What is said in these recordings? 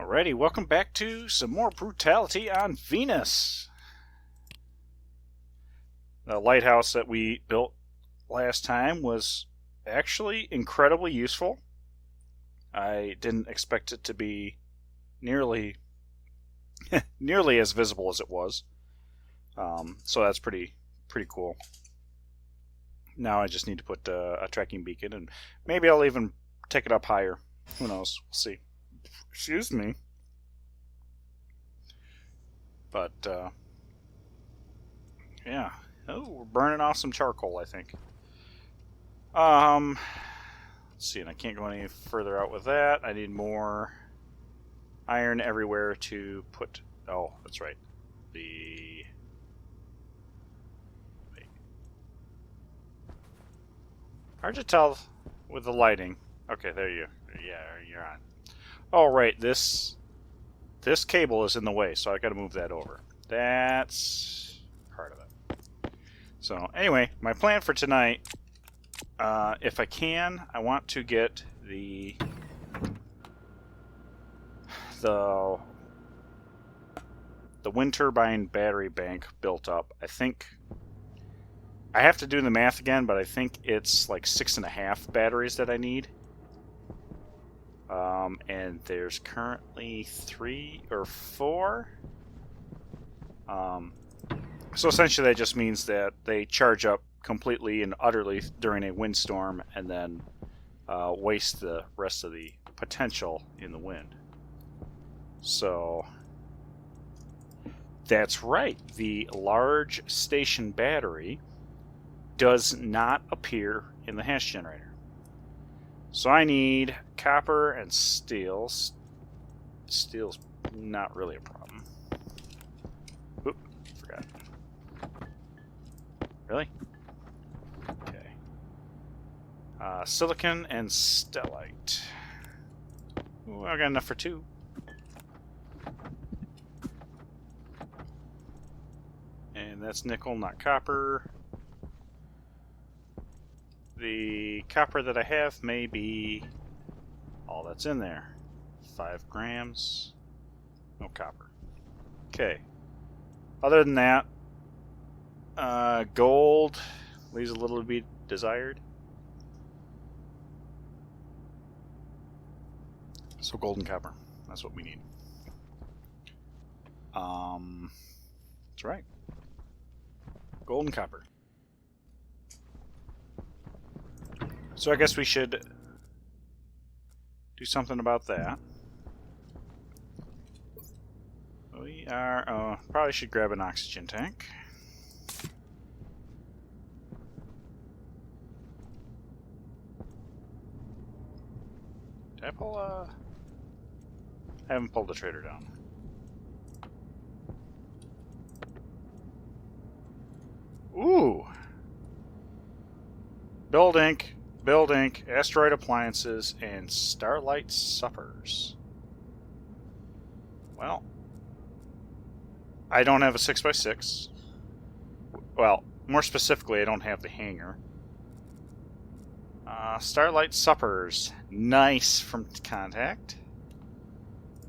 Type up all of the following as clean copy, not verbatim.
Alrighty, welcome back to some more Brutality on Venus. The lighthouse that we built last time was actually incredibly useful. I didn't expect it to be nearly as visible as it was. So that's pretty cool. Now I just need to put a tracking beacon, and maybe I'll even take it up higher. Who knows? We'll see. Excuse me. But, yeah. Oh, we're burning off some charcoal, I think. Let's see, and I can't go any further out with that. I need more iron everywhere to put... Oh, that's right. Wait. Hard to tell with the lighting. Okay, there you... Yeah, you're on. Oh, right, this cable is in the way, so I gotta move that over. That's part of it. So, anyway, my plan for tonight, if I can, I want to get the wind turbine battery bank built up. I think I have to do the math again, but I think it's like 6.5 batteries that I need. And there's currently 3 or 4. So essentially that just means that they charge up completely and utterly during a windstorm and then waste the rest of the potential in the wind. So that's right. The large station battery does not appear in the hash generator. So I need copper and steel. Steel's not really a problem. Oop, forgot. Really? Okay. Silicon and stellite. Ooh, I got enough for 2. And that's nickel, not copper. The copper that I have may be all that's in there. 5 grams. No copper. Okay. Other than that, gold leaves a little to be desired. So gold and copper. That's what we need. That's right. Gold and copper. So I guess we should do something about that. We are... probably should grab an oxygen tank. Did I pull I haven't pulled the trader down. Ooh! Build Inc., Asteroid Appliances, and Starlight Suppers. Well, I don't have a 6x6. Well, more specifically, I don't have the hanger. Starlight Suppers. Nice from contact.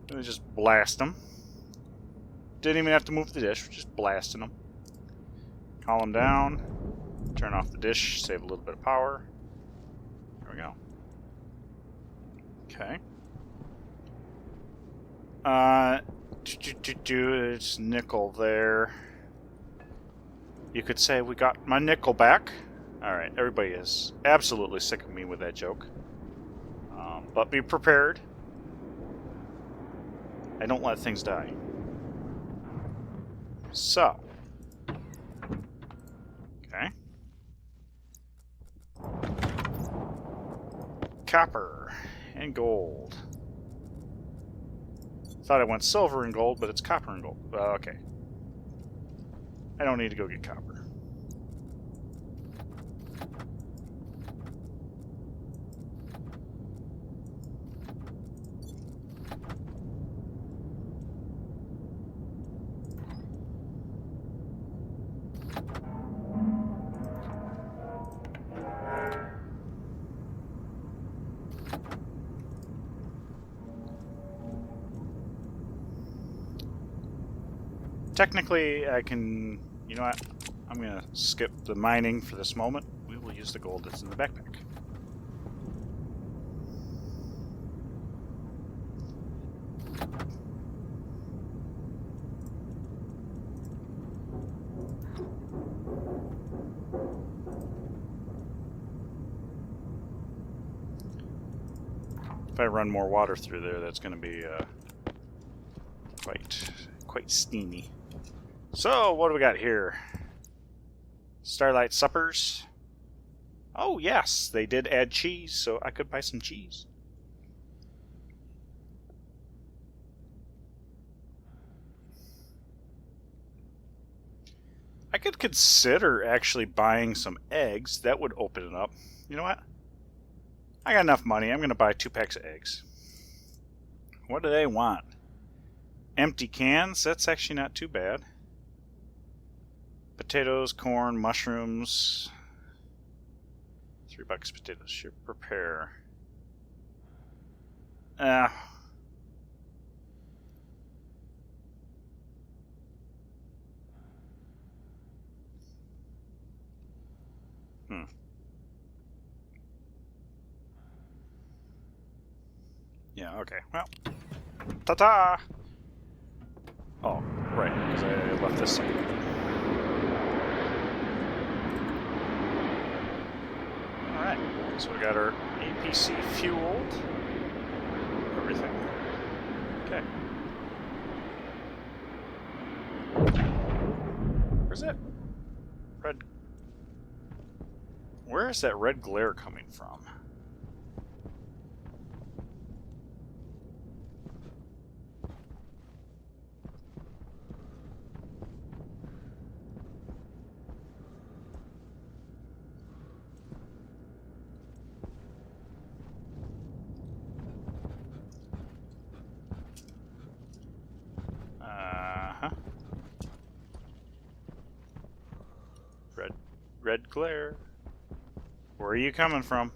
Let me just blast them. Didn't even have to move the dish, we're just blasting them. Calm them down. Turn off the dish, save a little bit of power. There we go. Okay. It's nickel there. You could say we got my nickel back. Alright, everybody is absolutely sick of me with that joke. But be prepared. I don't let things die. So. Okay. Copper and gold. Thought I went silver and gold, but it's copper and gold. Okay. I don't need to go get copper. Technically, I can... You know what? I'm going to skip the mining for this moment. We will use the gold that's in the backpack. If I run more water through there, that's going to be quite steamy. So, what do we got here? Starlight Suppers. Oh, yes, they did add cheese, so I could buy some cheese. I could consider actually buying some eggs. That would open it up. You know what? I got enough money. I'm going to buy 2 packs of eggs. What do they want? Empty cans? That's actually not too bad. Potatoes, corn, mushrooms. $3 potatoes. Should prepare. Yeah, okay. Well, ta-ta! Oh, right, because I left this side. Alright, so we got our APC fueled. Everything. Okay. Where's that red... Where is that red glare coming from? Red glare. Where are you coming from?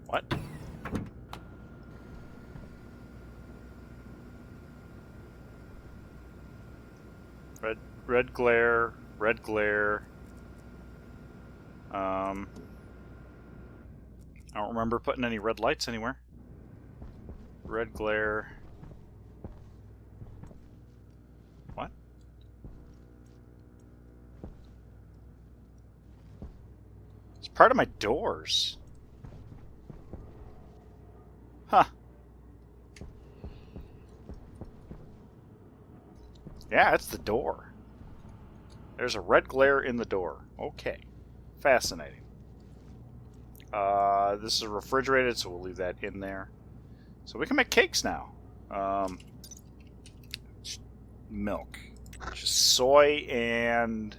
What? Red glare, red glare. I don't remember putting any red lights anywhere. Red glare. What? It's part of my doors. Huh. Yeah, it's the door. There's a red glare in the door. Okay. Fascinating. This is refrigerated, so we'll leave that in there. So we can make cakes now. Milk. Just soy and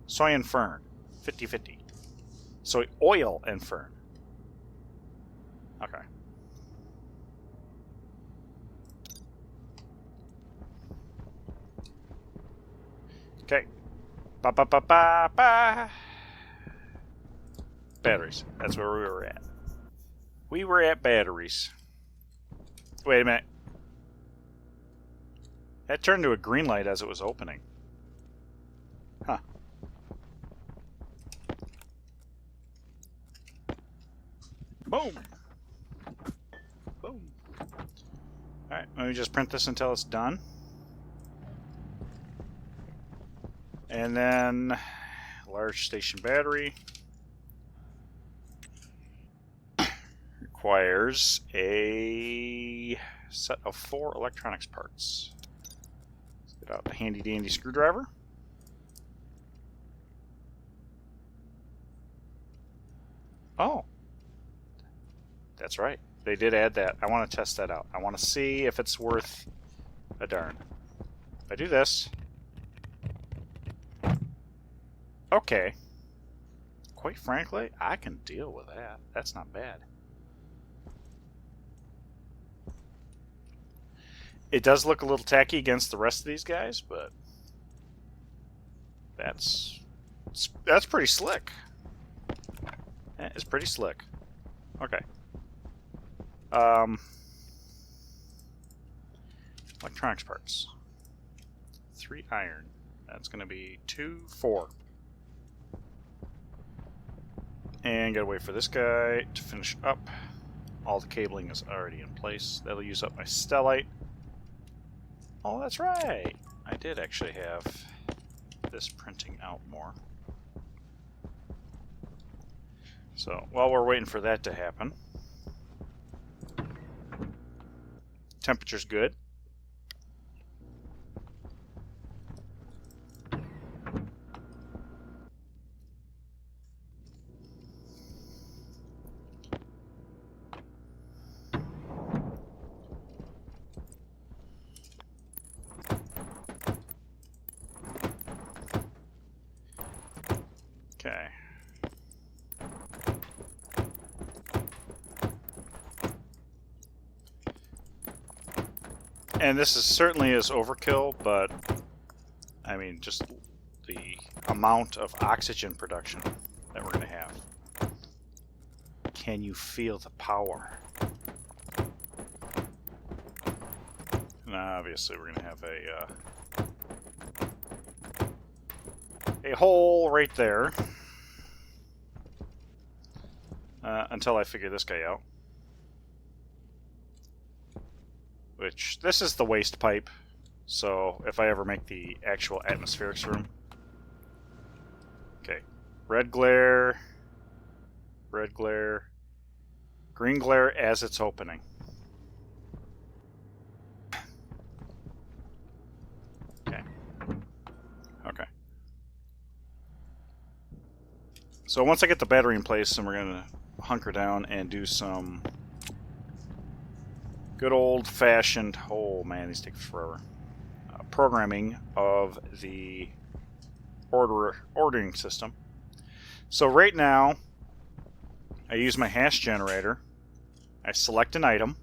fern. 50-50. Soy oil and fern. Okay. Okay. Ba-ba-ba-ba-ba. Batteries. That's where we were at. We were at batteries. Wait a minute. That turned to a green light as it was opening. Huh. Boom. Boom. Alright, let me just print this until it's done. And then large station battery. Requires a set of 4 electronics parts. Let's get out the handy dandy screwdriver. Oh, that's right. They did add that. I want to test that out. I want to see if it's worth a darn. If I do this. Okay. Quite frankly, I can deal with that. That's not bad. It does look a little tacky against the rest of these guys, but that's That's pretty slick. That is pretty slick. Okay. Electronics parts. 3 iron. That's going to be 2, 4. And gotta wait for this guy to finish up. All the cabling is already in place. That'll use up my stellite. Oh, that's right. I did actually have this printing out more. So, while we're waiting for that to happen, temperature's good. Okay. And this is certainly is overkill, but I mean, just the amount of oxygen production that we're going to have. Can you feel the power? And obviously, we're going to have a hole right there until I figure this guy out. Which, this is the waste pipe, so if I ever make the actual atmospherics room. Okay, red glare, green glare as it's opening. Okay. Okay. So once I get the battery in place, then we're going to hunker down and do some good old-fashioned, oh man, these take forever, programming of the ordering system. So right now, I use my hash generator, I select an item,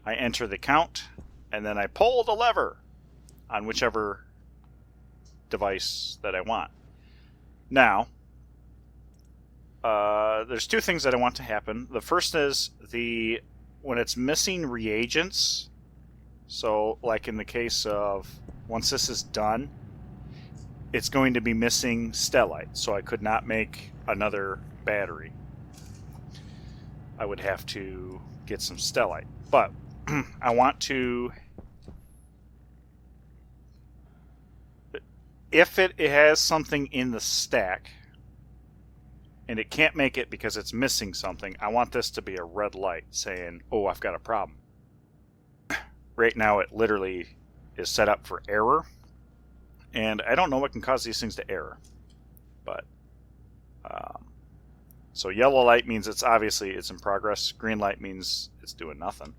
I enter the count, and then I pull the lever on whichever device that I want. Now, there's 2 things that I want to happen. The first is when it's missing reagents, so like in the case of once this is done, it's going to be missing stellite, so I could not make another battery. I would have to get some stellite, but I want to, if it has something in the stack and it can't make it because it's missing something, I want this to be a red light saying, oh, I've got a problem. Right now it literally is set up for error, and I don't know what can cause these things to error. But so yellow light means it's obviously it's in progress, green light means it's doing nothing.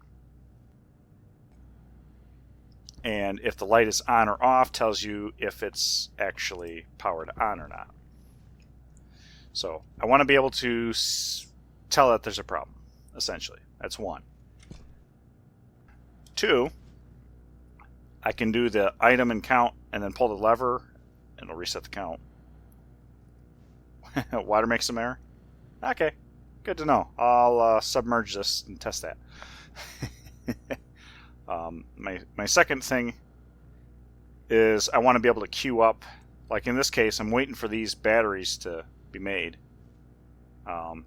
And if the light is on or off, tells you if it's actually powered on or not. So I want to be able to tell that there's a problem, essentially. That's 1. 2, I can do the item and count and then pull the lever and it'll reset the count. Water makes some error? Okay, good to know. I'll submerge this and test that. My second thing is I want to be able to queue up. Like in this case, I'm waiting for these batteries to be made. And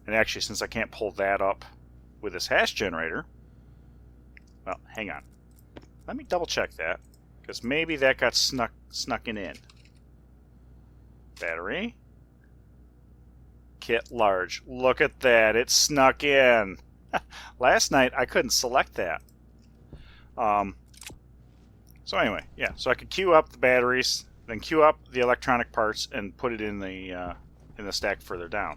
actually, since I can't pull that up with this hash generator, well, hang on. Let me double check that, because maybe that got snuck in. Battery. Kit large. Look at that. It snuck in. Last night, I couldn't select that. So anyway, yeah. So I could queue up the batteries, then queue up the electronic parts, and put it in the stack further down.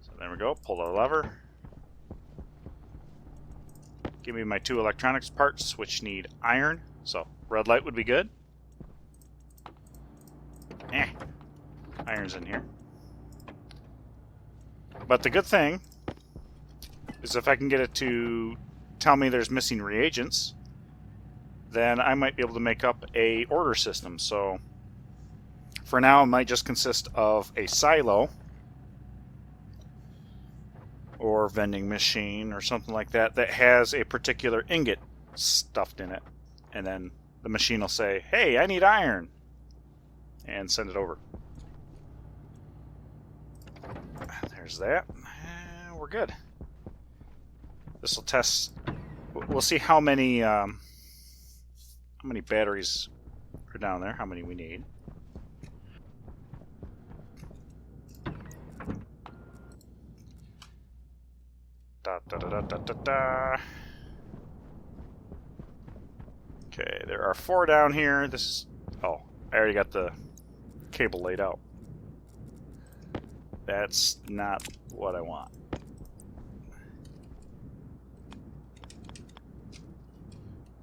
So there we go. Pull the lever. Give me my 2 electronics parts, which need iron. So red light would be good. Iron's in here. But the good thing is if I can get it to tell me there's missing reagents, then I might be able to make up a order system. So For now, it might just consist of a silo or vending machine or something like that that has a particular ingot stuffed in it. And then the machine will say, hey, I need iron, and send it over. There's that. We're good. This will test. We'll see how many batteries are down there, how many we need. Da, da, da, da, da, da, da. Okay, there are 4 down here. This is... Oh, I already got the cable laid out. That's not what I want.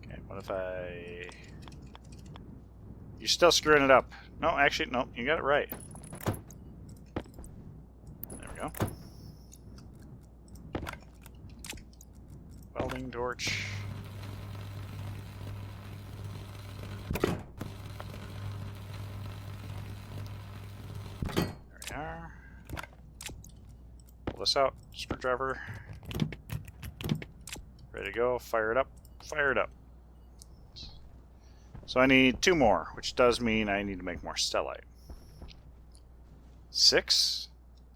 Okay, what if I... You're still screwing it up. No, actually, no, you got it right. There we go. Welding torch. There we are. Pull this out. Screwdriver. Ready to go. Fire it up. Fire it up. So I need 2 more, which does mean I need to make more stellite. 6?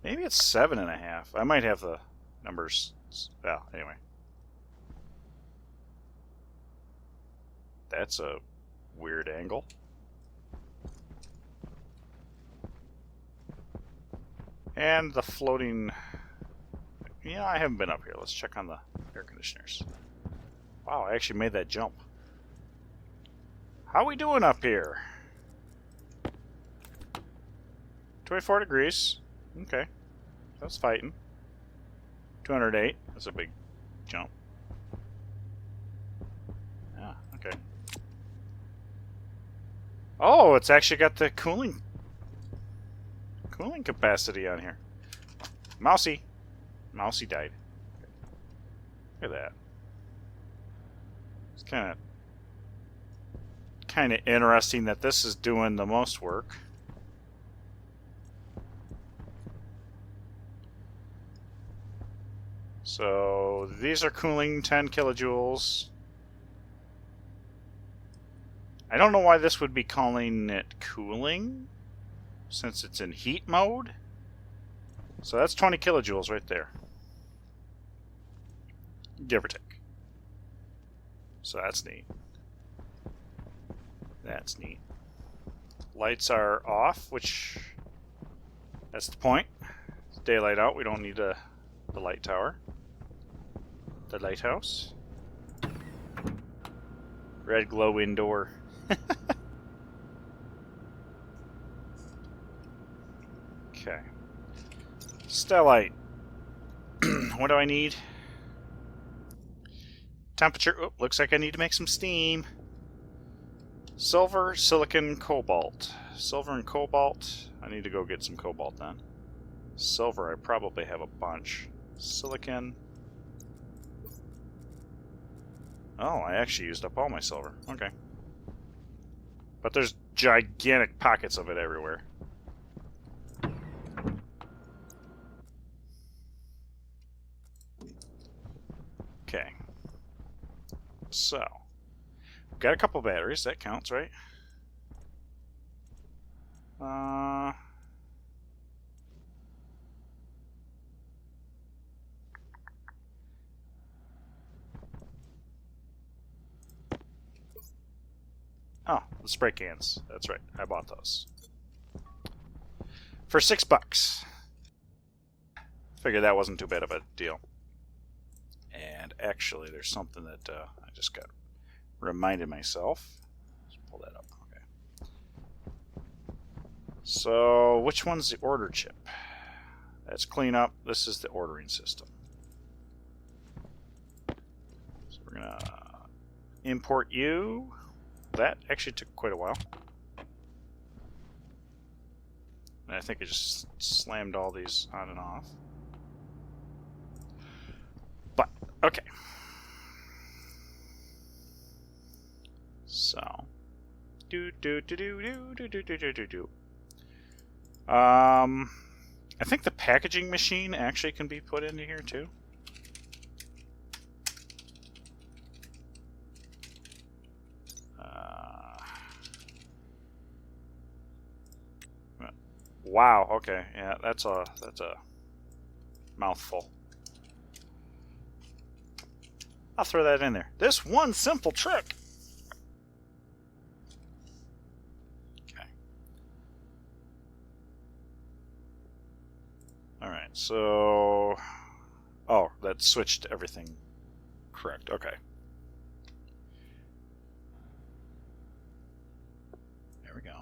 Maybe it's 7.5. I might have the numbers. Well, anyway. That's a weird angle. And the floating... Yeah, I haven't been up here. Let's check on the air conditioners. Wow, I actually made that jump. How we doing up here? 24 degrees. Okay. That's fighting. 208. That's a big jump. Yeah, okay. Oh, it's actually got the cooling capacity on here. Mousy. Mousy died. Look at that. It's kind of interesting that this is doing the most work. So these are cooling 10 kilojoules. I don't know why this would be calling it cooling, since it's in heat mode. So that's 20 kilojoules right there. Give or take. So that's neat. That's neat. Lights are off, which... that's the point. It's daylight out. We don't need the light tower. The lighthouse. Red glow indoor. Okay. Stellite. What do I need? Temperature. Oh, looks like I need to make some steam. Silver, silicon, cobalt. Silver and cobalt. I need to go get some cobalt then. Silver, I probably have a bunch. Silicon. Oh, I actually used up all my silver. Okay. But there's gigantic pockets of it everywhere. Okay. So, got a couple batteries. That counts, right? Oh, the spray cans. That's right. I bought those. For $6. Figured that wasn't too bad of a deal. And actually, there's something that I just got reminded myself. Let's pull that up. Okay. So, which one's the order chip? That's cleanup. This is the ordering system. So we're gonna import you. That actually took quite a while. And I think I just slammed all these on and off. But, okay. So, do. I think the packaging machine actually can be put into here too. Wow. Okay. Yeah, that's a mouthful. I'll throw that in there. This one simple trick. Okay. All right. So, oh, that switched everything. Correct. Okay. There we go.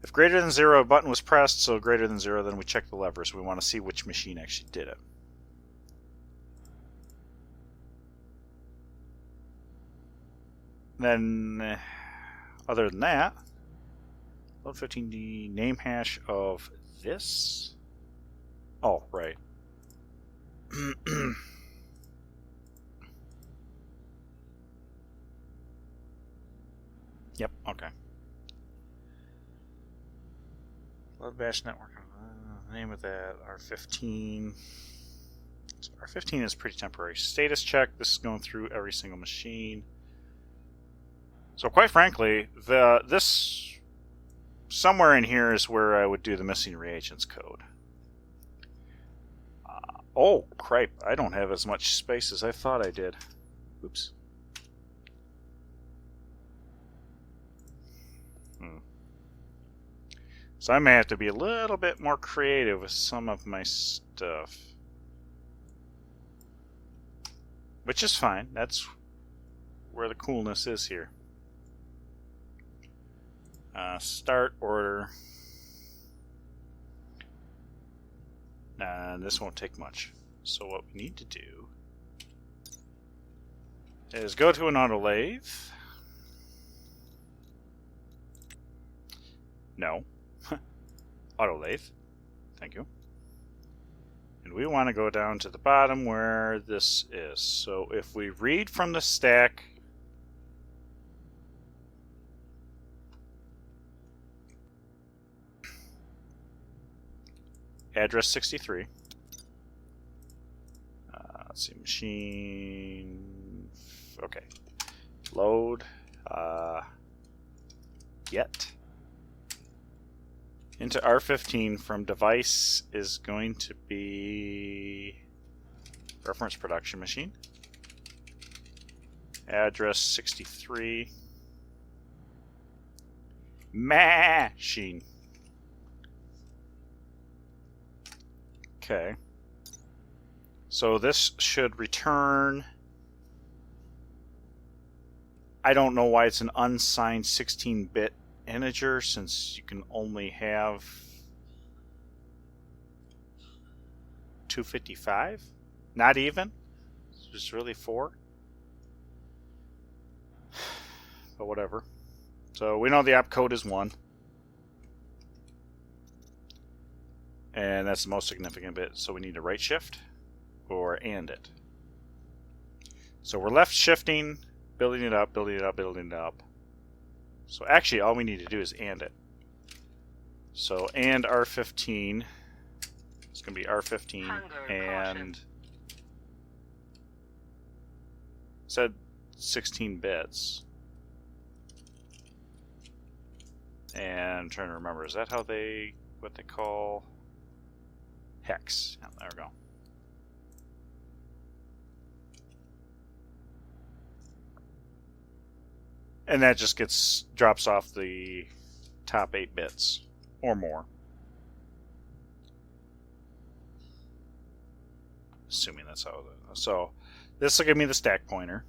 If greater than 0, a button was pressed, so greater than 0, then we check the levers. We want to see which machine actually did it. Then, other than that, load 15D name hash of this. Oh, right. Yep, okay. Load bash network. Name of that, R15. So R15 is pretty temporary. Status check. This is going through every single machine. So quite frankly, this somewhere in here is where I would do the missing reagents code. Oh, cripe. I don't have as much space as I thought I did. Oops. So I may have to be a little bit more creative with some of my stuff. Which is fine. That's where the coolness is here. Start order. And this won't take much. So what we need to do is go to an auto lathe. No. Auto lathe. Thank you. And we want to go down to the bottom where this is. So if we read from the stack, address 63. Let's see, machine. Okay. Load. Get. Into R15 from device is going to be reference production machine. Address 63. Machine. Okay. So this should return. I don't know why it's an unsigned 16-bit integer, since you can only have 255. Not even. It's just really 4. But whatever. So we know the opcode is 1. And that's the most significant bit, so we need to right shift or and it. So we're left shifting, building it up, building it up, building it up. So actually all we need to do is and it. So and R15, it's going to be R15 and said 16 bits. And I'm trying to remember, is that how they, what they call hex? Yeah, there we go. And that just drops off the top 8 bits or more. Assuming that's how it is. So this will give me the stack pointer.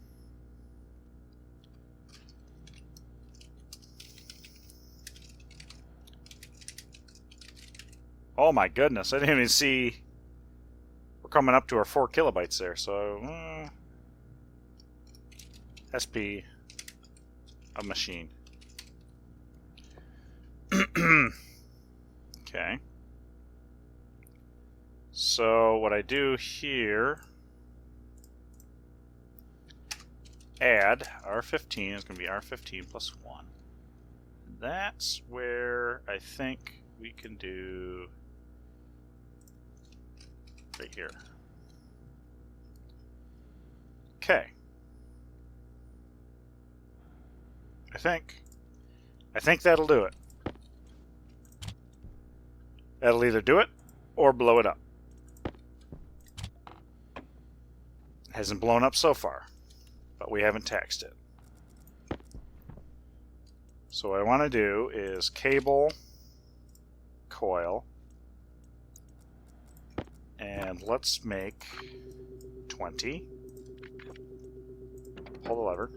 Oh my goodness, I didn't even see we're coming up to our 4 kilobytes there. So SP a machine. Okay. So what I do here, add R15 is going to be R15 plus 1. that's where I think we can do right here. Okay. I think that'll do it. That'll either do it or blow it up. Hasn't blown up so far, but we haven't taxed it. So what I want to do is cable, coil, and let's make 20. Pull the lever.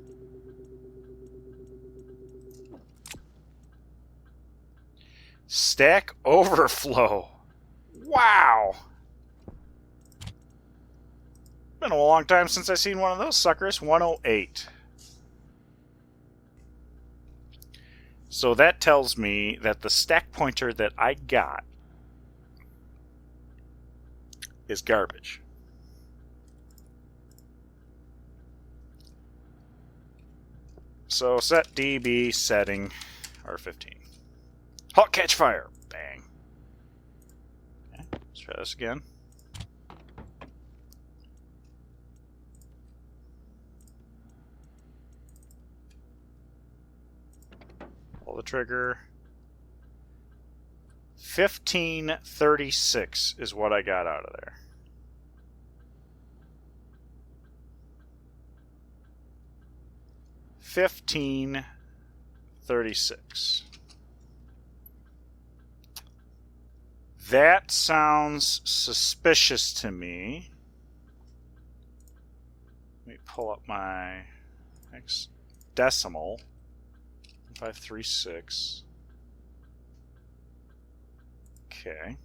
Stack overflow. Wow. Been a long time since I've seen one of those suckers. 108. So that tells me that the stack pointer that I got is garbage. So set DB setting R15. Halt catch fire. Bang. Okay, let's try this again. Pull the trigger. 1536 is what I got out of there. $15.36. That sounds suspicious to me. Let me pull up my next decimal. 536. Okay.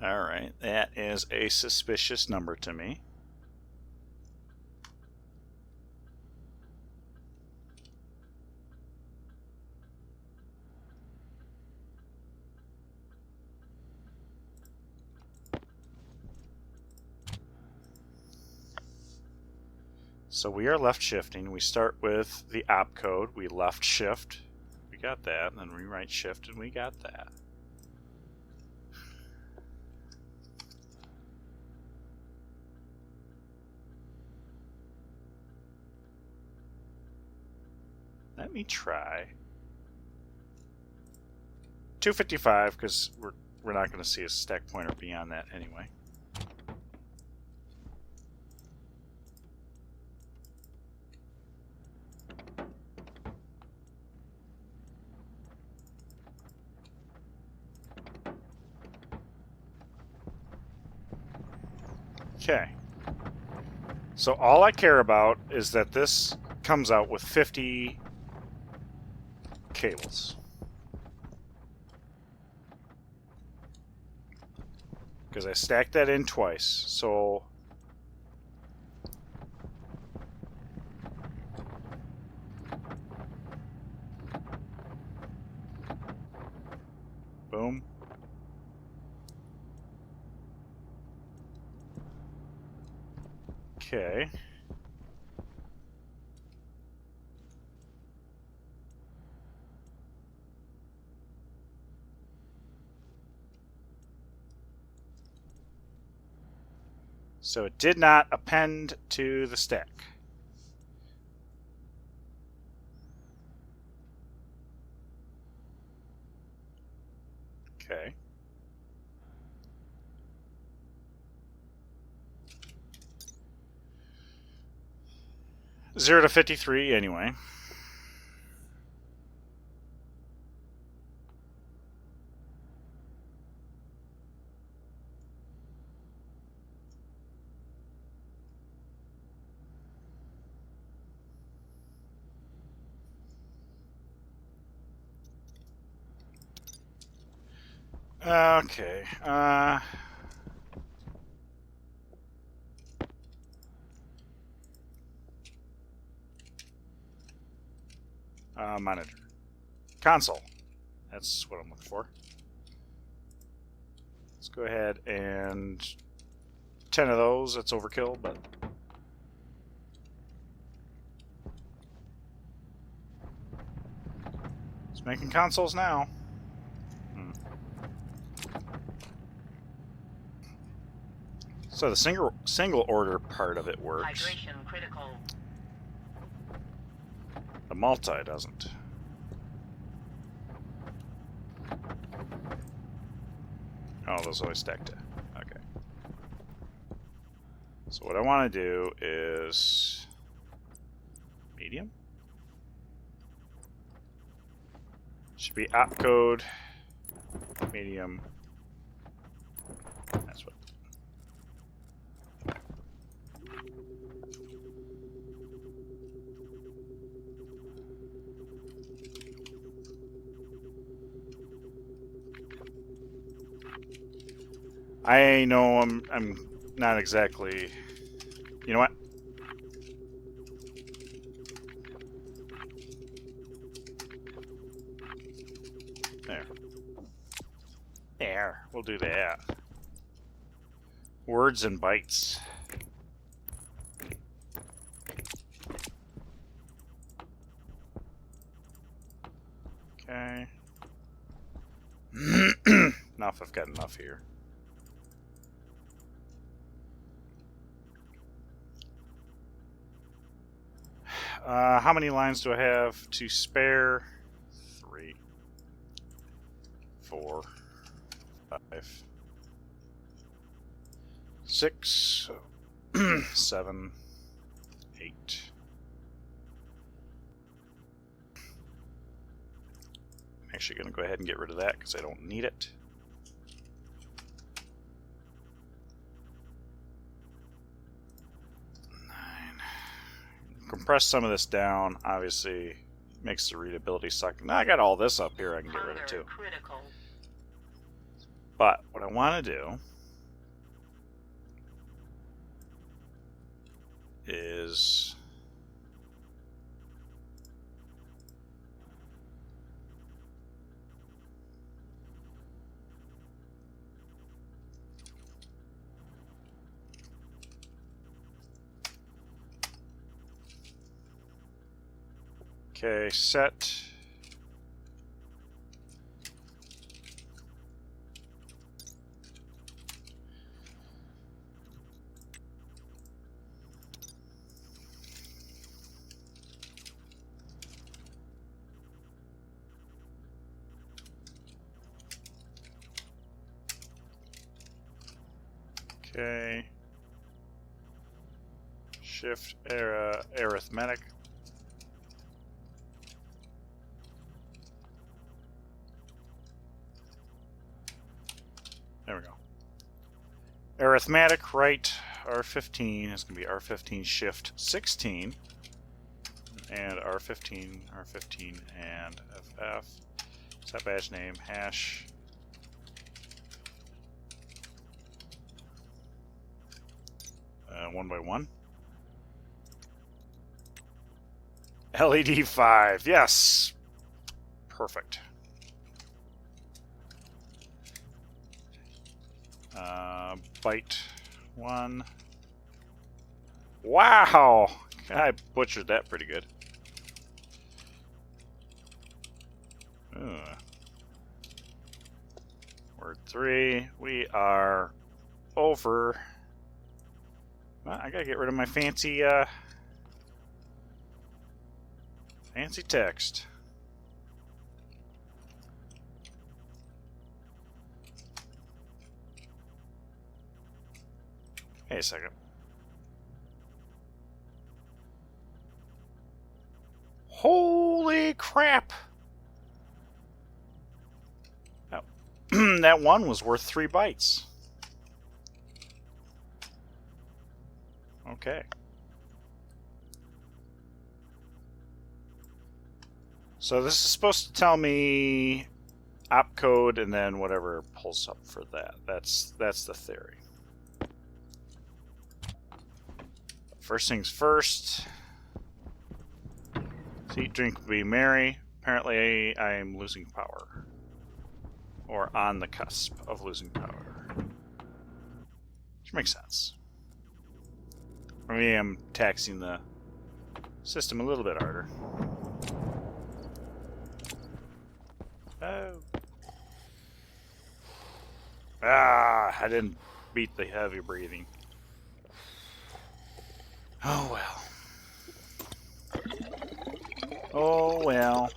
All right, that is a suspicious number to me. So we are left shifting. We start with the opcode. We left shift. We got that. And then we right shift and we got that. Let me try 255 because we're not going to see a stack pointer beyond that anyway. Okay. So all I care about is that this comes out with 50 cables. Because I stacked that in twice. So boom. Okay. So it did not append to the stack. Okay. Zero to 53 anyway. Okay. Monitor. Console. That's what I'm looking for. Let's go ahead and 10 of those. That's overkill, but it's making consoles now. So the single order part of it works. Hydration critical. The multi doesn't. Oh, those always stack to. Okay. So what I want to do is medium. Should be opcode medium. That's what. I know I'm not exactly. You know what? There. We'll do that. Words and bytes. Okay. Now if I've got enough here. How many lines do I have to spare? 3, 4, 5, 6, 7, 8. I'm actually going to go ahead and get rid of that because I don't need it. Compress some of this down, obviously makes the readability suck. Now I got all this up here I can get rid of too. Critical. But what I want to do is okay, set. Okay. Shift arithmetic. There we go. Arithmetic, right, R15 is going to be R15 shift 16. And R15, and FF. Set badge name, hash. One by one. LED 5, yes! Perfect. Byte 1. Wow! I butchered that pretty good. Word 3. We are over. Well, I gotta get rid of my fancy fancy text. Hey, a second. Holy crap! Oh. That one was worth 3 bytes. Okay. So this is supposed to tell me opcode and then whatever pulls up for that. That's the theory. First things first. Eat, drink, be merry. Apparently I am losing power. or on the cusp of losing power. Which makes sense. I mean, I'm taxing the system a little bit harder. Oh. Ah, I didn't beat the heavy breathing. Oh well. Oh well.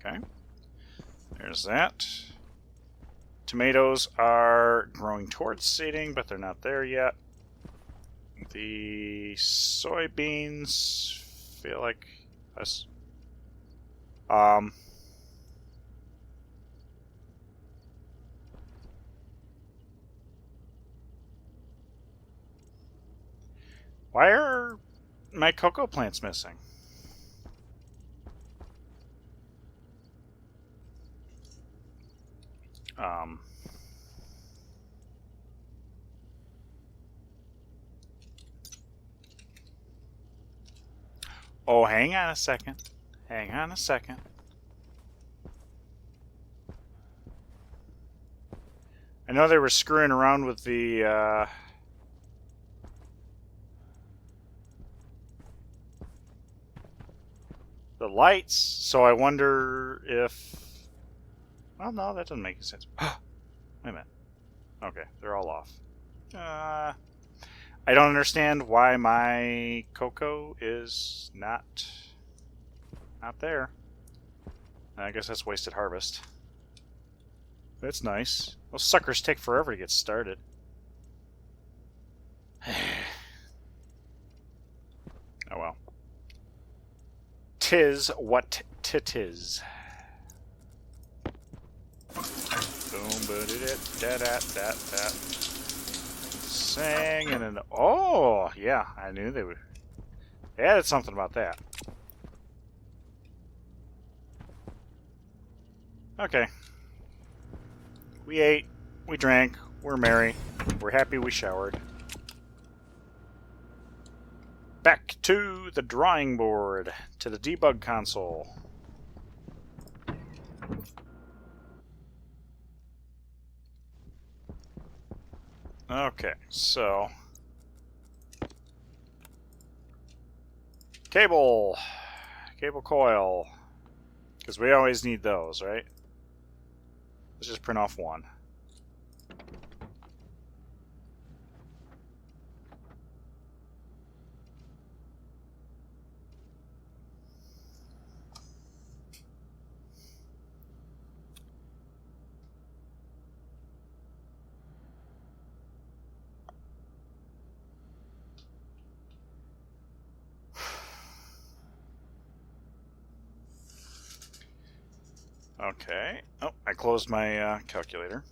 Okay. There's that. Tomatoes are growing towards seeding, but they're not there yet. The soybeans feel like us. Why are my cocoa plants missing? Oh, hang on a second. Hang on a second. I know they were screwing around with the lights, so I wonder if... Well, no, that doesn't make sense. Wait a minute. Okay, they're all off. I don't understand why my cocoa is not there. I guess that's wasted harvest. That's nice. Those suckers take forever to get started. Oh well. Tis what tis. Boom, that. Sang and then oh yeah, I knew they would. They added something about that. Okay. We ate, we drank, we're merry, we're happy we showered. Back to the drawing board, to the debug console. Okay, so... Cable coil. Because we always need those, right? Let's just print off one. Okay. Oh, I closed my calculator.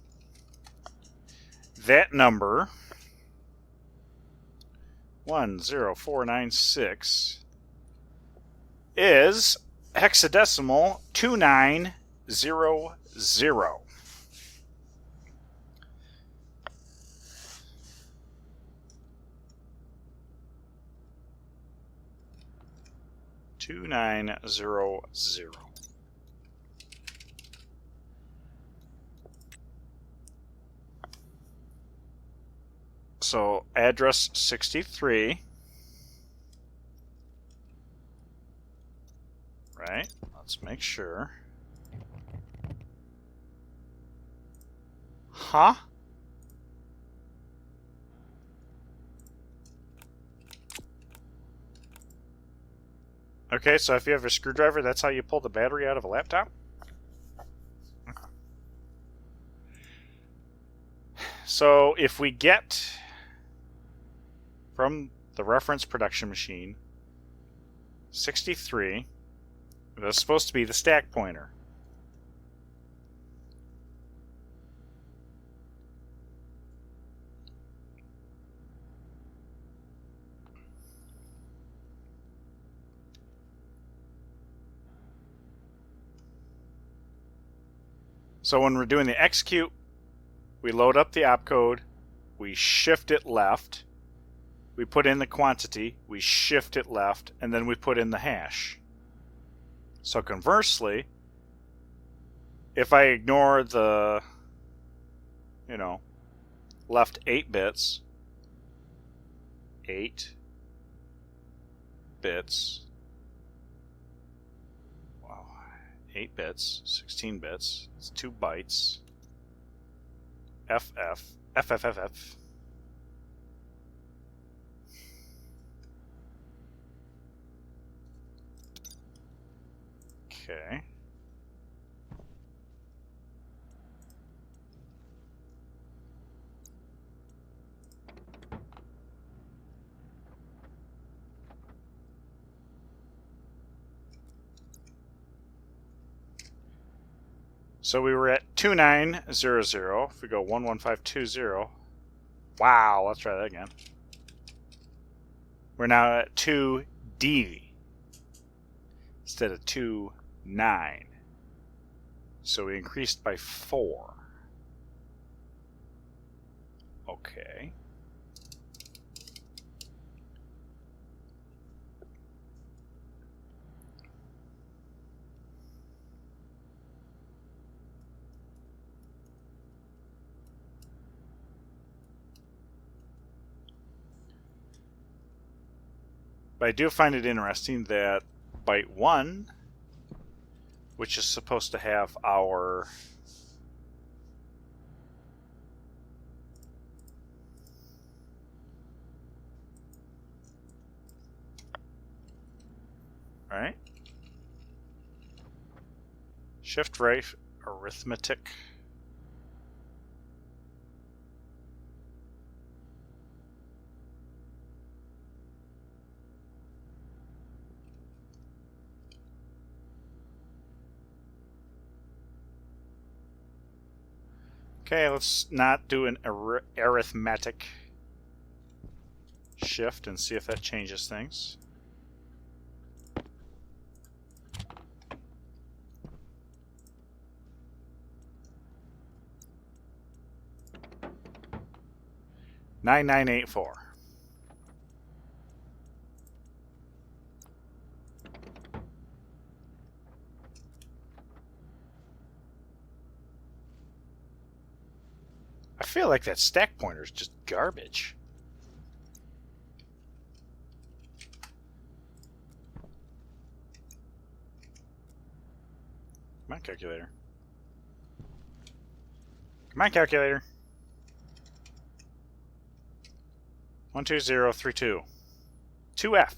That number, 10496, is hexadecimal 2900. So address 63. Right? Let's make sure. Huh? Okay, so if you have a screwdriver, that's how you pull the battery out of a laptop? So if we get from the reference production machine 63, that's supposed to be the stack pointer. So when we're doing the execute We load up the opcode, we shift it left, we put in the quantity, we shift it left, and then we put in the hash. So conversely, if I ignore the, left 8 bits, 8 bits, 8 bits, 16 bits, it's 2 bytes, FF. Okay. So we were at 2900. If we go 11520, wow, let's try that again. We're now at 2D instead of 29. So we increased by 4. Okay. But I do find it interesting that byte 1, which is supposed to have our right? Shift right arithmetic. Okay, let's not do an arithmetic shift and see if that changes things. Nine 9984. I feel like that stack pointer is just garbage. Come on, calculator. Come on, calculator. 12032. 2F.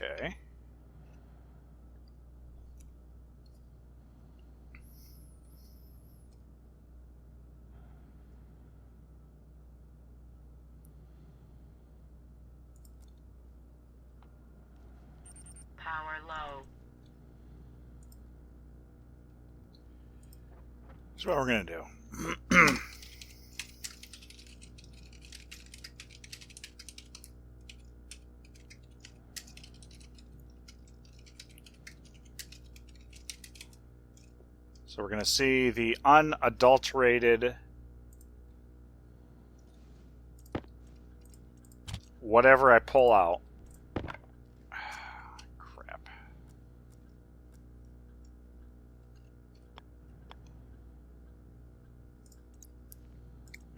Okay. Power low. That's what we're going to do. So we're going to see the unadulterated whatever I pull out. Crap.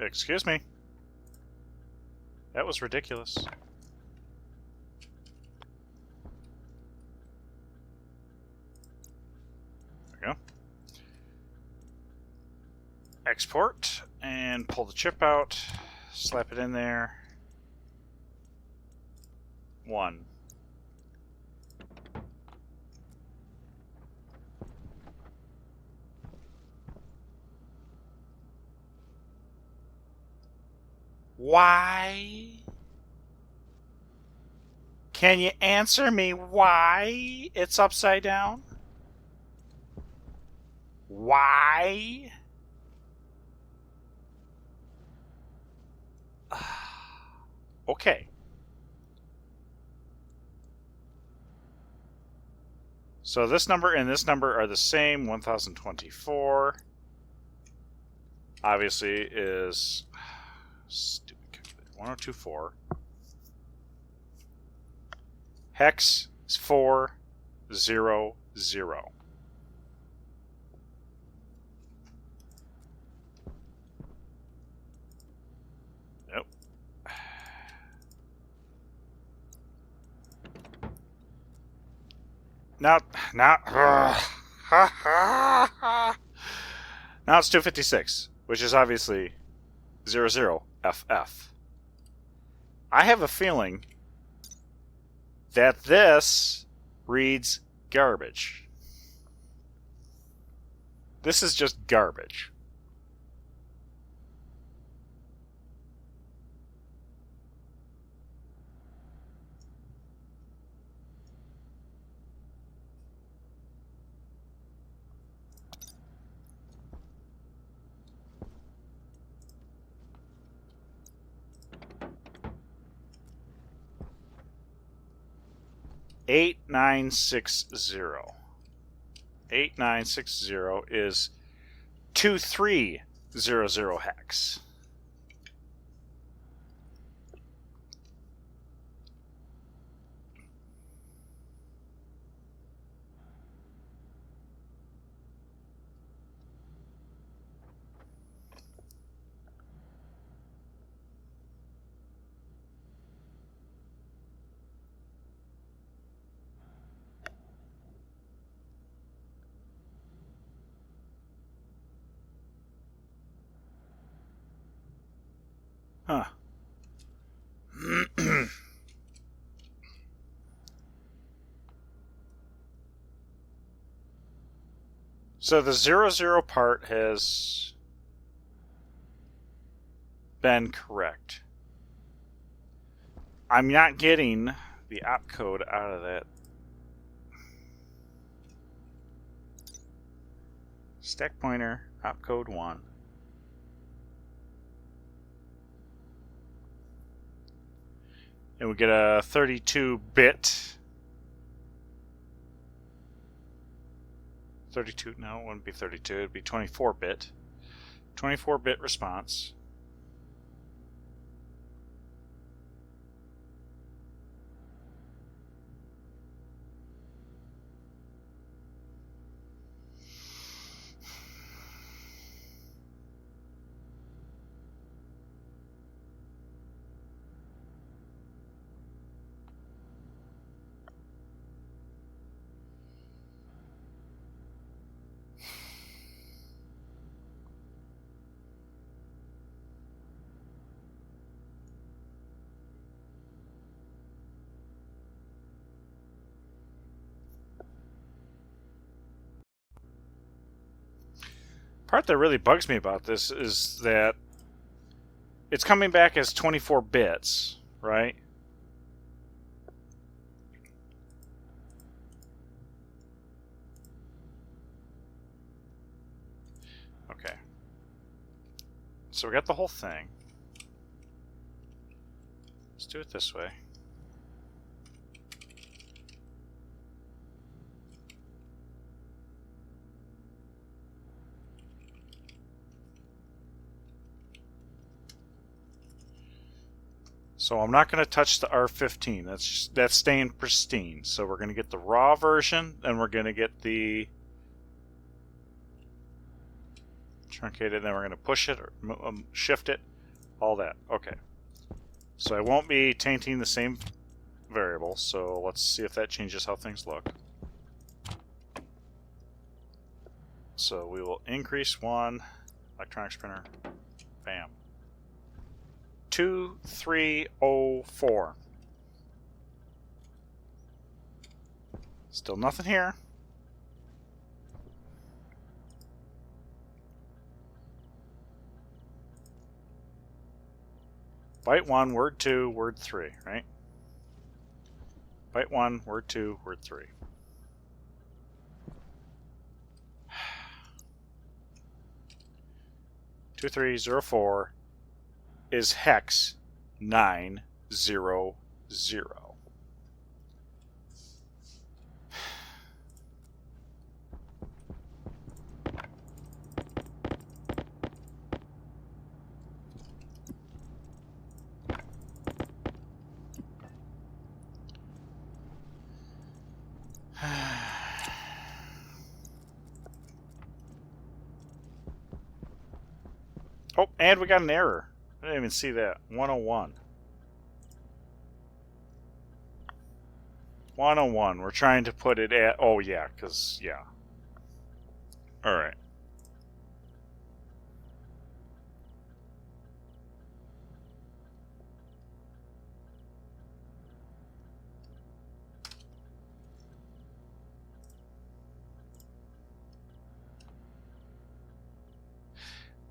Excuse me. That was ridiculous. There we go. Export and pull the chip out, slap it in there. 1. Why? Can you answer me why it's upside down? Why? Okay. So this number and this number are the same, 1024. Obviously is stupid calculator. 1024. Hex is 400. Nope. Now it's 256, which is obviously 00FF. I have a feeling that this reads garbage. This is just garbage. Eight nine 8960 is 2300 hex. Huh. So the 00 part has been correct. I'm not getting the opcode out of that. Stack pointer, opcode 1. And we get a 32-bit. 32, no, it wouldn't be 32, it'd be 24-bit. 24-bit response. Part that really bugs me about this is that it's coming back as 24 bits, right? Okay. So we got the whole thing. Let's do it this way. So I'm not going to touch the R15. That's staying pristine. So we're going to get the raw version, and we're going to get the truncated, then we're going to push it or shift it, all that. Okay. So I won't be tainting the same variable, so let's see if that changes how things look. So we will increase 1 electronics printer. Bam. 2304. Still nothing here. Byte 1, word 2, word 3, right? Byte 1, word 2, word 3. Two three 04 is hex 900. Oh, and we got an error. I didn't even see that. 101. 101. We're trying to put it at... Oh, yeah, because, yeah. Alright.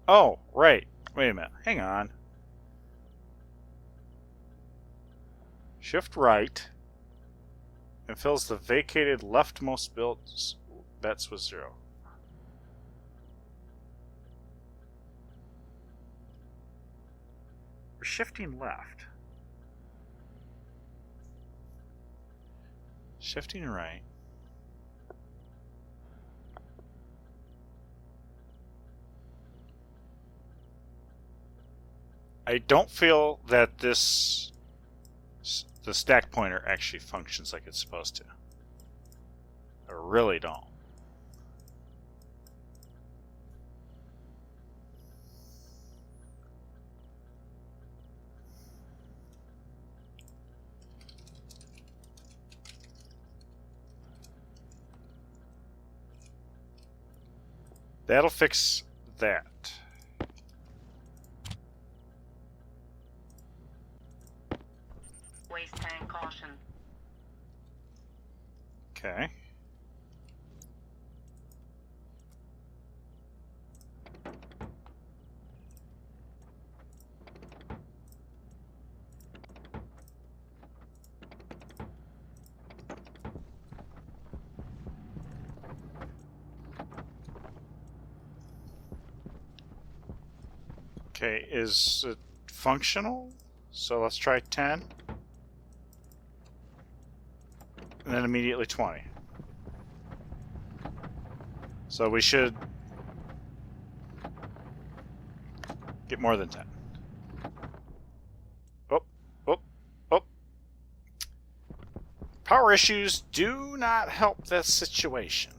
Oh, right. Wait a minute. Hang on. Shift right. And fills the vacated leftmost bets with 0. We're shifting left. Shifting right. I don't feel that the stack pointer actually functions like it's supposed to. I really don't. That'll fix that. Waste tank caution. Okay. Okay, is it functional? So let's try 10. And then immediately 20. So we should get more than 10. Oh, oh, oh. Power issues do not help that situation.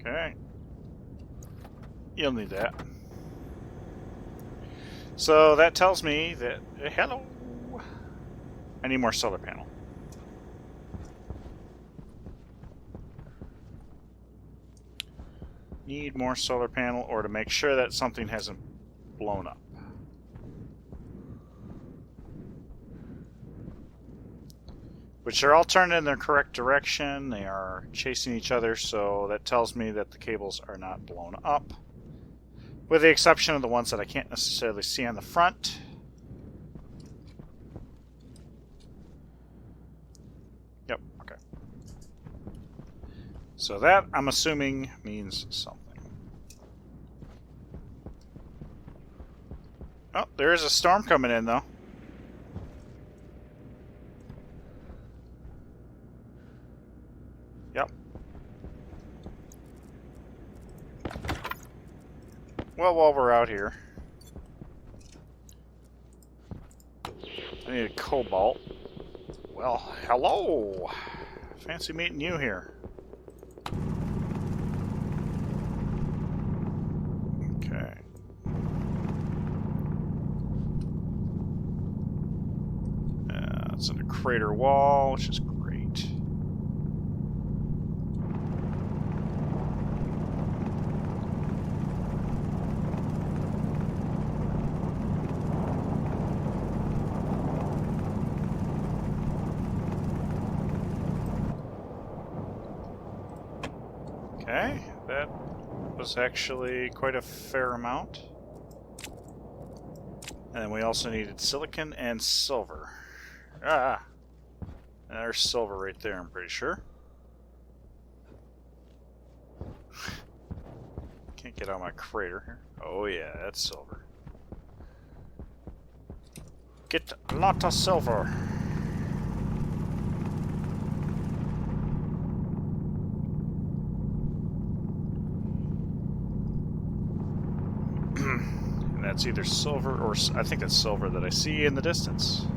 Okay. You'll need that. So that tells me that... hello! I need more solar panel. Need more solar panel, or to make sure that something hasn't blown up. Which are all turned in their correct direction. They are chasing each other, so that tells me that the cables are not blown up. With the exception of the ones that I can't necessarily see on the front. Yep, okay. So that, I'm assuming, means something. Oh, there is a storm coming in, though. Yep. Well, while we're out here, I need a cobalt. Well, hello! Fancy meeting you here. Okay. It's in a crater wall, which is great. Okay, that was actually quite a fair amount. And then we also needed silicon and silver. Ah! And there's silver right there, I'm pretty sure. Can't get out of my crater here. Oh yeah, that's silver. Get a lot of silver. And that's either silver or... I think that's silver that I see in the distance.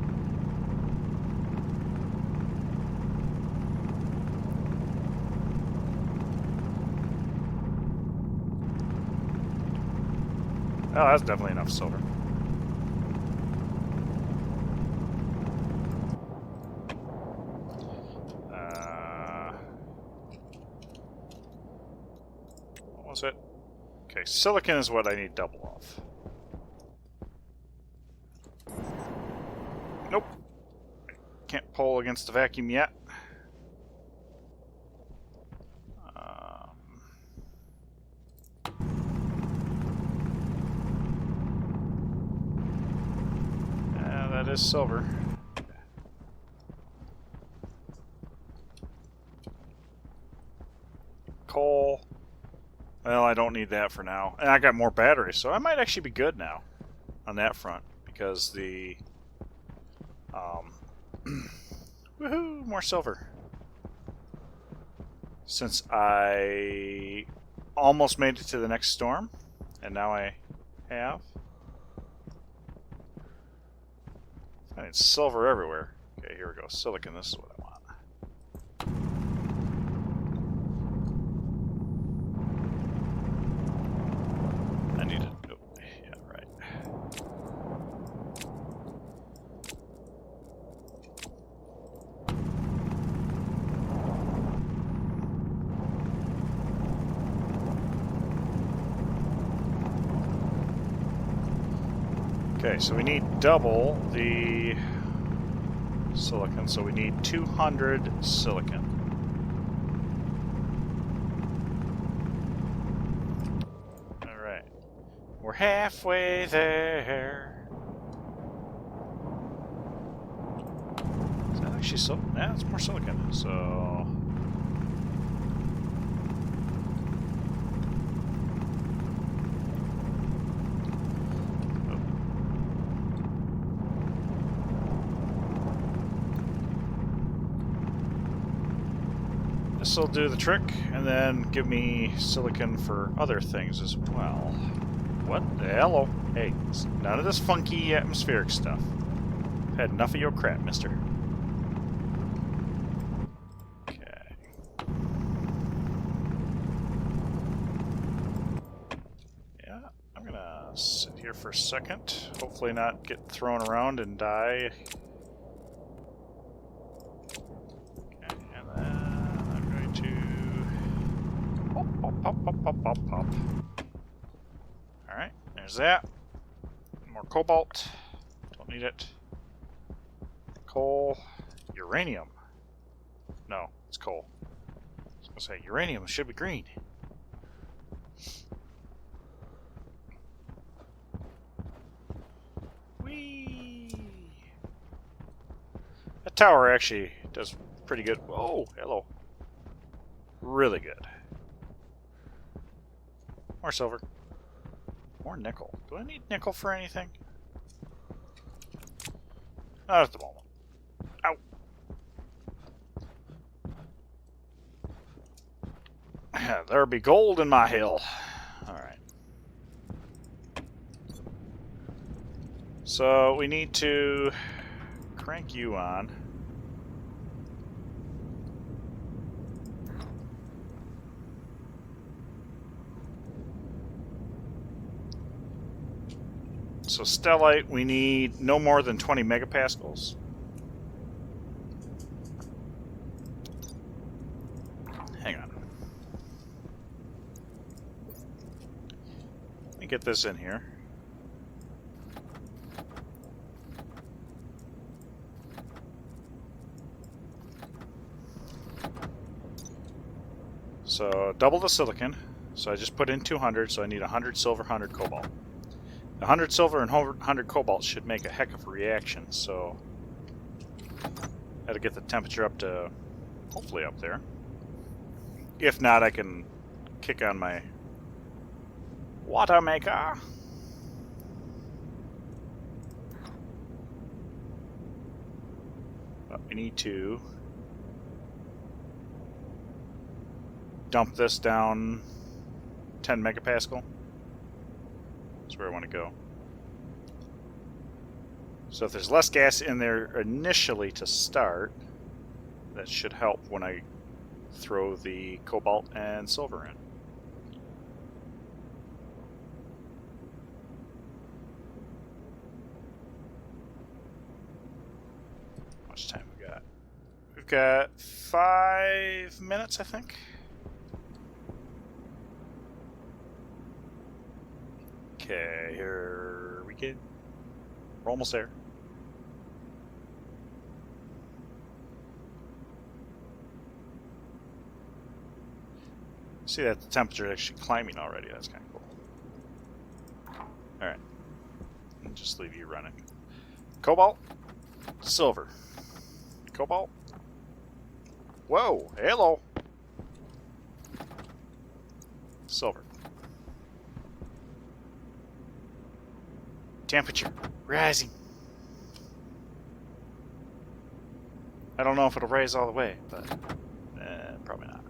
Oh, that's definitely enough silver. What was it? Okay, silicon is what I need double of. Nope. Can't pull against the vacuum yet. That is silver. Coal. Well, I don't need that for now. And I got more batteries, so I might actually be good now on that front because the woohoo, more silver. Since I almost made it to the next storm, and now I have. I need silver everywhere. Okay, here we go. Silicon, this is what I want. I need it. Oh, yeah, right. Okay, so we need double the silicon, so we need 200 silicon. Alright. We're halfway there. Is that actually silicon? Yeah, it's more silicon, so... This will do the trick, and then give me silicon for other things as well. What the hell? Hey, none of this funky atmospheric stuff. I've had enough of your crap, mister. Okay. Yeah, I'm gonna sit here for a second. Hopefully not get thrown around and die. Pop. Alright, there's that. More cobalt. Don't need it. Coal. Uranium. No, it's coal. I was going to say, uranium should be green. Whee! That tower actually does pretty good. Whoa, hello. Really good. More silver. More nickel. Do I need nickel for anything? Not at the moment. Ow! There be gold in my hill. Alright. So we need to crank you on. So stellite, we need no more than 20 megapascals. Hang on. Let me get this in here. So double the silicon. So I just put in 200, so I need 100 silver, 100 cobalt. 100 silver and 100 cobalt should make a heck of a reaction, so I gotta get the temperature up to hopefully up there. If not, I can kick on my water maker. we need to dump this down 10 megapascal. That's where I want to go. So if there's less gas in there initially to start, that should help when I throw the cobalt and silver in. How much time we got? We've got 5 minutes, I think. Okay, here we go. We're almost there. See that the temperature is actually climbing already. That's kind of cool. Alright. I'll just leave you running. Cobalt. Silver. Cobalt. Whoa! Hello! Silver. Temperature rising. I don't know if it'll rise all the way, but probably not.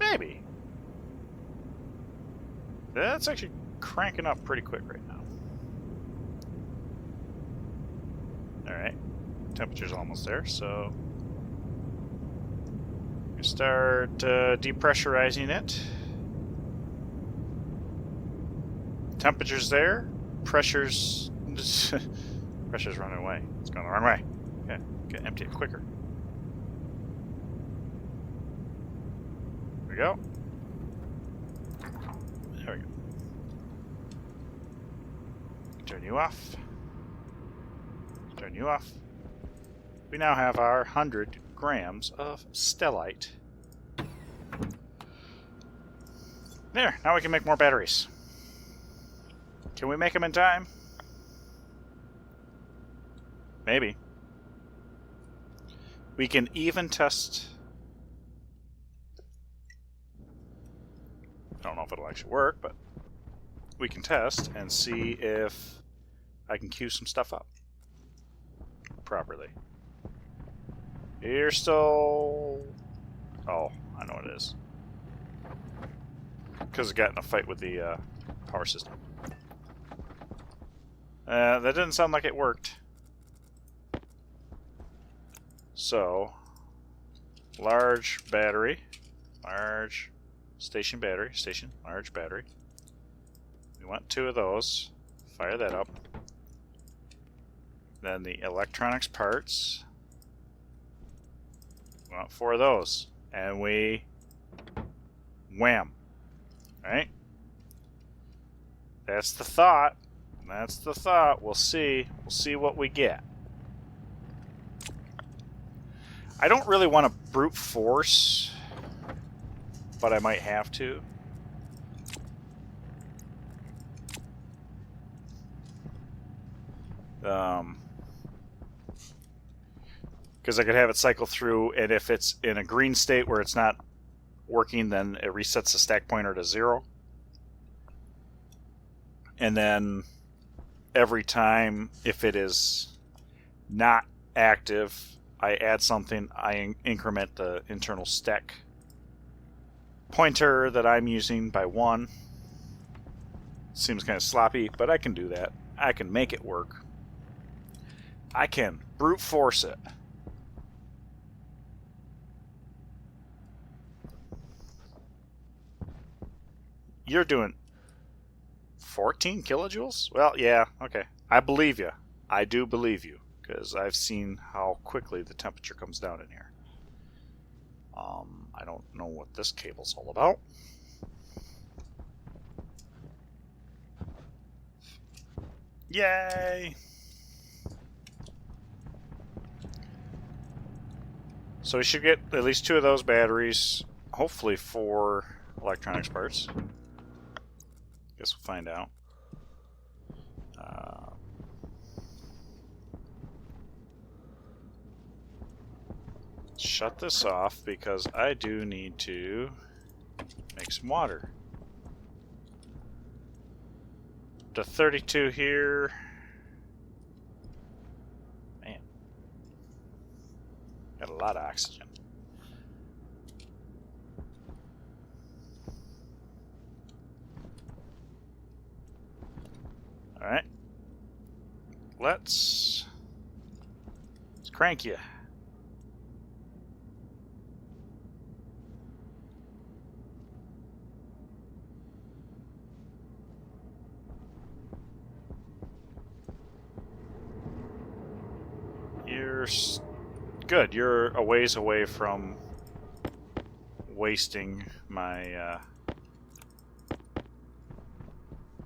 Maybe. That's actually cranking up pretty quick right now. Alright. Temperature's almost there, so we start depressurizing it. Temperature's there. Pressure's running away. It's going the wrong way. Okay, gotta empty it quicker. There we go. There we go. Turn you off. Turn you off. We now have our 100 grams of stellite. There, now we can make more batteries. Can we make them in time? Maybe. We can even test. I don't know if it'll actually work, but we can test and see if I can queue some stuff up properly. You're still... Oh, I know what it is. Because it got in a fight with the power system. That didn't sound like it worked. So, large battery, large station battery, large battery. We want 2 of those. Fire that up. Then the electronics parts. We want 4 of those. And we wham. Alright? That's the thought. That's the thought. We'll see. We'll see what we get. I don't really want to brute force, but I might have to. Because I could have it cycle through, and if it's in a green state where it's not working, then it resets the stack pointer to 0. And then every time, if it is not active, I add something, I increment the internal stack pointer that I'm using by 1. Seems kind of sloppy, but I can do that. I can make it work. I can brute force it. You're doing 14 kilojoules? Well, yeah, okay. I believe you. I do believe you, because I've seen how quickly the temperature comes down in here. I don't know what this cable's all about. Yay! So we should get at least 2 of those batteries, hopefully 4 electronics parts. Guess we'll find out. Shut this off because I do need to make some water. To 32 here. Man. lot of oxygen. Alright. Let's crank you. You're good. You're a ways away from wasting my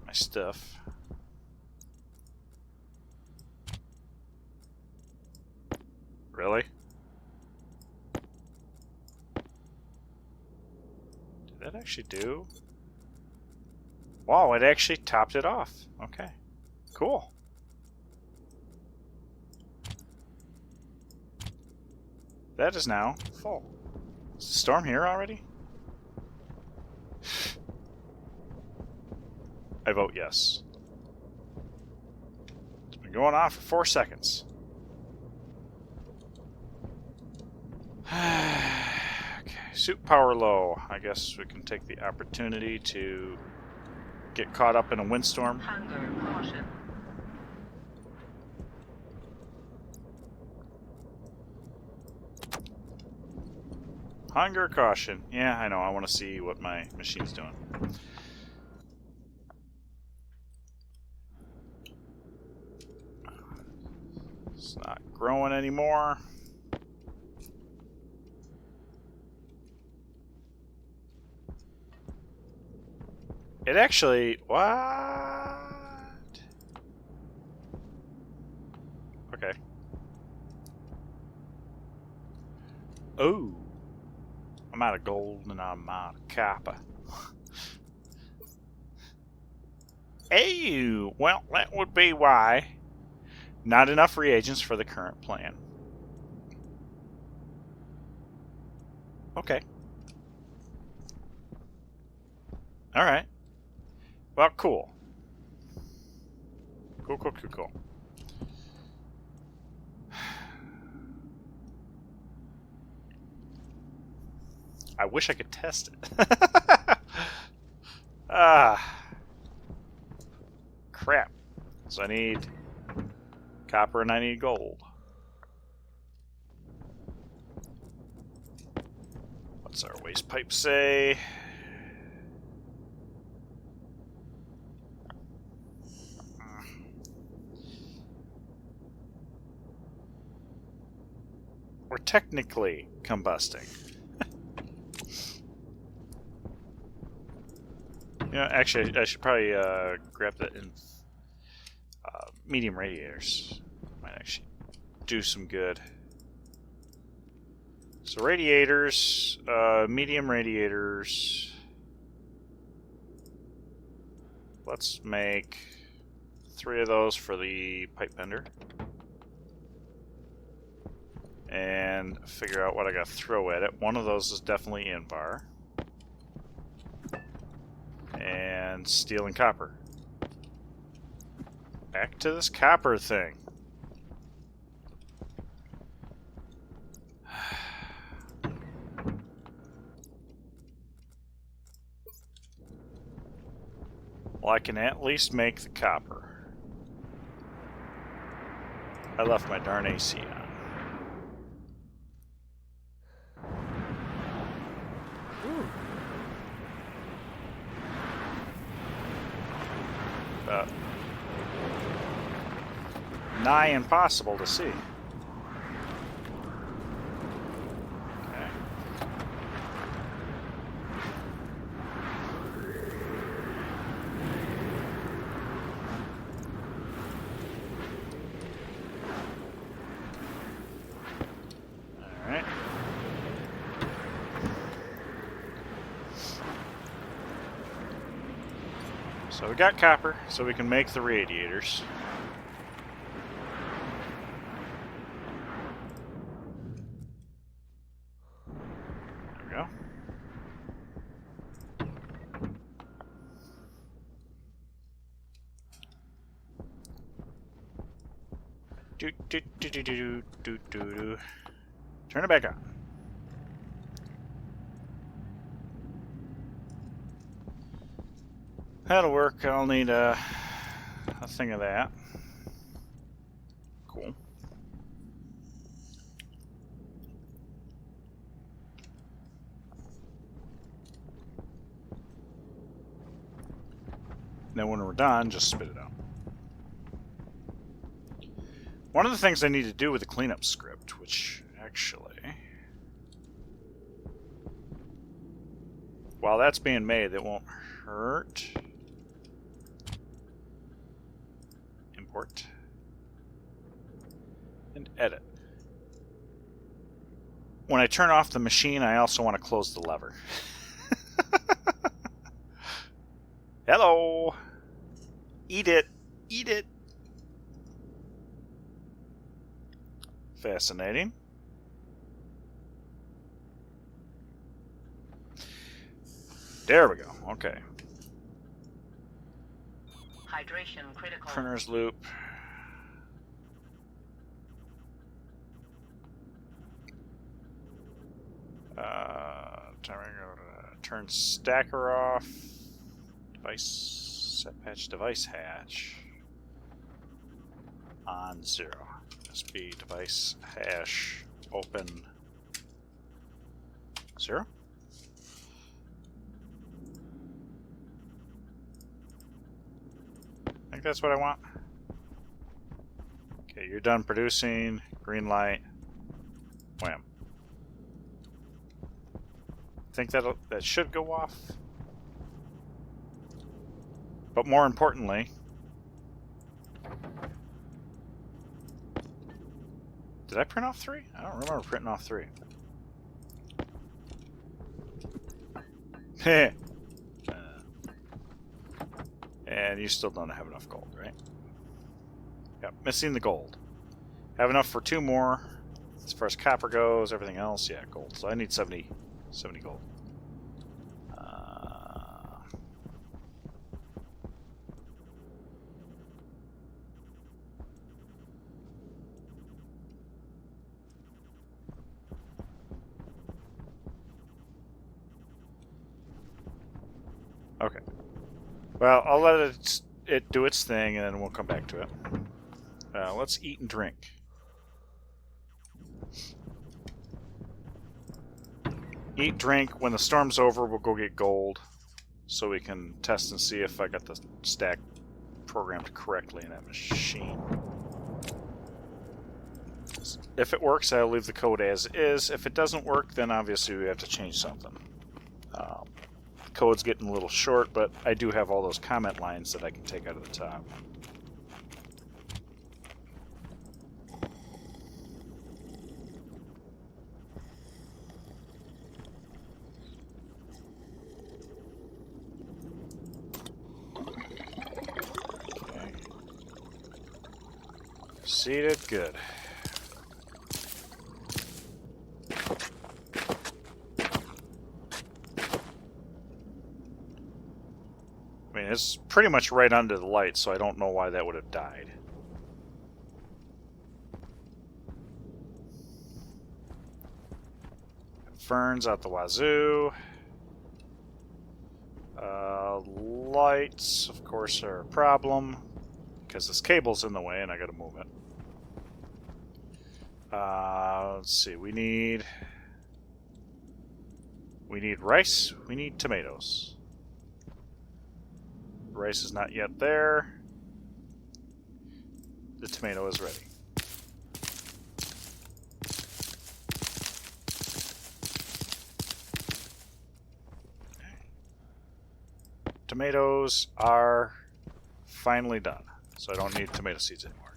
my stuff. Really? Did that actually do? Wow, it actually topped it off. Okay. Cool. That is now full. Is the storm here already? I vote yes. It's been going on for 4 seconds. Okay, suit power low. I guess we can take the opportunity to get caught up in a windstorm. Hunger caution. Hunger caution. Yeah, I know. I want to see what my machine's doing. It's not growing anymore. It actually... What? Okay. Oh. I'm out of gold and I'm out of copper. Oh, well, that would be why. Not enough reagents for the current plan. Okay. Alright. Well, cool. Cool. I wish I could test it. Ah. Crap. So I need copper and I need gold. What's our waste pipe say? We're technically combusting. You know, actually, I should probably grab that in medium radiators. Might actually do some good. So radiators, medium radiators. Let's make 3 of those for the pipe bender. And figure out what I gotta throw at it. One of those is definitely in bar. And steel and copper. Back to this copper thing. Well, I can at least make the copper. I left my darn AC on. Nigh impossible to see. Okay. All right. So we got copper, so we can make the radiators. Turn it back on. That'll work. I'll need a thing of that. Cool. Then when we're done, just spit it out. One of the things I need to do with the cleanup script, which actually, while that's being made, it won't hurt. Import and edit. When I turn off the machine, I also want to close the lever. Hello! Eat it! Eat it! Fascinating. There we go. Okay. Hydration critical. Printer's loop. Turn stacker off. Device set patch device hatch on 0. USB device hash open 0. I think that's what I want. Okay, you're done producing. Green light. Wham. I think that should go off. But more importantly, did I print off 3? I don't remember printing off 3. Heh. And you still don't have enough gold, right? Yep, missing the gold. Have enough for 2 more. As far as copper goes, everything else, yeah, gold. So I need 70 gold. Okay. Well, I'll let it do its thing, and then we'll come back to it. Let's eat and drink. Eat, drink. When the storm's over, we'll go get gold, so we can test and see if I got the stack programmed correctly in that machine. If it works, I'll leave the code as is. If it doesn't work, then obviously we have to change something. The code's getting a little short, but I do have all those comment lines that I can take out of the top. Okay. Seated, good. I mean, it's pretty much right under the light, so I don't know why that would have died. Ferns out the wazoo. Lights, of course, are a problem because this cable's in the way and I gotta move it. Let's see, we need rice, we need tomatoes. Rice is not yet there. The tomato is ready. Tomatoes are finally done, so I don't need tomato seeds anymore.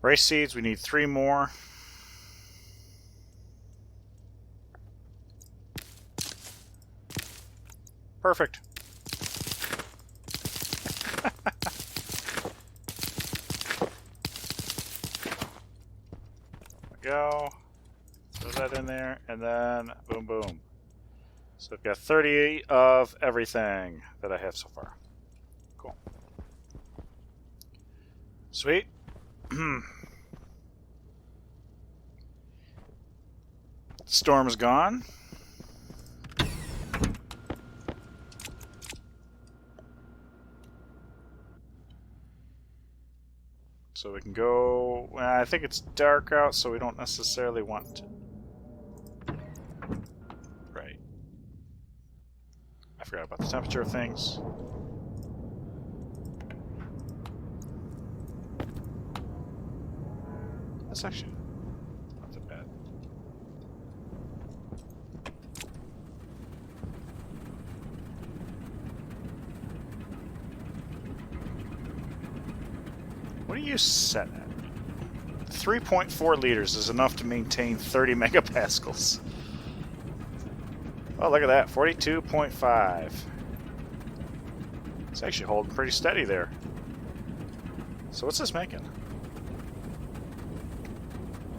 Rice seeds, we need 3 more. Perfect. Go. Throw that in there, and then boom, boom. So I've got 30 of everything that I have so far. Cool. Sweet. Storm's gone. So we can go... Well, I think it's dark out, so we don't necessarily want to... Right. I forgot about the temperature of things. That's actually not that bad. What do you set at? 3.4 liters is enough to maintain 30 megapascals. Oh, look at that. 42.5. It's actually holding pretty steady there. So what's this making?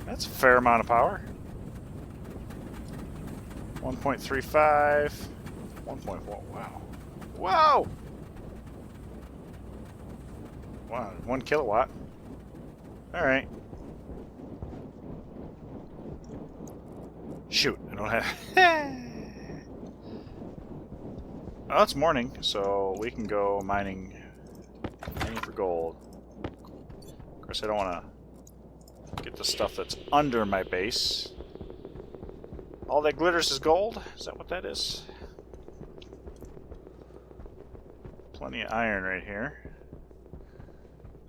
That's a fair amount of power. 1.35. 1.1. Wow. Whoa! Wow, 1 kilowatt. Alright. Shoot, I don't have... Oh, it's morning, so we can go mining for gold. Of course, I don't want to get the stuff that's under my base. All that glitters is gold? Is that what that is? Plenty of iron right here.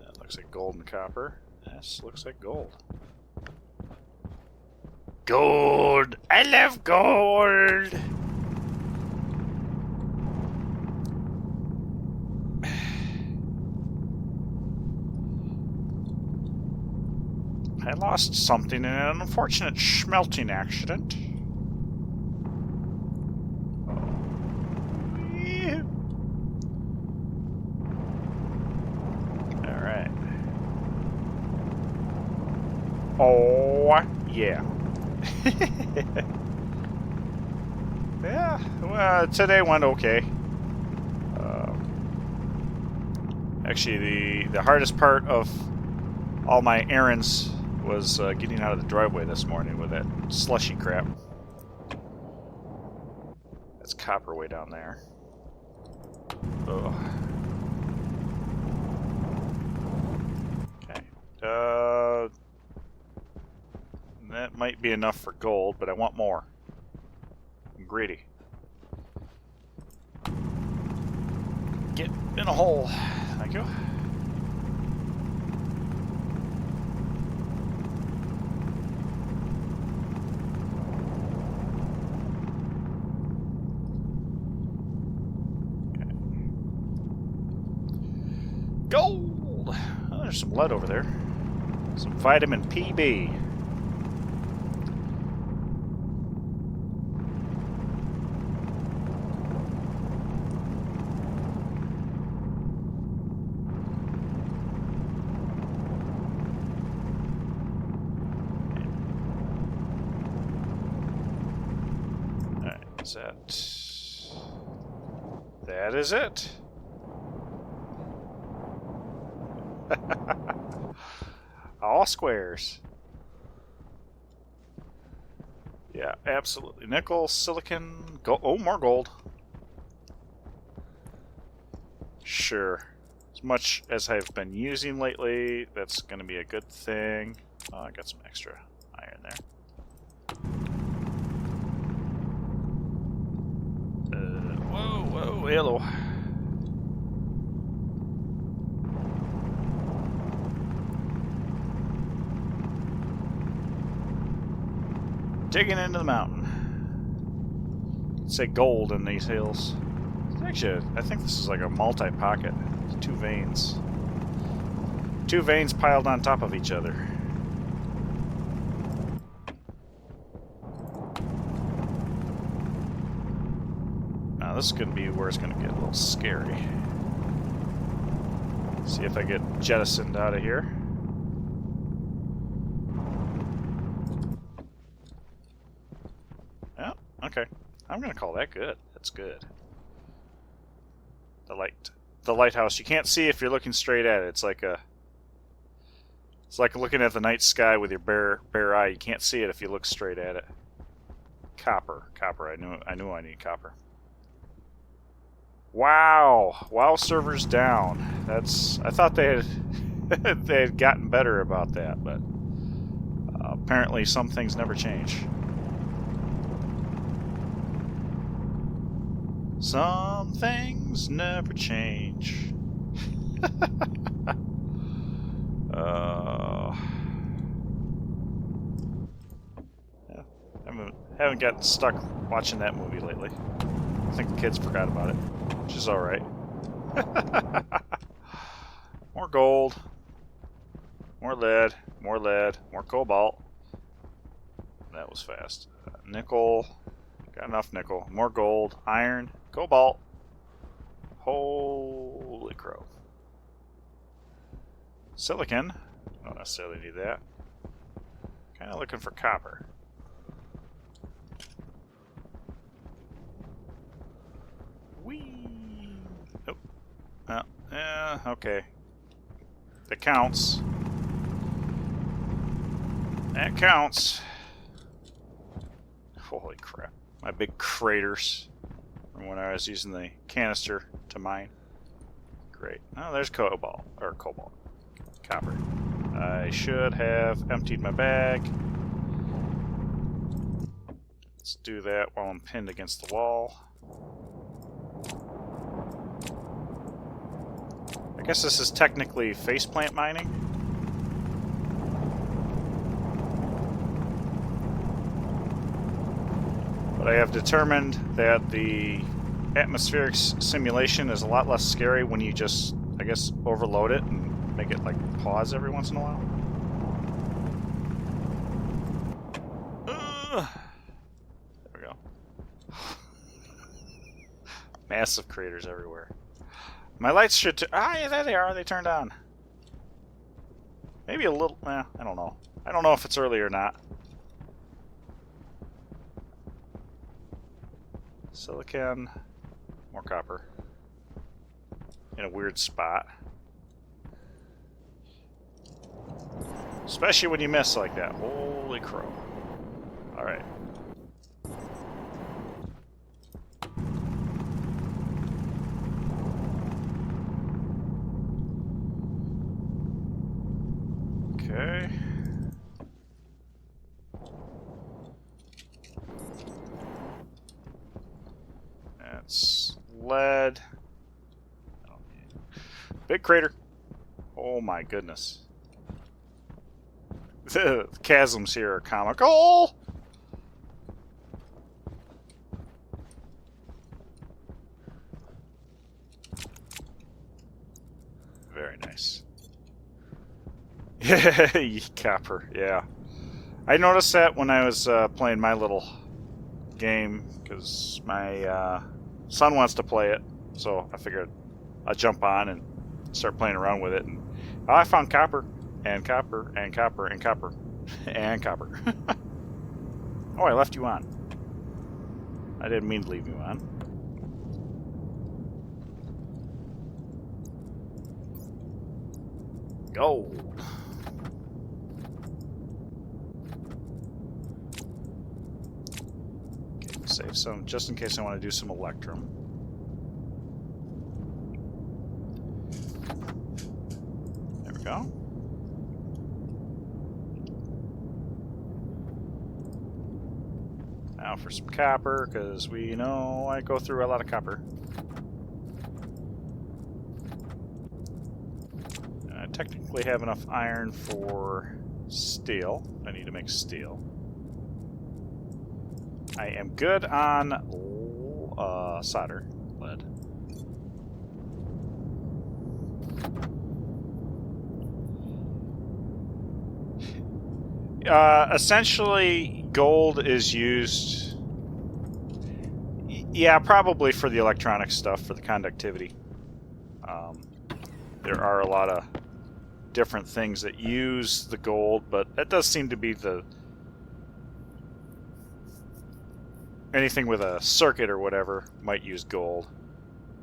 That looks like gold and copper. This looks like gold. Gold! I love gold! I lost something in an unfortunate smelting accident. Alright. Oh, yeah. Yeah, well, today went okay. Actually, the hardest part of all my errands was getting out of the driveway this morning with that slushy crap. That's copper way down there. Ugh. Okay. That might be enough for gold, but I want more. I'm greedy. Get in a hole. Thank you. Gold! Oh, there's some lead over there. Some vitamin PB. Alright, is that... That is it. All squares. Yeah, absolutely. Nickel, silicon, gold. Oh, more gold. Sure. As much as I've been using lately, that's going to be a good thing. Oh, I got some extra iron there. Whoa, whoa, hello. Digging into the mountain. Let's say gold in these hills. Actually, I think this is like a multi-pocket. It's 2 veins. 2 veins piled on top of each other. Now this is going to be where it's going to get a little scary. See if I get jettisoned out of here. Okay, I'm gonna call that good. That's good. The lighthouse. You can't see if you're looking straight at it. It's like looking at the night sky with your bare eye. You can't see it if you look straight at it. Copper. Copper. I knew I need copper. Wow. WoW servers down. That's. I thought they had they had gotten better about that, but apparently some things never change. Some things never change. Yeah, haven't gotten stuck watching that movie lately. I think the kids forgot about it, which is alright. More gold. More lead. More lead. More cobalt. That was fast. Nickel. Got enough nickel. More gold. Iron. Cobalt. Holy crow. Silicon. Don't necessarily need that. Kind of looking for copper. Whee! Oh. Yeah, okay. That counts. That counts. Holy crap. My big craters from when I was using the canister to mine. Great. Oh, there's cobalt. Or cobalt. Copper. I should have emptied my bag. Let's do that while I'm pinned against the wall. I guess this is technically faceplant mining. But I have determined that the atmospheric simulation is a lot less scary when you just, I guess, overload it and make it like pause every once in a while. There we go. Massive craters everywhere. My lights should... yeah, there they are. They turned on. Maybe a little... I don't know. I don't know if it's early or not. Silicon. More copper. In a weird spot. Especially when you miss like that. Holy crow. Alright. Okay. That's lead. Oh, big crater. Oh my goodness. The chasms here are comical. Very nice. Yeah, copper, yeah. I noticed that when I was playing my little game, because my son wants to play it, so I figured I'd jump on and start playing around with it, and I found copper, and copper, and copper, and copper, and copper. Oh, I left you on. I didn't mean to leave you on. Gold. Okay, save some just in case I want to do some electrum. There we go. Now for some copper, because we know I go through a lot of copper. I technically have enough iron for steel. I need to make steel. I am good on solder, lead. Essentially, gold is used, yeah, probably for the electronic stuff, for the conductivity. There are a lot of different things that use the gold, but that does seem to be the... anything with a circuit or whatever might use gold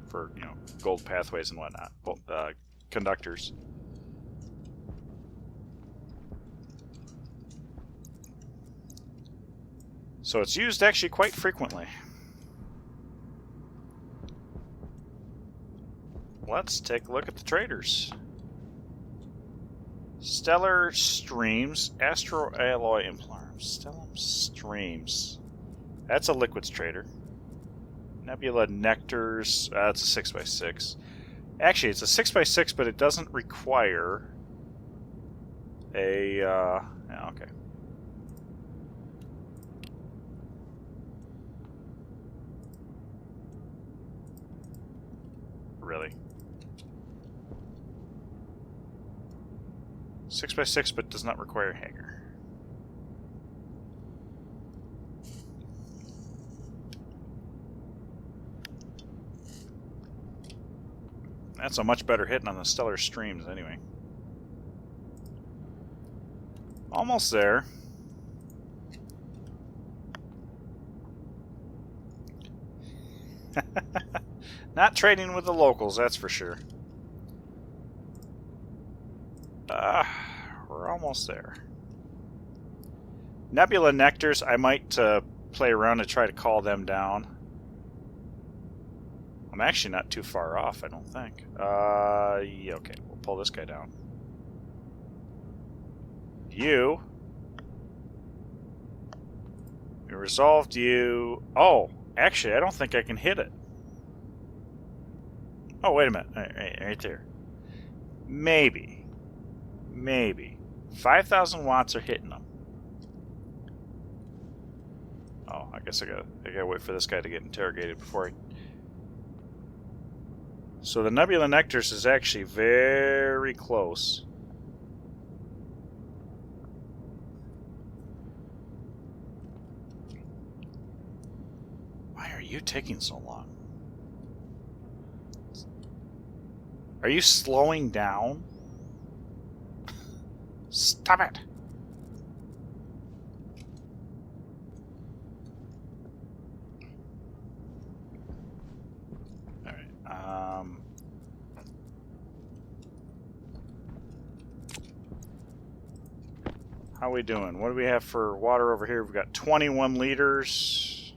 for, you know, gold pathways and whatnot, conductors. So it's used actually quite frequently. Let's take a look at the traders. Stellar Streams, Astro Alloy Implant, Stellar Streams. That's a liquids trader. Nebula Nectars, that's a 6x6. Actually, it's a 6x6, but it doesn't require a, yeah, okay. Really? 6x6, but does not require hanger. That's a much better hit on the Stellar Streams, anyway. Almost there. Not trading with the locals, that's for sure. We're almost there. Nebula Nectars, I might play around to try to call them down. I'm actually not too far off, I don't think. Yeah, okay, we'll pull this guy down. You. We resolved you. Oh, actually, I don't think I can hit it. Oh, wait a minute. Right there. Maybe. 5,000 watts are hitting them. Oh, I guess I gotta wait for this guy to get interrogated before I... So the Nebula Nectars is actually very close. Why are you taking so long? Are you slowing down? Stop it! Alright, how are we doing? What do we have for water over here? We've got 21 liters.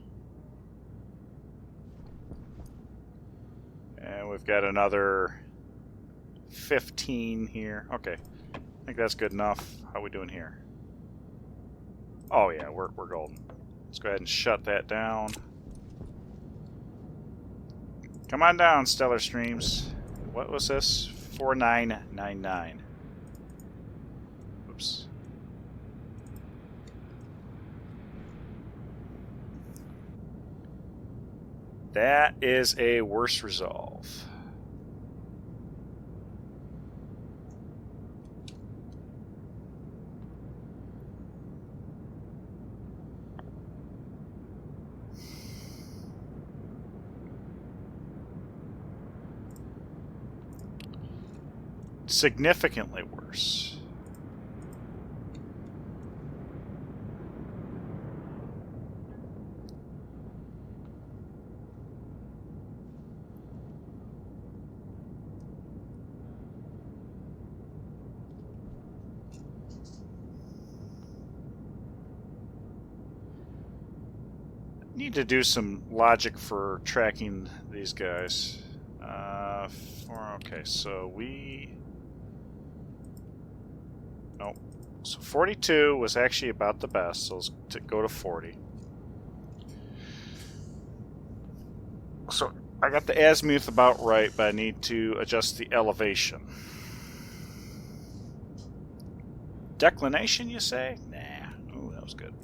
And we've got another 15 here. Okay. I think that's good enough. How are we doing here? Oh yeah, we're golden. Let's go ahead and shut that down. Come on down, Stellar Streams. What was this? 4999. Oops. That is a worse resolve. Significantly worse. Need to do some logic for tracking these guys. Okay, so we... Nope. So 42 was actually about the best, so let's go to 40. So I got the azimuth about right, but I need to adjust the elevation. Declination, you say? Nah. Ooh, that was good.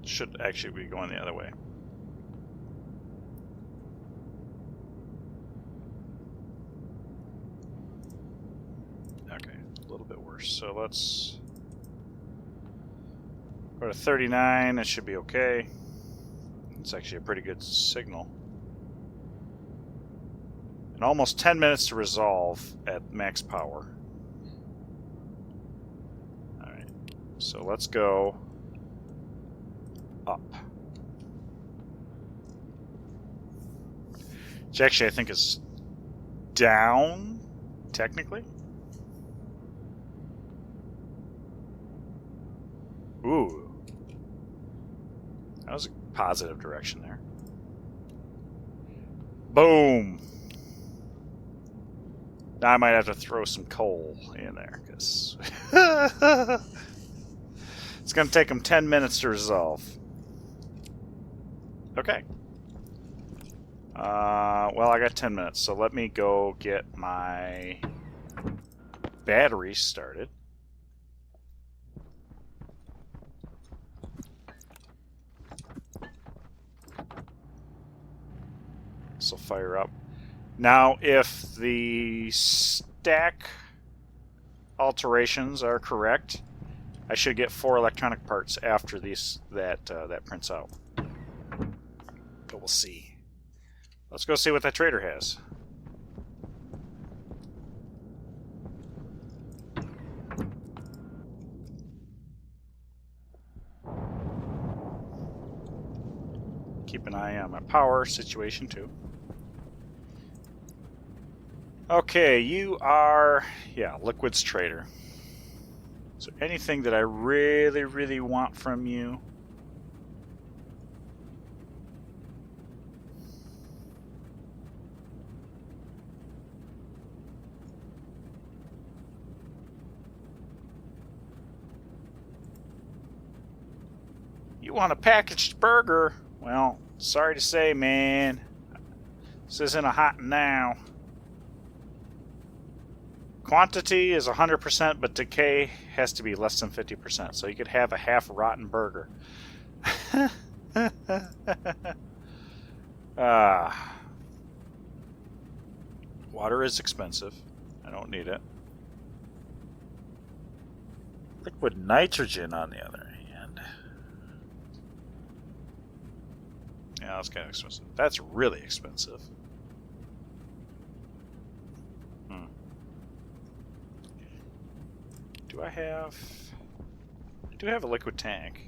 Should actually be going the other way. Okay, a little bit worse. So let's go to 39. That should be okay. It's actually a pretty good signal. And almost 10 minutes to resolve at max power. Alright, so let's go up. Which actually I think is down, technically. Ooh. That was a positive direction there. Boom! Now I might have to throw some coal in there, because it's going to take them 10 minutes to resolve. Okay. Well, I got 10 minutes, so let me go get my batteries started. This will fire up. Now, if the stack alterations are correct, I should get 4 electronic parts after that prints out. But we'll see. Let's go see what that trader has. Keep an eye on my power situation too. Okay, you are, yeah, liquids trader. Is there anything that I really, really want from you? You want a packaged burger? Well, sorry to say, man. This isn't a hot now. Quantity is 100%, but decay has to be less than 50%. So you could have a half-rotten burger. Water is expensive. I don't need it. Liquid nitrogen, on the other hand. Yeah, that's kind of expensive. That's really expensive. Do I do have a liquid tank.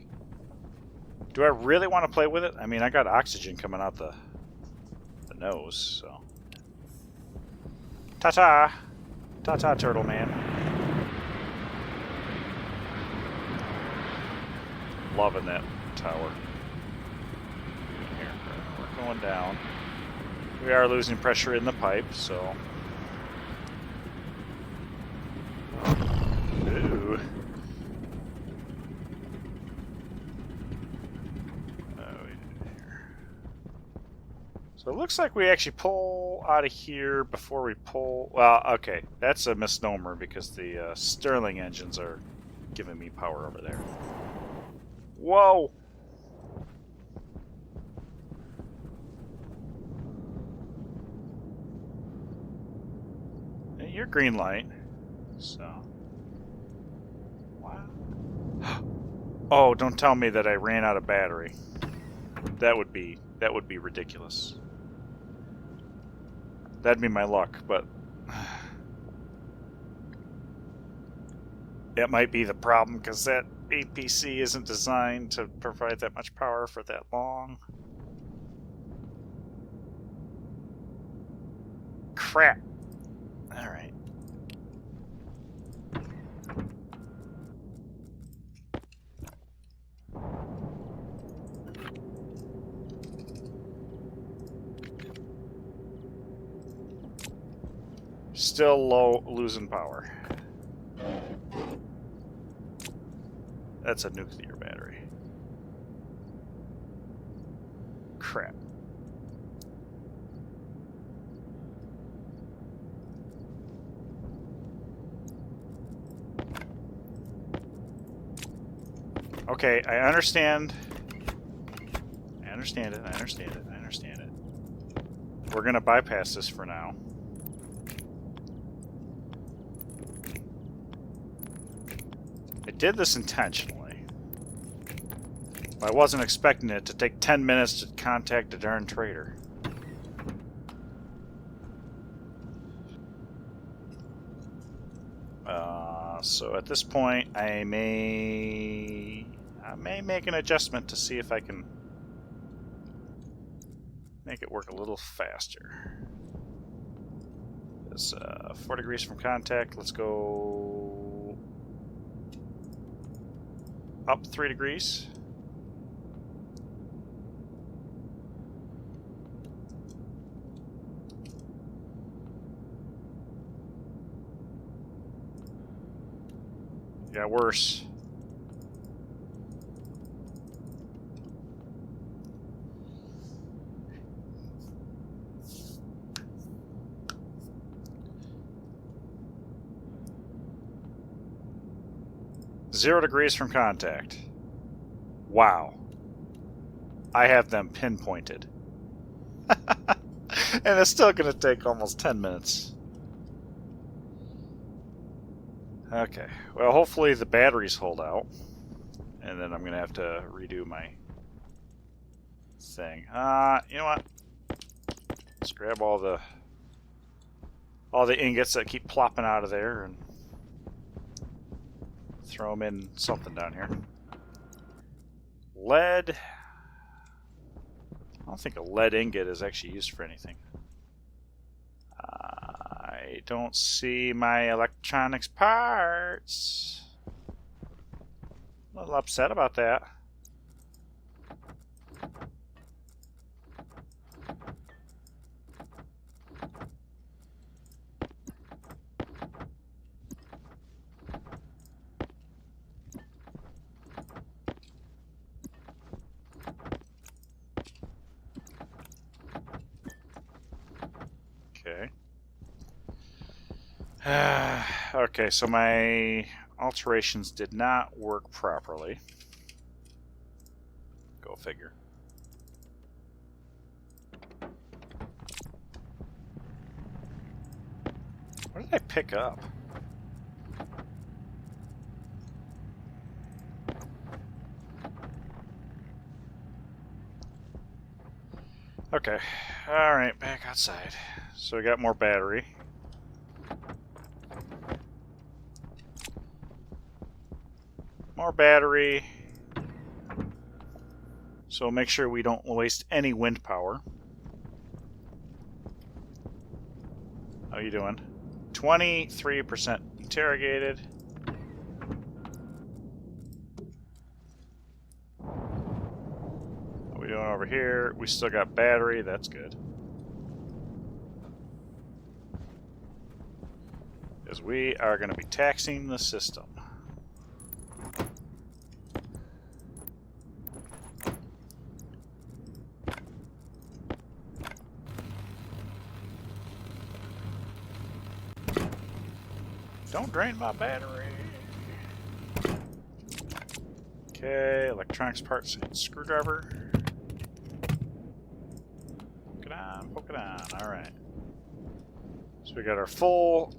Do I really want to play with it? I mean, I got oxygen coming out the nose, so. Ta-ta! Ta-ta, Turtle Man. Loving that tower. Here, we're going down. We are losing pressure in the pipe, so. Ooh. So it looks like we actually pull out of here before we pull. Well, okay, that's a misnomer because the Stirling engines are giving me power over there. Whoa! Hey, you're green light, so. Wow. Oh, don't tell me that I ran out of battery. That would be ridiculous. That'd be my luck, but it might be the problem because that APC isn't designed to provide that much power for that long. Crap. All right. Still losing power. That's a nuclear battery. Crap. Okay, I understand. I understand it. I understand it. I understand it. We're gonna bypass this for now. I did this intentionally. I wasn't expecting it to take 10 minutes to contact a darn trader. So at this point, I may make an adjustment to see if I can make it work a little faster. It's 4 degrees from contact. Let's go up 3 degrees. Got worse. Zero degrees from contact. Wow. I have them pinpointed. And it's still going to take almost 10 minutes. Okay. Well, hopefully the batteries hold out. And then I'm going to have to redo my thing. You know what? Let's grab all the ingots that keep plopping out of there and throw them in something down here. Lead. I don't think a lead ingot is actually used for anything. I don't see my electronics parts. A little upset about that. Okay. Okay, so my alterations did not work properly. Go figure. What did I pick up? Okay. Alright, back outside. So we got more battery. More battery. So make sure we don't waste any wind power. How you doing? 23% interrogated. What are we doing over here? We still got battery. That's good. Because we are going to be taxing the system. Don't drain my battery. Okay, electronics parts and screwdriver. Poke it on. Alright. So we got our full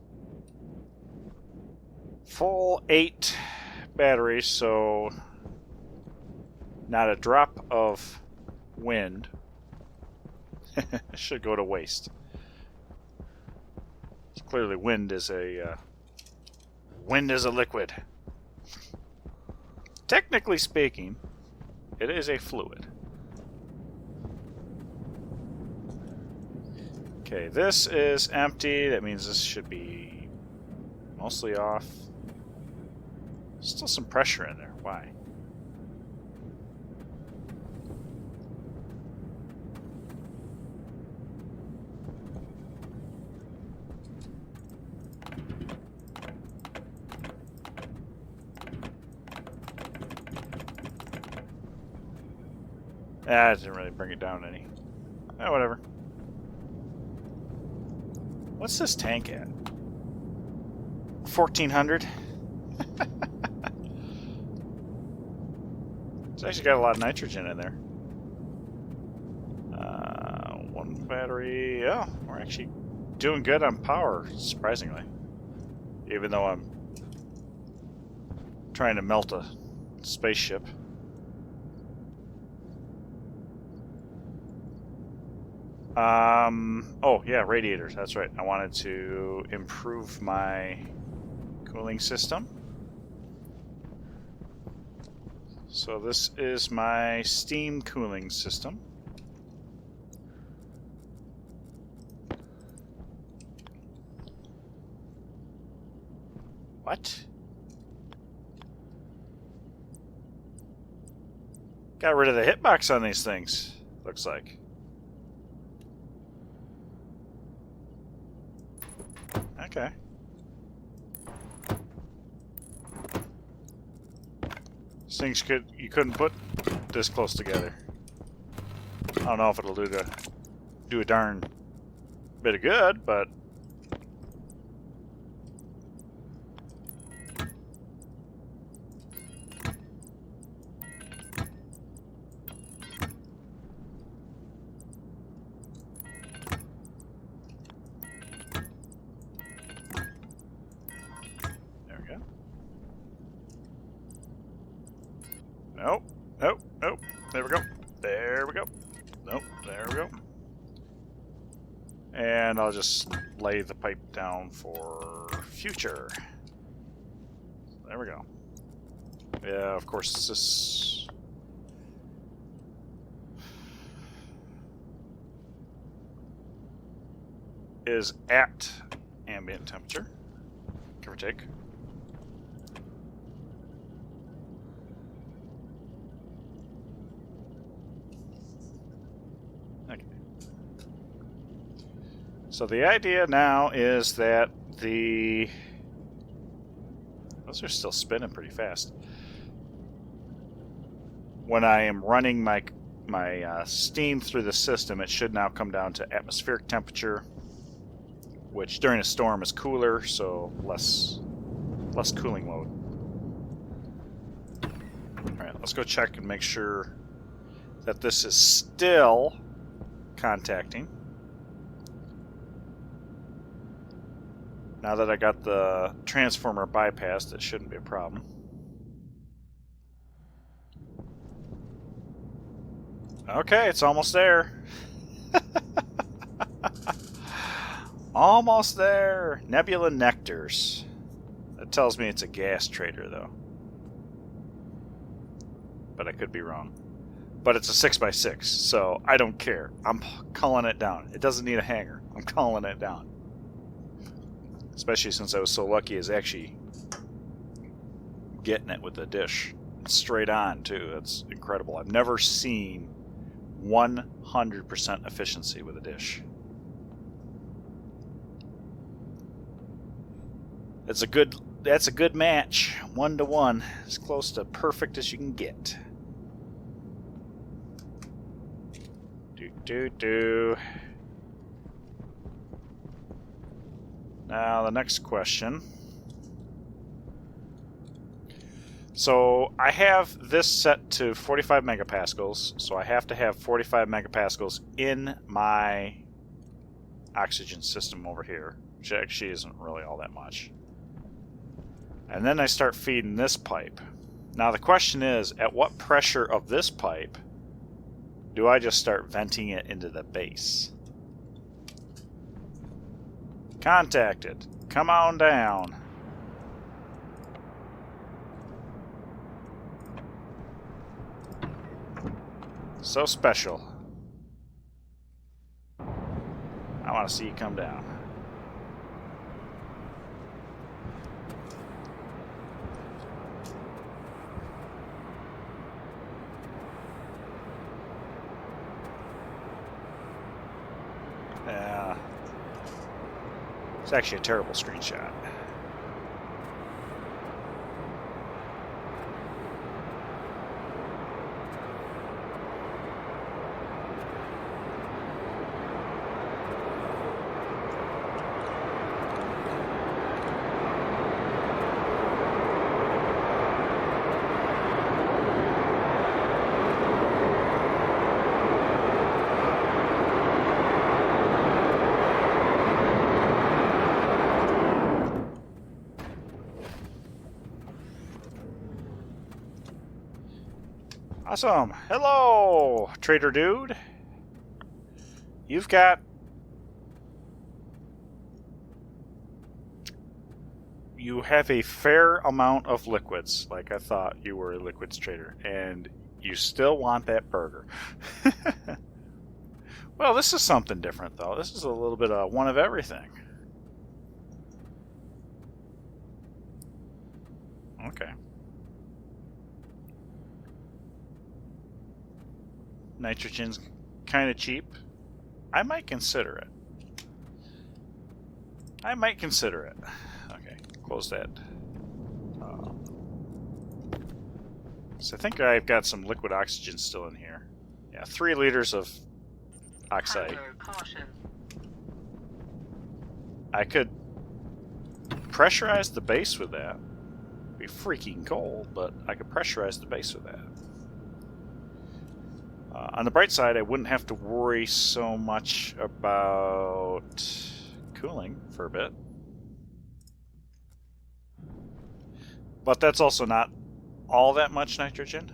8 batteries, so not a drop of wind should go to waste. So clearly wind is a liquid. Technically speaking, it is a fluid. Okay, this is empty. That means this should be mostly off. Still some pressure in there. Why? It didn't really bring it down any. Oh, whatever. What's this tank at? 1,400? It's actually got a lot of nitrogen in there. One battery. Oh, we're actually doing good on power, surprisingly. Even though I'm trying to melt a spaceship. Oh, yeah, radiators. That's right. I wanted to improve my cooling system. So this is my steam cooling system. What? Got rid of the hitbox on these things, looks like. Okay. These things you couldn't put this close together. I don't know if it'll do a darn bit of good, but there we go. Nope, nope, nope. There we go. There we go. Nope, there we go. And I'll just lay the pipe down for future. There we go. Yeah, of course, this is at ambient temperature, give or take. Okay. So the idea now is that those are still spinning pretty fast. When I am running my steam through the system, it should now come down to atmospheric temperature, which during a storm is cooler, so less cooling load. Alright, let's go check and make sure that this is still contacting. Now that I got the transformer bypassed, it shouldn't be a problem. Okay, it's almost there. Almost there. Nebula nectars. That tells me it's a gas trader, though. But I could be wrong. But it's a 6x6, so I don't care. I'm calling it down. It doesn't need a hanger. I'm calling it down. Especially since I was so lucky as actually getting it with the dish. Straight on, too. That's incredible. I've never seen 100% efficiency with a dish. That's a good match. 1-to-1. As close to perfect as you can get. Do. Now the next question. So I have this set to 45 megapascals, so I have to have 45 megapascals in my oxygen system over here, which actually isn't really all that much. And then I start feeding this pipe. Now the question is, at what pressure of this pipe do I just start venting it into the base? Contacted. Come on down. So special. I want to see you come down. Yeah. It's actually a terrible screenshot. Awesome. Hello, Trader Dude. You have a fair amount of liquids, like I thought you were a liquids trader, and you still want that burger. Well, this is something different, though. This is a little bit of one of everything. Okay. nitrogen's kind of cheap. I might consider it. Okay, close that. So I think I've got some liquid oxygen still in here. Yeah, 3 liters of oxide. Hazard caution. I could pressurize the base with that. It'd be freaking cold, but I could pressurize the base with that. On the bright side, I wouldn't have to worry so much about cooling for a bit. But that's also not all that much nitrogen.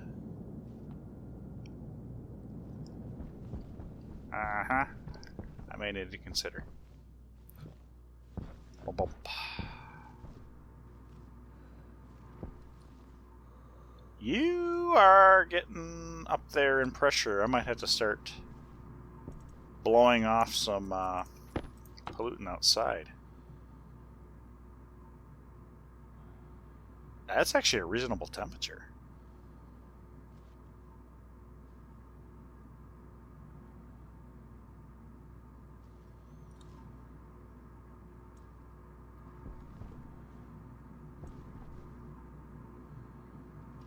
I may need to consider. Bump, bump. You are getting up there in pressure. I might have to start blowing off some pollutant outside. That's actually a reasonable temperature.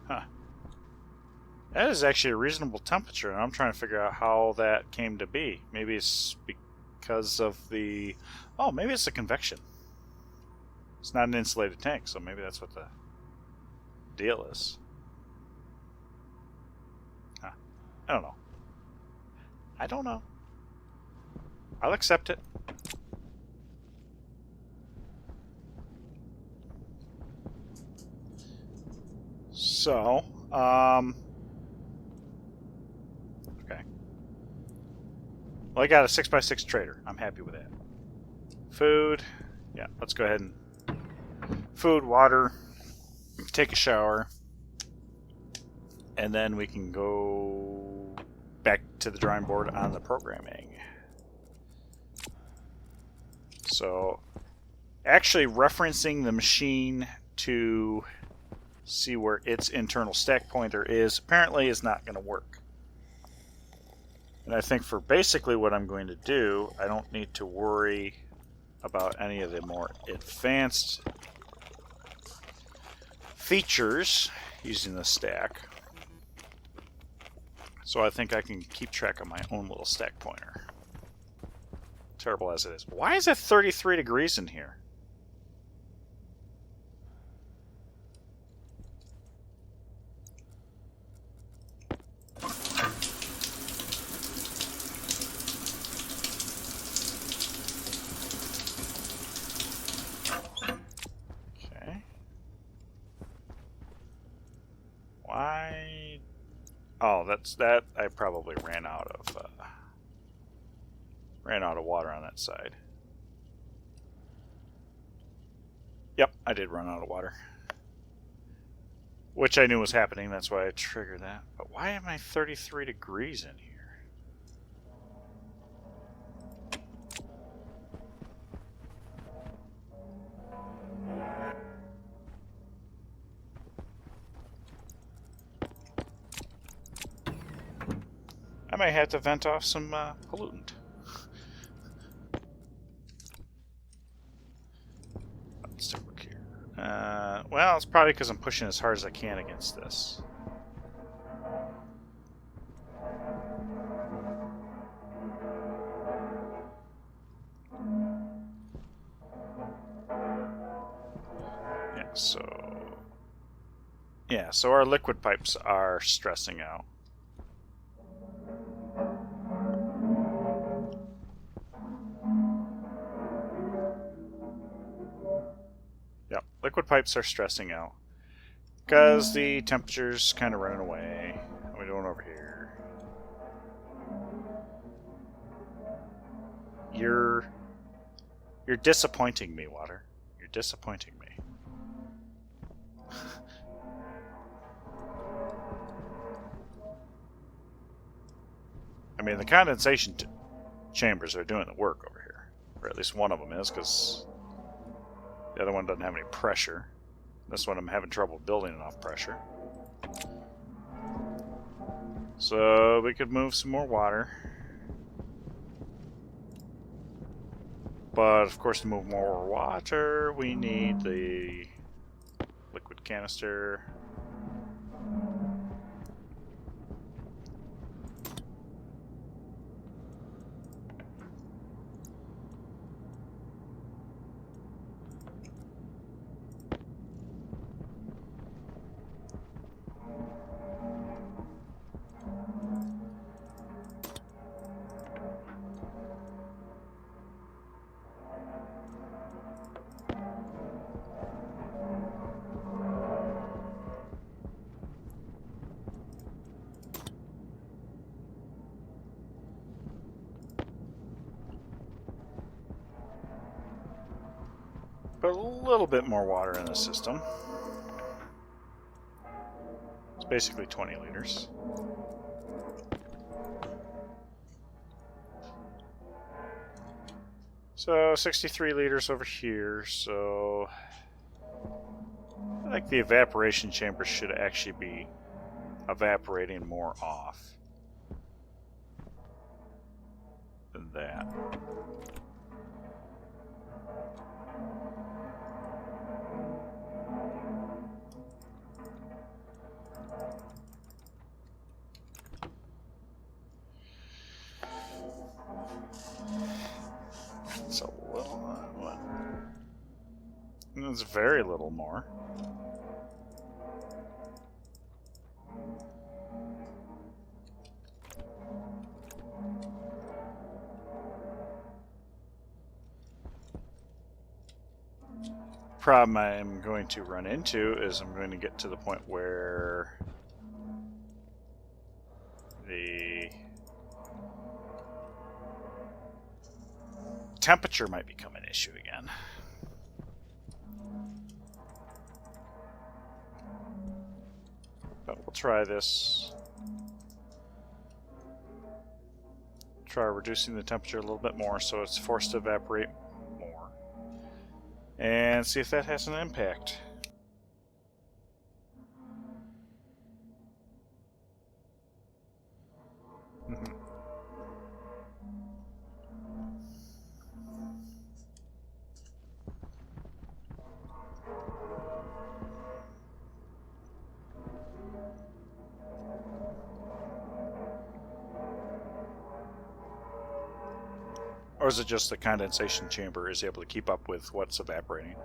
Huh. That is actually a reasonable temperature, and I'm trying to figure out how that came to be. Maybe it's because of the... Oh, maybe it's the convection. It's not an insulated tank, so maybe that's what the deal is. Huh. I don't know. I'll accept it. So, okay. Well, I got a 6x6 trader. I'm happy with that. Food. Yeah, let's go ahead and... Food, water, take a shower, and then we can go back to the drawing board on the programming. So, actually referencing the machine to see where its internal stack pointer is apparently is not going to work. And I think for basically what I'm going to do, I don't need to worry about any of the more advanced features using the stack. So I think I can keep track of my own little stack pointer. Terrible as it is. Why is it 33 degrees in here? Why? Oh, that's that. I probably ran out of water on that side. Yep, I did run out of water, which I knew was happening. That's why I triggered that. But why am I 33 degrees in here? I might have to vent off some pollutant. Let's take a look here. Well, it's probably because I'm pushing as hard as I can against this. So our liquid pipes are stressing out. Yep, liquid pipes are stressing out because the temperature's kind of running away. What are we doing over here? You're disappointing me, water. You're disappointing me. I mean, the condensation chambers are doing the work over here. Or at least one of them is, because the other one doesn't have any pressure. This one I'm having trouble building enough pressure. So we could move some more water. But of course, to move more water, we need the liquid canister. Put a little bit more water in the system. It's basically 20 liters. So 63 liters over here, so I think the evaporation chamber should actually be evaporating more off than that. It's a little... It's very little more. Problem I'm going to run into is I'm going to get to the point where the temperature might become an issue again. But we'll try this. Try reducing the temperature a little bit more so it's forced to evaporate more. And see if that has an impact. Or is it just the condensation chamber is able to keep up with what's evaporating?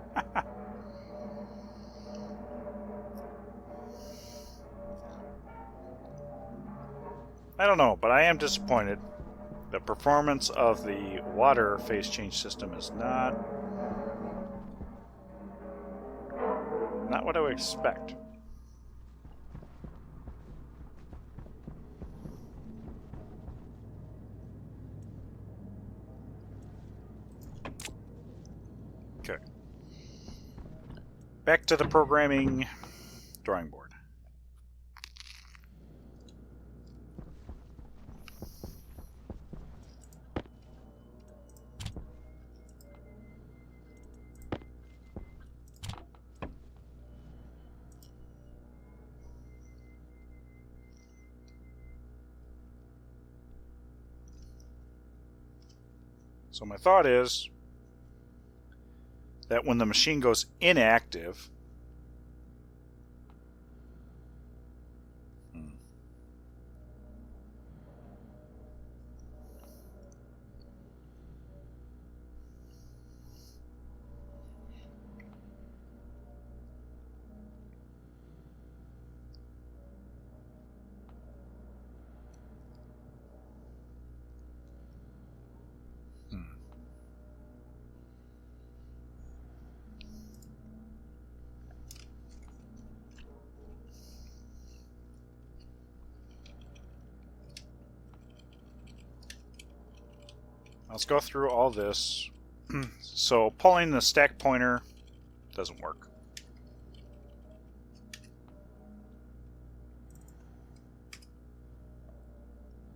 I don't know, but I am disappointed. The performance of the water phase change system is not what I would expect. Okay. Back to the programming drawing board. So my thought is that when the machine goes inactive, let's go through all this. So pulling the stack pointer doesn't work.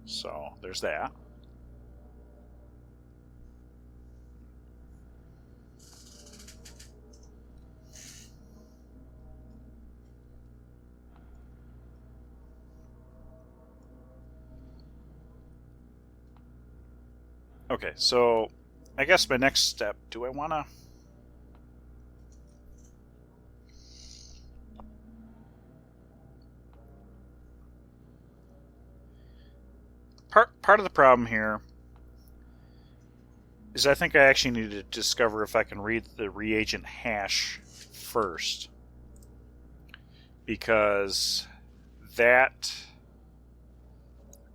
So there's that. Okay, so I guess my next step, do I want to... Part of the problem here is I think I actually need to discover if I can read the reagent hash first. Because that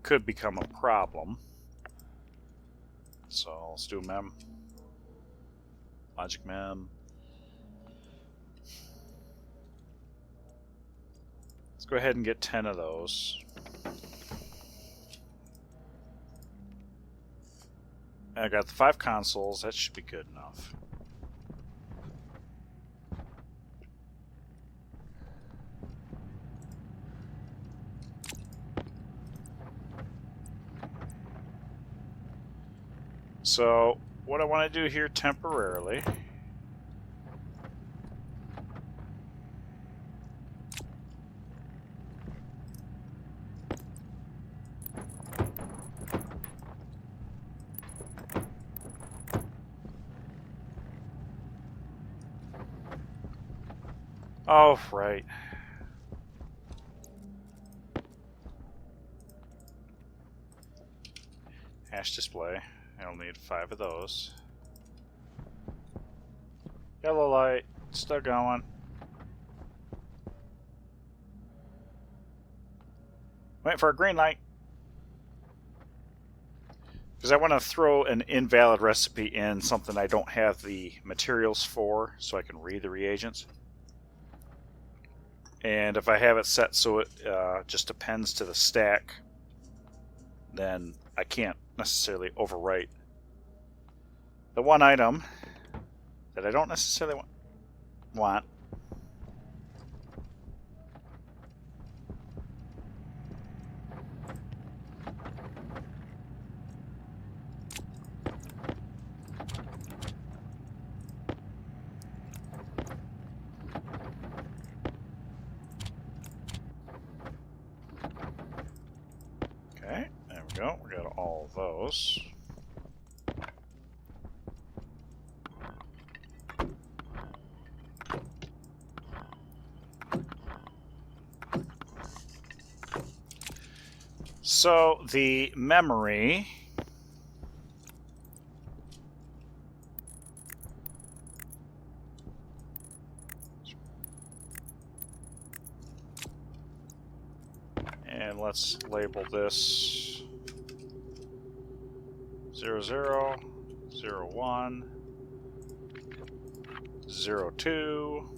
could become a problem. So let's do mem. Logic mem. Let's go ahead and get 10 of those. I got the 5 consoles. That should be good enough. So what I want to do here temporarily oh, right. Hash display. I'll need 5 of those. Yellow light. Still going. Wait for a green light. Because I want to throw an invalid recipe in something I don't have the materials for, so I can read the reagents. And if I have it set so it just appends to the stack, then I can't necessarily overwrite the one item that I don't necessarily want. Okay, there we go. We got all of those. So the memory and let's label this 00, 01, 02,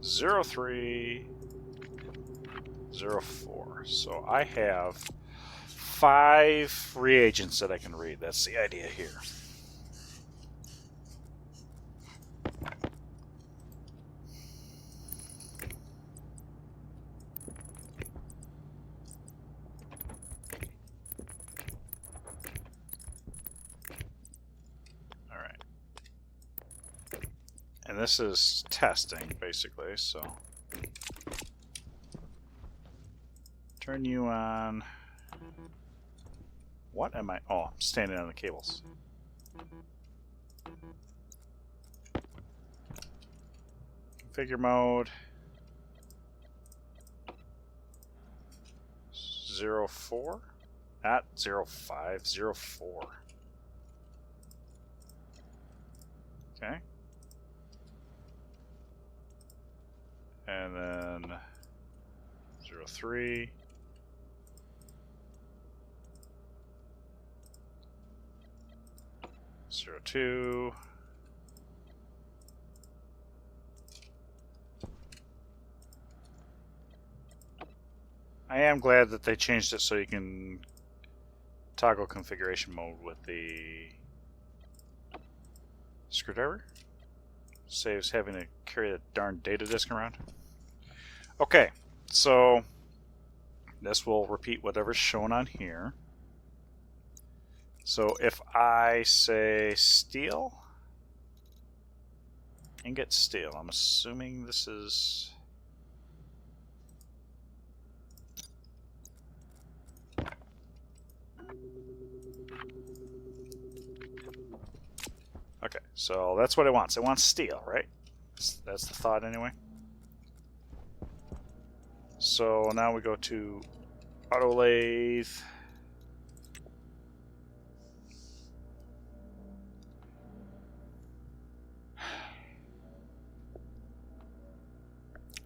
03, 04. So I have 5 reagents that I can read. That's the idea here. All right. And this is testing, basically, so... Turn you on. What am I? Oh, I'm standing on the cables. Configure mode. 04? Not 05, 04. Okay. And then 03. 02. I am glad that they changed it so you can toggle configuration mode with the screwdriver. Saves having to carry the darn data disk around. Okay, so this will repeat whatever's shown on here. So if I say steel, ingot steel, I'm assuming this is... Okay, so that's what it wants. It wants steel, right? That's the thought anyway. So now we go to auto lathe.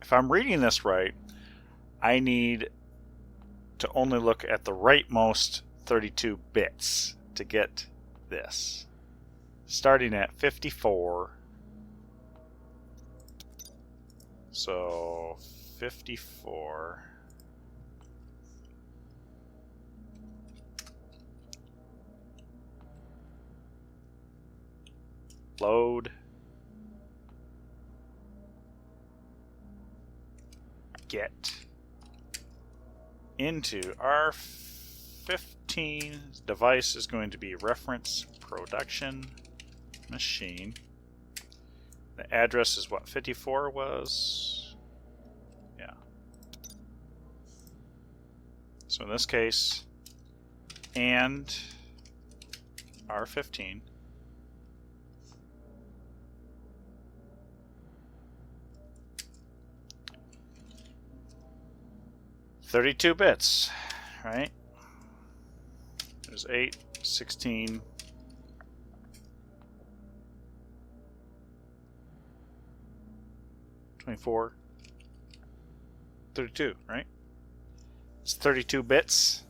If I'm reading this right, I need to only look at the rightmost 32 bits to get this. Starting at 54. So 54. Load. Get into our 15 device is going to be reference production machine. The address is what 54 was. Yeah. So in this case, and R15. $32 bits, right? There's 8, 16, 24, 32, right? It's 32 bits.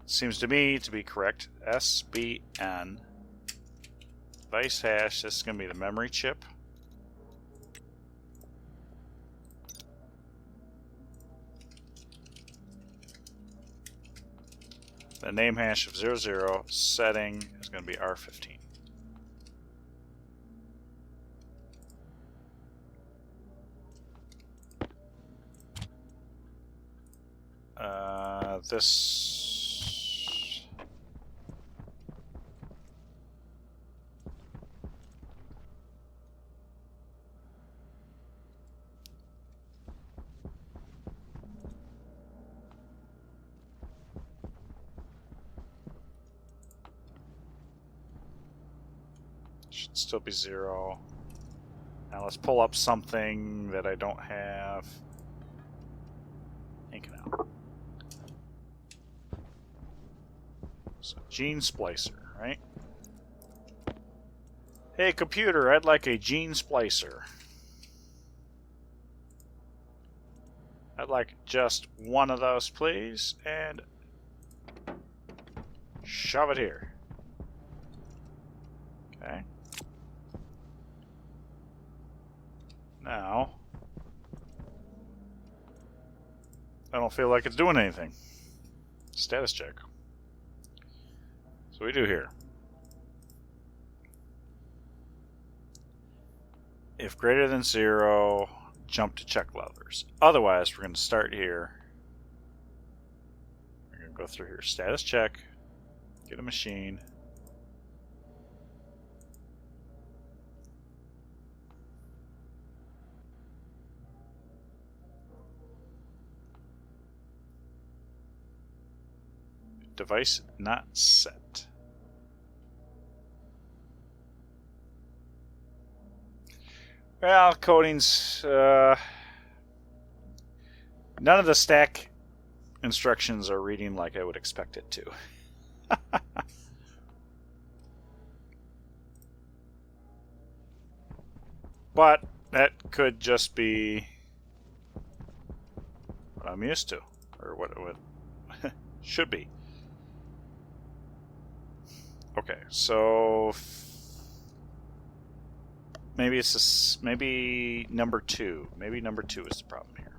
Seems to me to be correct. SBN device hash. This is going to be the memory chip. The name hash of 00 setting is going to be R15. This should still be 0. Now let's pull up something that I don't have. Ink it out. So gene splicer, right? Hey computer, I'd like a gene splicer. I'd like just one of those, please, and shove it here. Okay. Now, I don't feel like it's doing anything. Status check. So we do here. If greater than 0, jump to check levers. Otherwise, we're going to start here. We're going to go through here. Status check. Get a machine. Device not set. Well, coding's none of the stack instructions are reading like I would expect it to. But that could just be what I'm used to, or what it would should be. Okay, so maybe it's this, maybe number 2. Maybe number 2 is the problem here.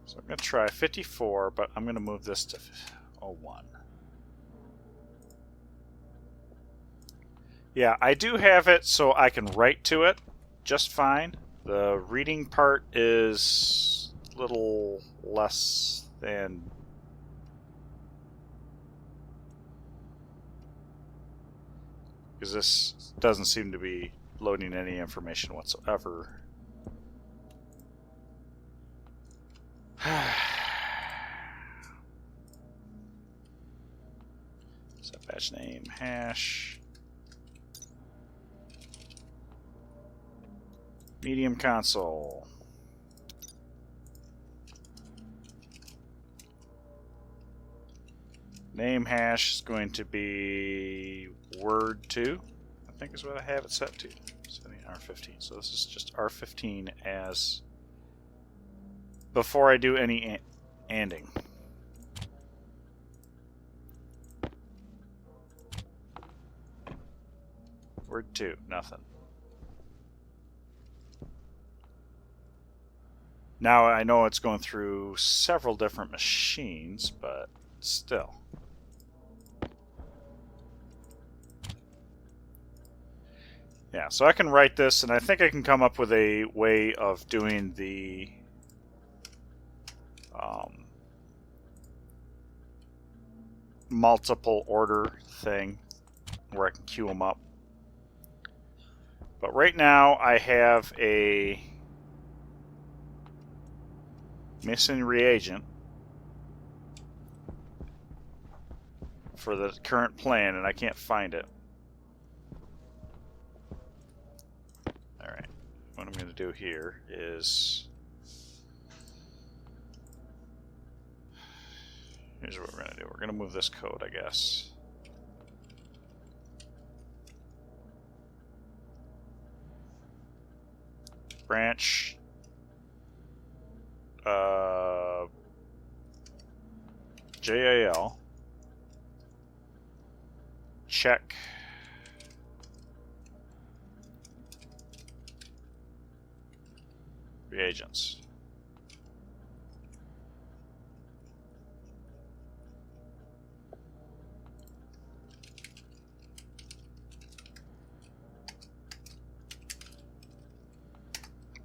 So I'm going to try 54, but I'm going to move this to 01. Yeah, I do have it so I can write to it just fine. The reading part is a little less than... because this doesn't seem to be loading any information whatsoever. batch name hash medium console. Name hash is going to be word2, I think is what I have it set to. Setting R15. So this is just R15 as before I do any anding. Word2, nothing. Now I know it's going through several different machines, but still. Yeah, so I can write this, and I think I can come up with a way of doing the multiple order thing where I can queue them up. But right now I have a missing reagent for the current plan, and I can't find it. Alright, what I'm going to do here is... here's what we're going to do. We're going to move this code, I guess. Branch JAL check reagents.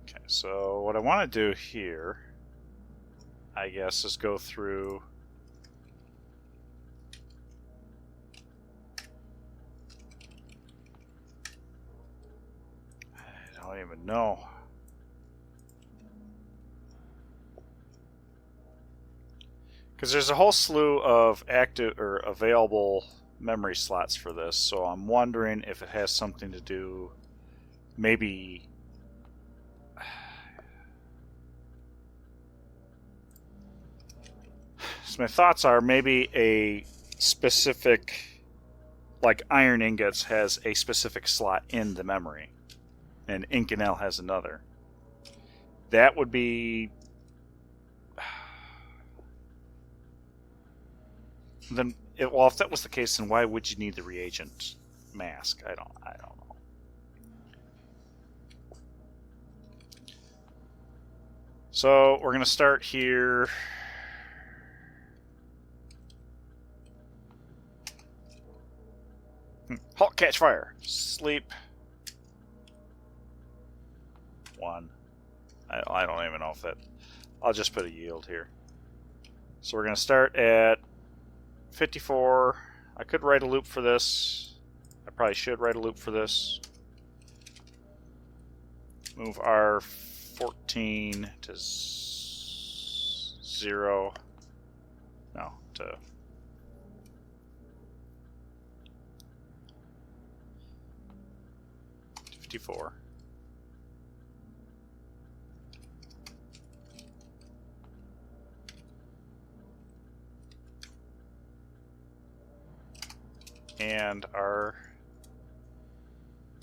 Okay, so what I want to do here, I guess, is go through I don't even know. Because there's a whole slew of active or available memory slots for this, so I'm wondering if it has something to do, maybe. So my thoughts are maybe a specific, like iron ingots has a specific slot in the memory, and Inconel has another. That would be. Then, well, if that was the case, then why would you need the reagent mask? I don't know. So we're gonna start here. Halt, catch fire, sleep. 1. I don't even know if that. I'll just put a yield here. So we're gonna start at 54. I could write a loop for this. I probably should write a loop for this. Move R14 to 0. No, to 54. And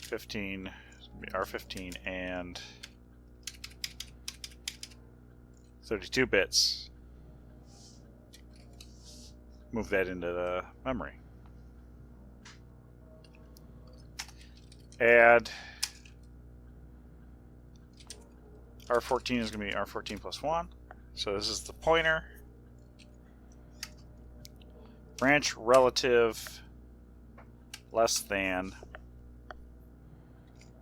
R15 and 32 bits. Move that into the memory. Add R14 is going to be R14 plus 1. So this is the pointer. Branch relative less than.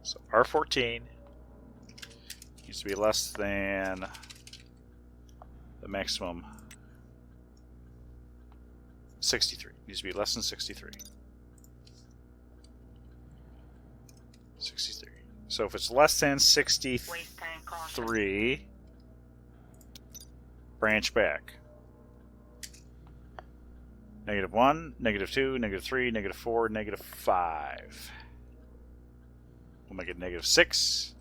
So R14 needs to be less than the maximum 63. Needs to be less than 63. 63. So if it's less than 63, branch back. -1, -2, -3, -4, -5. We'll make it -6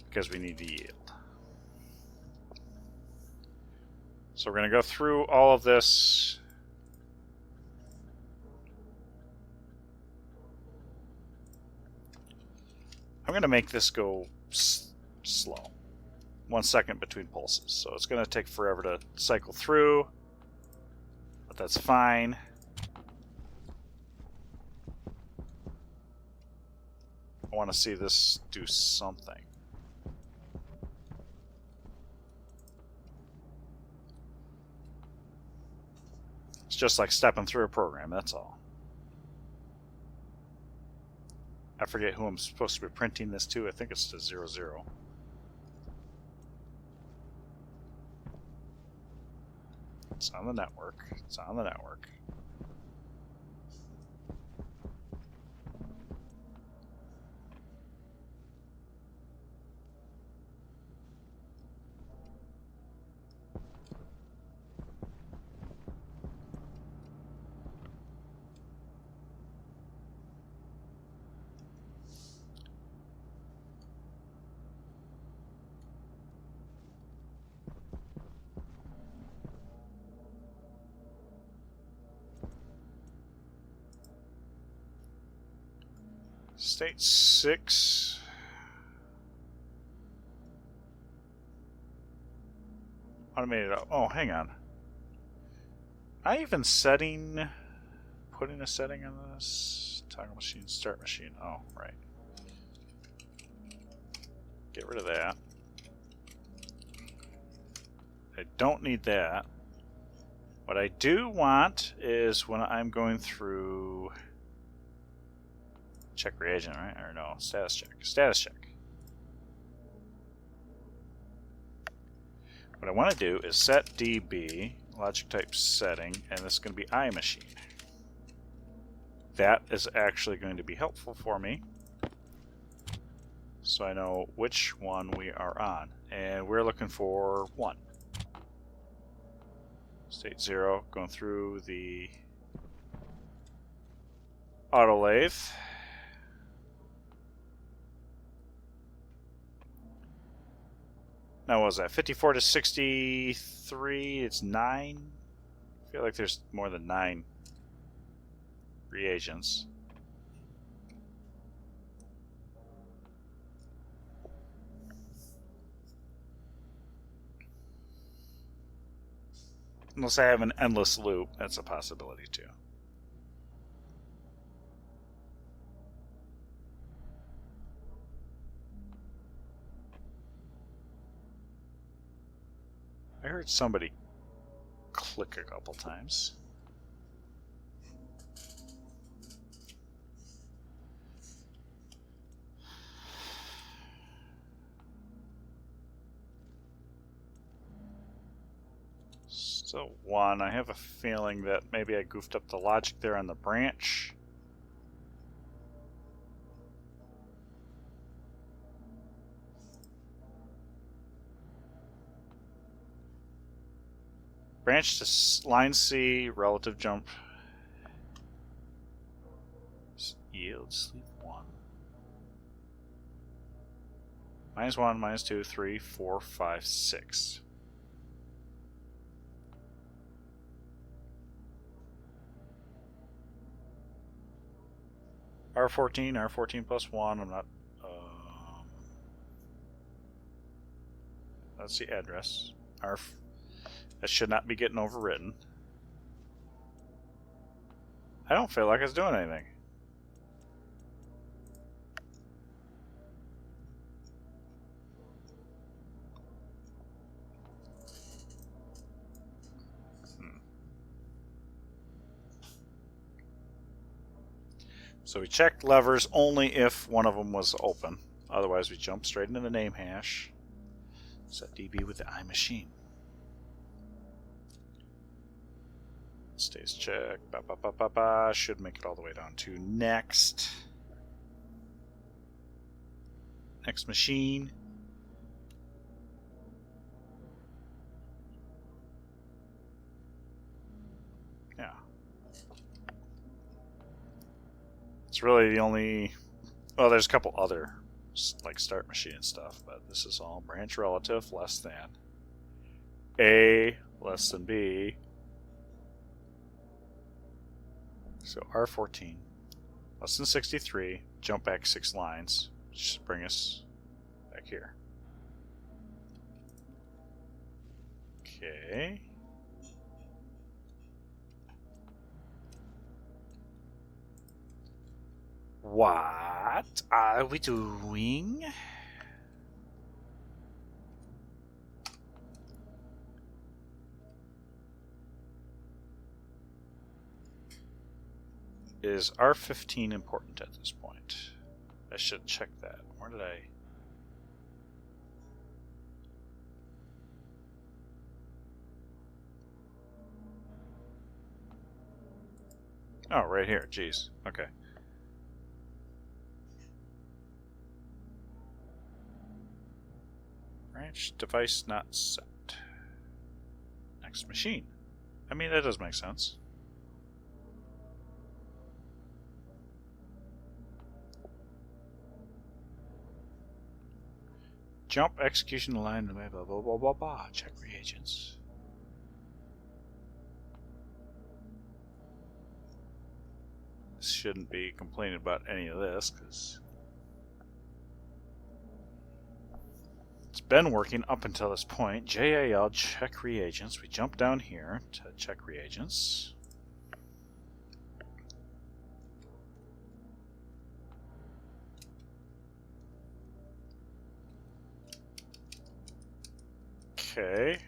because we need the yield. So we're going to go through all of this. I'm going to make this go slow. 1 second between pulses. So it's going to take forever to cycle through, but that's fine. I want to see this do something. It's just like stepping through a program, that's all. I forget who I'm supposed to be printing this to. I think it's to 00. It's on the network. It's on the network. State 6. Automated. Oh, hang on. I even putting a setting on this toggle machine, start machine. Oh, right. Get rid of that. I don't need that. What I do want is when I'm going through check reagent, right? Or no, status check. Status check. What I want to do is set DB, logic type setting, and this is going to be iMachine. That is actually going to be helpful for me, so I know which one we are on. And we're looking for 1. State 0, going through the auto lathe. Now, what was that? 54 to 63. It's 9. I feel like there's more than 9 reagents. Unless I have an endless loop, that's a possibility too. I heard somebody click a couple times. So 1, I have a feeling that maybe I goofed up the logic there on the branch. Branch to line C, relative jump. Yield, sleep 1. -1, -2, 3, 4, 5, 6. R14, R14 plus 1. I'm not. That's the address. That should not be getting overwritten. I don't feel like it's doing anything. So we checked levers only if one of them was open. Otherwise, we jump straight into the name hash. Set DB with the iMachine. Stays check. Should make it all the way down to next. Next machine. really the only... Well, there's a couple other, like start machine and stuff, but this is all branch relative less than. A less than B. So R14 less than 63. Jump back 6 lines. Just bring us back here. Okay. What are we doing? Is R15 important at this point? I should check that. Where did I... Oh, right here. Jeez. Okay. Branch device not set. Next machine. I mean, that does make sense. Jump execution line, blah, blah, blah, blah, blah, blah. Check reagents. Shouldn't be complaining about any of this, because it's been working up until this point. JAL, check reagents. We jump down here to check reagents. Okay.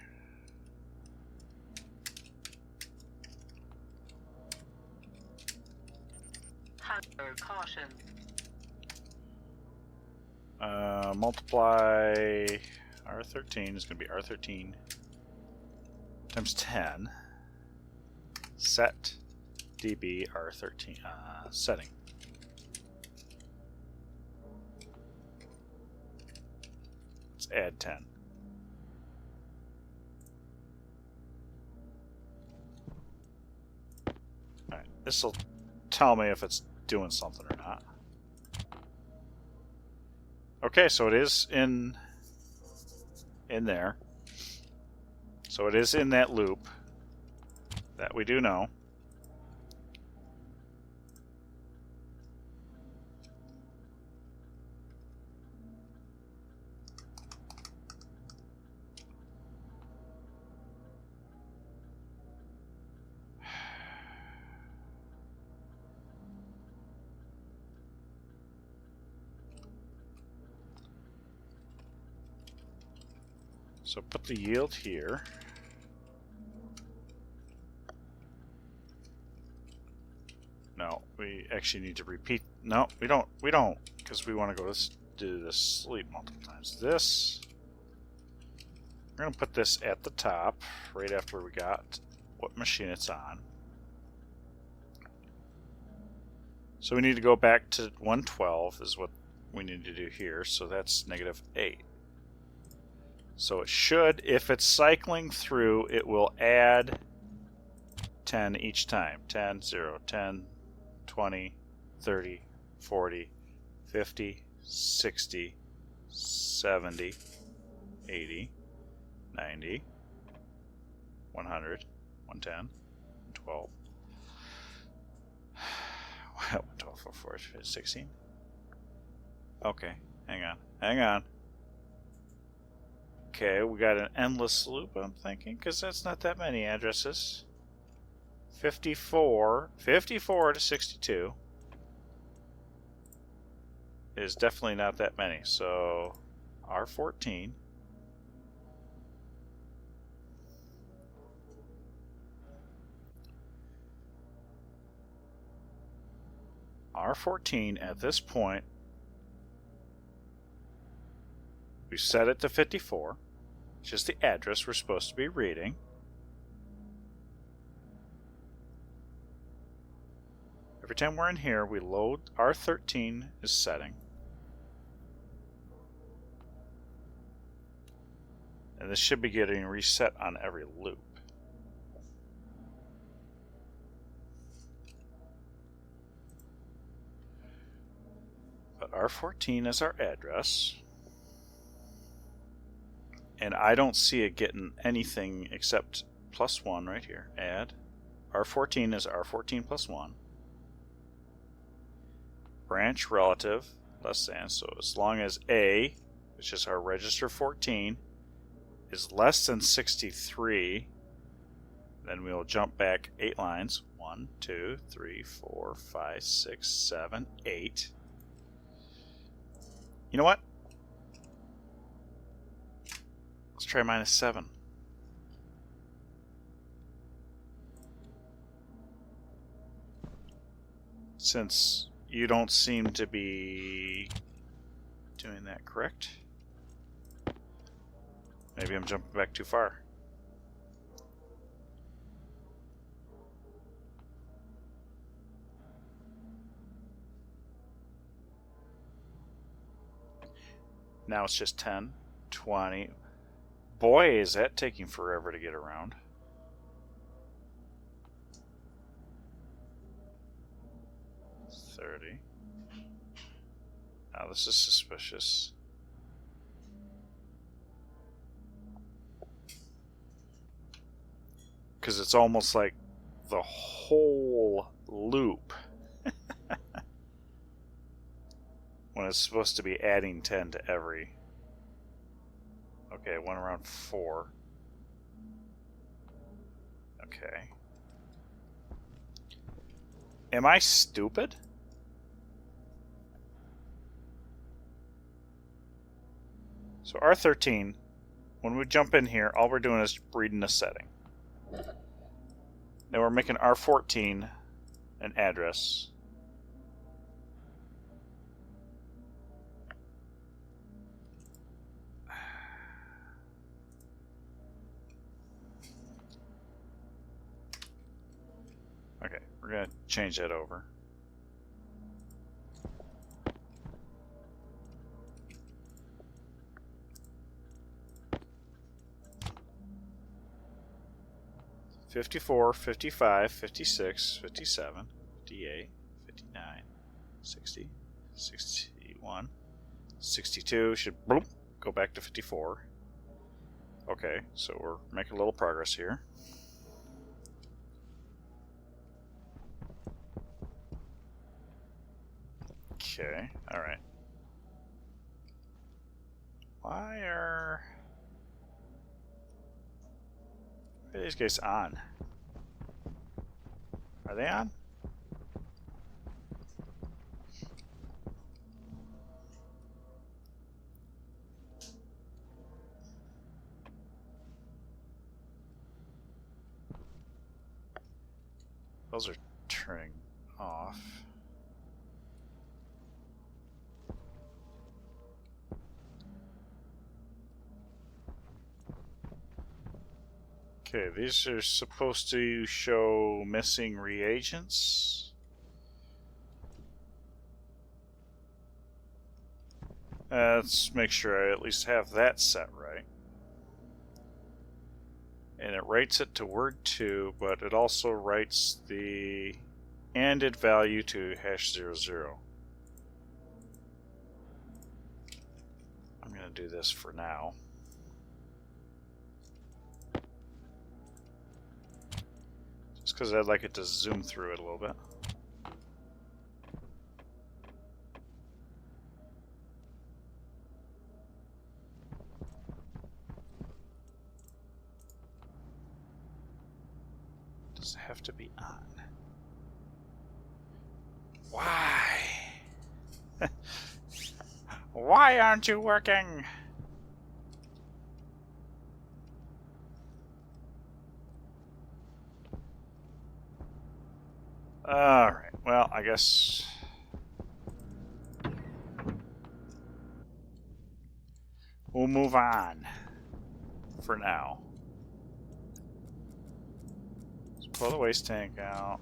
Hunter caution. Multiply R13 is going to be R13 times 10. Set dB R13 setting. Let's add 10. Alright, this will tell me if it's doing something or not. Okay, so it is in there. So it is in that loop. That we do know. So put the yield here. No, we actually need to repeat. No, we don't, because we want to go do this sleep multiple times. This, we're going to put this at the top, right after we got what machine it's on. So we need to go back to 112 is what we need to do here, so that's -8. So it should, if it's cycling through, it will add 10 each time. 10, 0, 10, 20, 30, 40, 50, 60, 70, 80, 90, 100, 110, 12. 112, 4, 16. Okay, hang on. Okay, we got an endless loop, I'm thinking, because that's not that many addresses. 54 to 62 is definitely not that many. So R14. R14 at this point, we set it to 54, which is the address we're supposed to be reading. Every time we're in here, we load R13 is setting. And this should be getting reset on every loop. R14 is our address. And I don't see it getting anything except +1 right here. Add. R14 is R14 plus 1. Branch relative, less than. So as long as A, which is our register 14, is less than 63, then we'll jump back 8 lines. 1, 2, 3, 4, 5, 6, 7, 8. You know what? Let's try -7. Since you don't seem to be doing that correct. Maybe I'm jumping back too far. Now it's just 10, 20. Boy, is that taking forever to get around. Now this is suspicious. Because it's almost like the whole loop when it's supposed to be adding 10 to every. Okay, it went around 4. Okay. Am I stupid? So R13, when we jump in here, all we're doing is reading a setting. Then we're making R14 an address. Okay, we're going to change that over. '54, '55, '56, '57, '58, '59, '60, '61, '62 should bloop, go back to '54. Okay, so we're making a little progress here. Okay, alright. Why are these guys on? Are they on? Those are turning off. Okay, these are supposed to show missing reagents. Let's make sure I at least have that set right. And it writes it to word 2, but it also writes the ANDed value to #00. I'm going to do this for now. Just because I'd like it to zoom through it a little bit. Does it have to be on? Why? Why aren't you working? Alright, well, I guess we'll move on for now. Let's pull the waste tank out.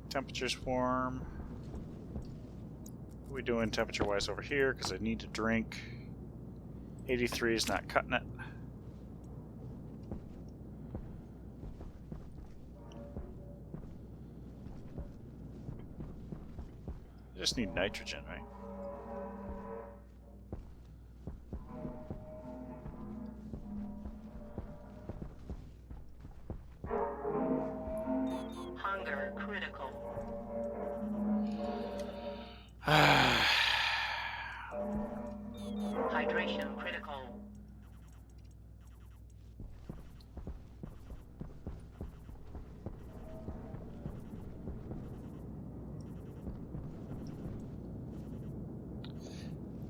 Temperature's warm. What are we doing temperature-wise over here? Because I need to drink. 83 is not cutting it. just need nitrogen, right? Hunger critical. Hydration critical.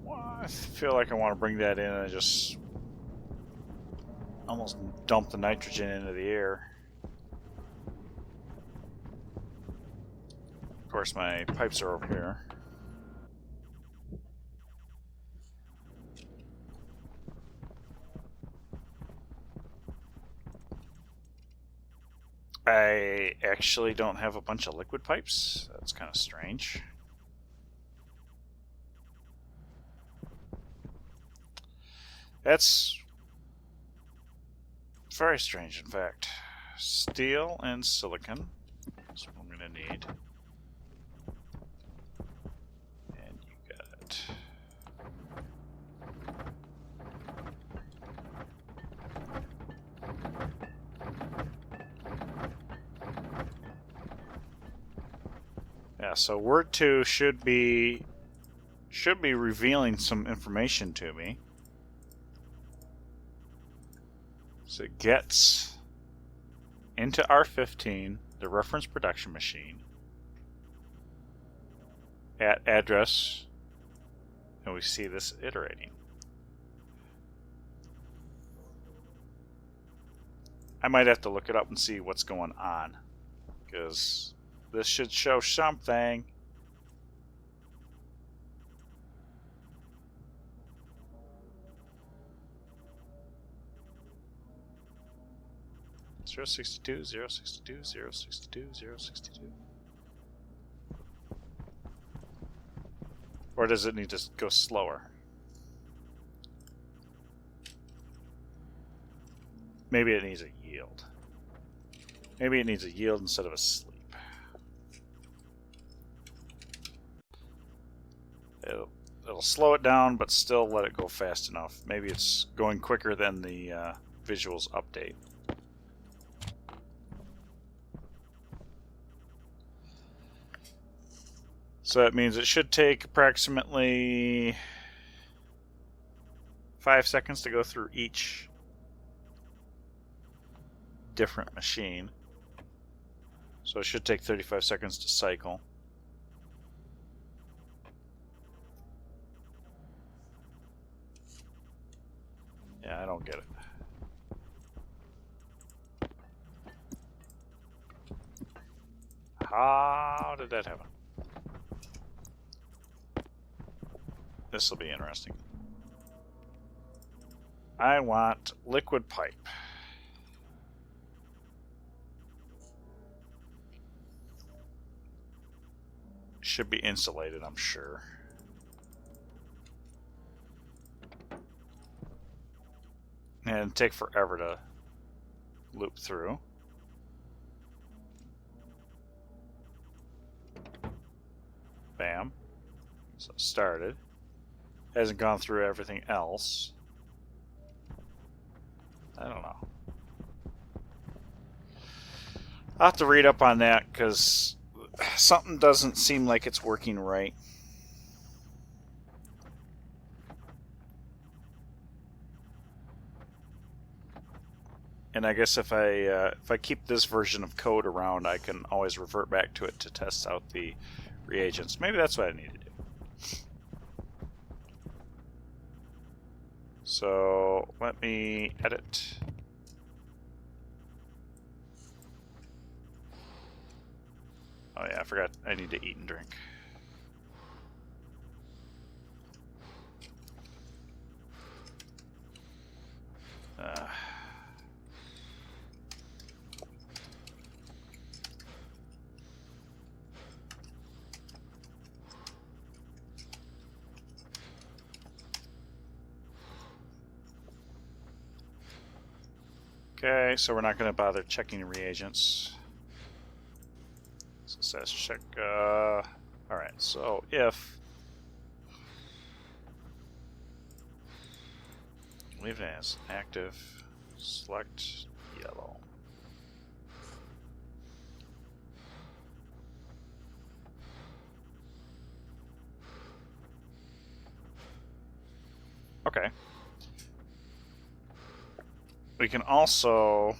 Well, I feel like I want to bring that in and just almost dump the nitrogen into the air. Of course, my pipes are over here. I actually don't have a bunch of liquid pipes. That's kind of strange. That's very strange, in fact. Steel and silicon. That's what I'm going to need. And you got it. Yeah, so word 2 should be revealing some information to me. So it gets into R15, the reference production machine, at address, and we see this iterating. I might have to look it up and see what's going on, because this should show something. Zero 62, 062, 062, 062. Or does it need to go slower? Maybe it needs a yield. Maybe it needs a yield instead of a sleep. It'll slow it down, but still let it go fast enough. Maybe it's going quicker than the visuals update. So that means it should take approximately 5 seconds to go through each different machine. So it should take 35 seconds to cycle. Yeah, I don't get it. How did that happen? This will be interesting. I want liquid pipe. Should be insulated, I'm sure. And it'd take forever to loop through. Bam. So it started. Hasn't gone through everything else. I don't know. I'll have to read up on that because something doesn't seem like it's working right. And I guess if I keep this version of code around, I can always revert back to it to test out the reagents. Maybe that's what I need to do. So let me edit. Oh yeah, I forgot I need to eat and drink. Okay, so we're not going to bother checking reagents. So it says check Alright, so if leave it as active, select yellow. Okay. We can also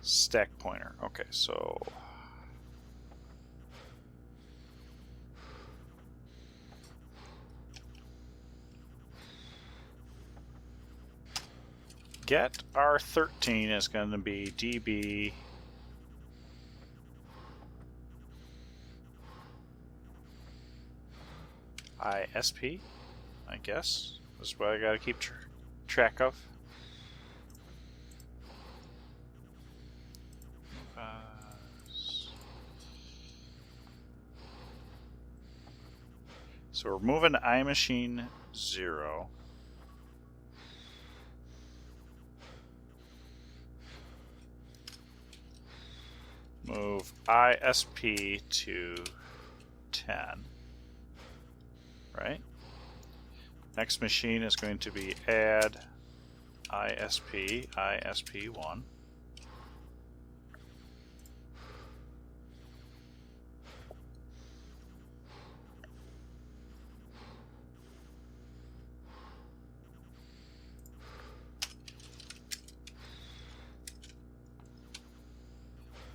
stack pointer. Okay, so get R13 is going to be db ISP, I guess. That's what I got to keep track of. So we're moving to iMachine 0. Move ISP to 10. Right? Next machine is going to be add ISP, ISP1.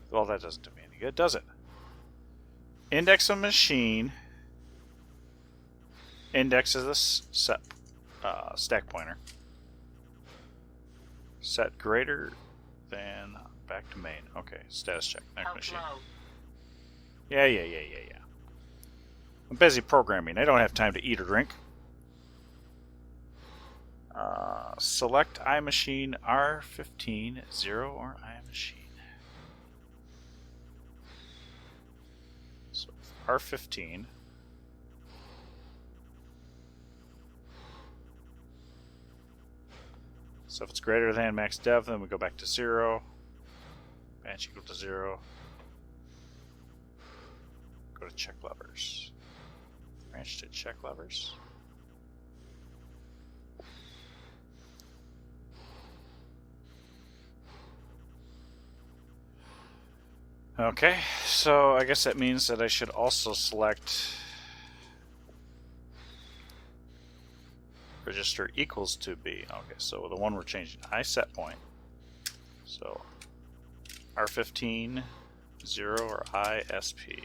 Well, that doesn't do me any good, does it? Index a machine. Index is a set stack pointer. Set greater than back to main. Okay, status check. Next machine. Yeah. I'm busy programming. I don't have time to eat or drink. Select iMachine R15 0 or iMachine. So R15. So if it's greater than max dev, then we go back to 0. Branch equal to 0. Go to check levers. Branch to check levers. Okay, so I guess that means that I should also select register equals to B. Okay, so the one we're changing, I set point. So R15 0 or ISP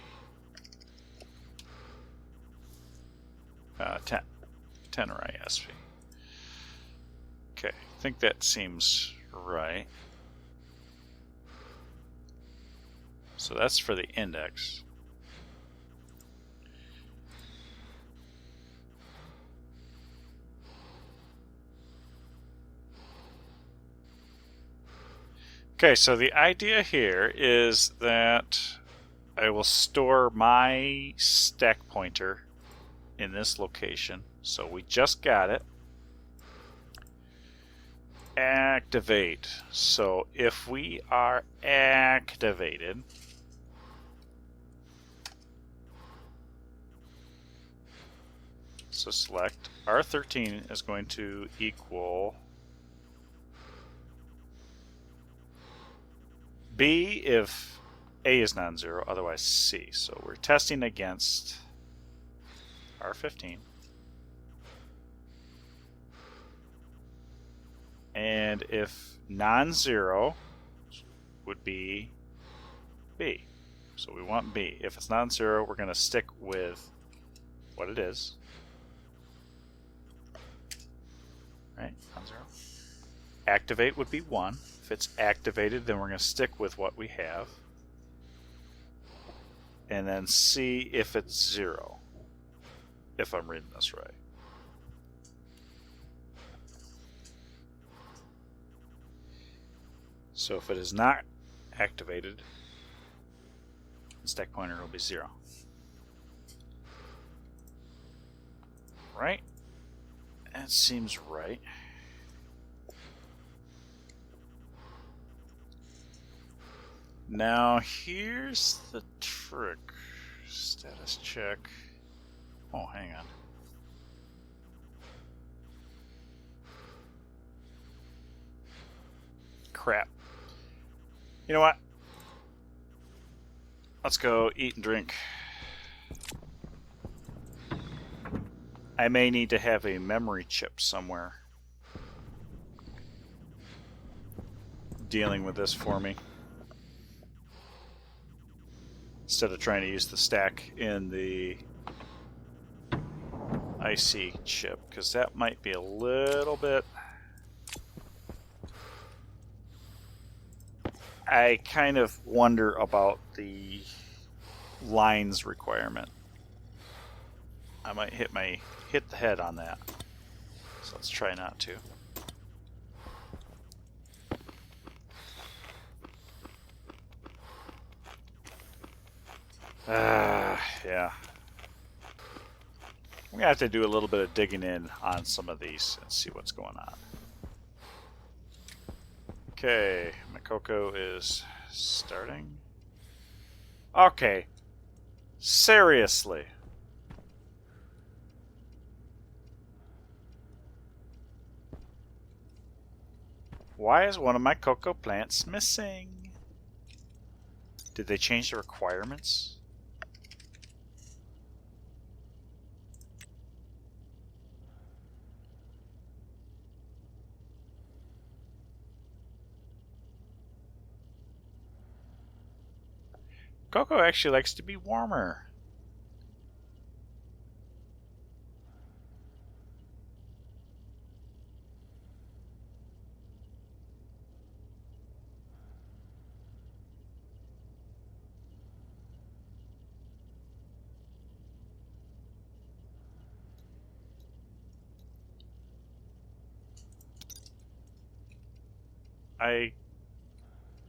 10 or ISP. Okay, I think that seems right. So that's for the index. Okay, so the idea here is that I will store my stack pointer in this location. So we just got it. Activate. So if we are activated, so select R13 is going to equal B if A is non-zero, otherwise C. So we're testing against R15. And if non-zero would be B. So we want B. If it's non-zero, we're going to stick with what it is. Right? Non-zero. Activate would be 1. If it's activated, then we're going to stick with what we have. And then see if it's 0. If I'm reading this right. So if it is not activated, the stack pointer will be 0. Right? That seems right. Now, here's the trick. Status check. Oh, hang on. Crap. You know what? Let's go eat and drink. I may need to have a memory chip somewhere dealing with this for me, instead of trying to use the stack in the IC chip, because that might be a little bit... I kind of wonder about the lines requirement. I might hit the head on that. So let's try not to. Yeah. We're gonna have to do a little bit of digging in on some of these and see what's going on. Okay, my cocoa is starting. Okay. Seriously. Why is one of my cocoa plants missing? Did they change the requirements? Cocoa actually likes to be warmer. I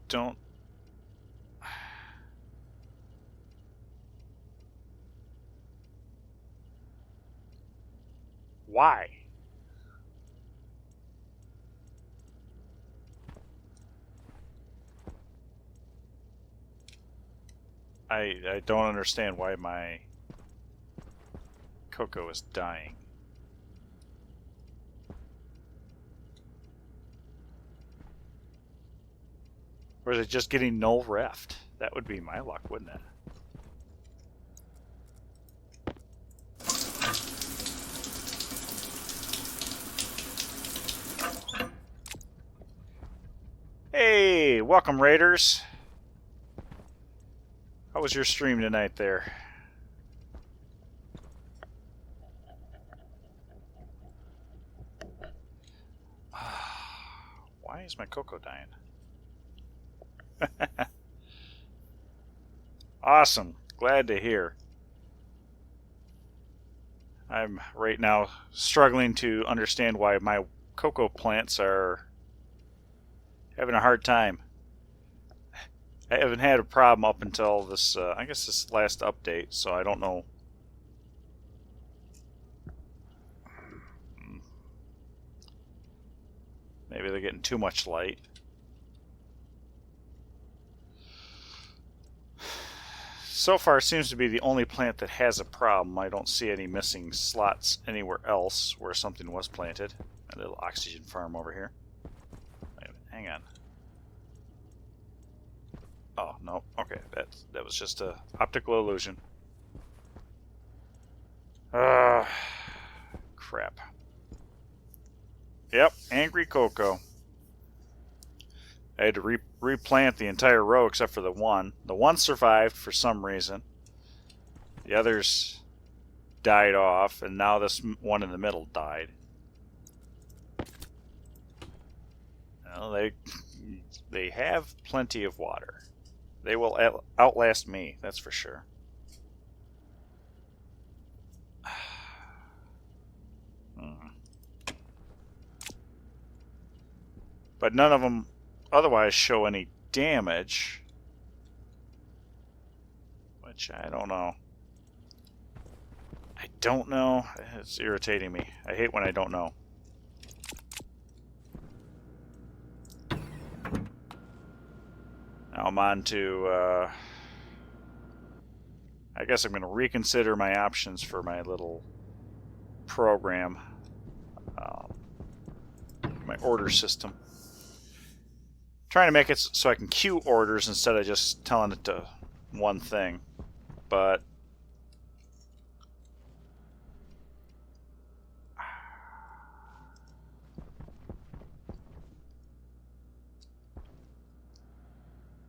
don't... Why? I don't understand why my cocoa is dying. Or is it just getting null reft? That would be my luck, wouldn't it? Hey, welcome Raiders. How was your stream tonight there? Why is my cocoa dying? Awesome. Glad to hear. I'm right now struggling to understand why my cocoa plants are having a hard time. I haven't had a problem up until this, I guess this last update, so I don't know. Maybe they're getting too much light. So far, it seems to be the only plant that has a problem. I don't see any missing slots anywhere else where something was planted. A little oxygen farm over here. Wait a minute, hang on. Oh, no. Okay, that was just a optical illusion. Crap. Yep, angry cocoa. I had to replant the entire row except for the one. The one survived for some reason. The others died off, and now this one in the middle died. Well, they have plenty of water. They will outlast me, that's for sure. But none of them otherwise show any damage, which I don't know. I don't know. It's irritating me. I hate when I don't know. Now I'm on to, I guess I'm going to reconsider my options for my little program, my order system. Trying to make it so I can queue orders instead of just telling it to one thing. But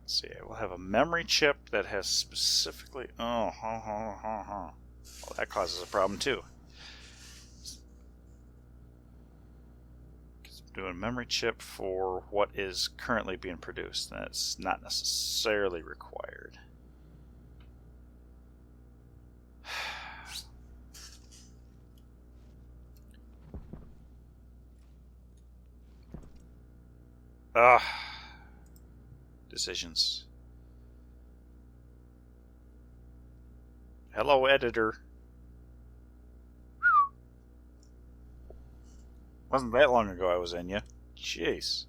let's see, I will have a memory chip that has specifically... Oh, well, that causes a problem too. Doing a memory chip for what is currently being produced. That's not necessarily required. Decisions. Hello, editor. Wasn't that long ago I was in you. Jeez.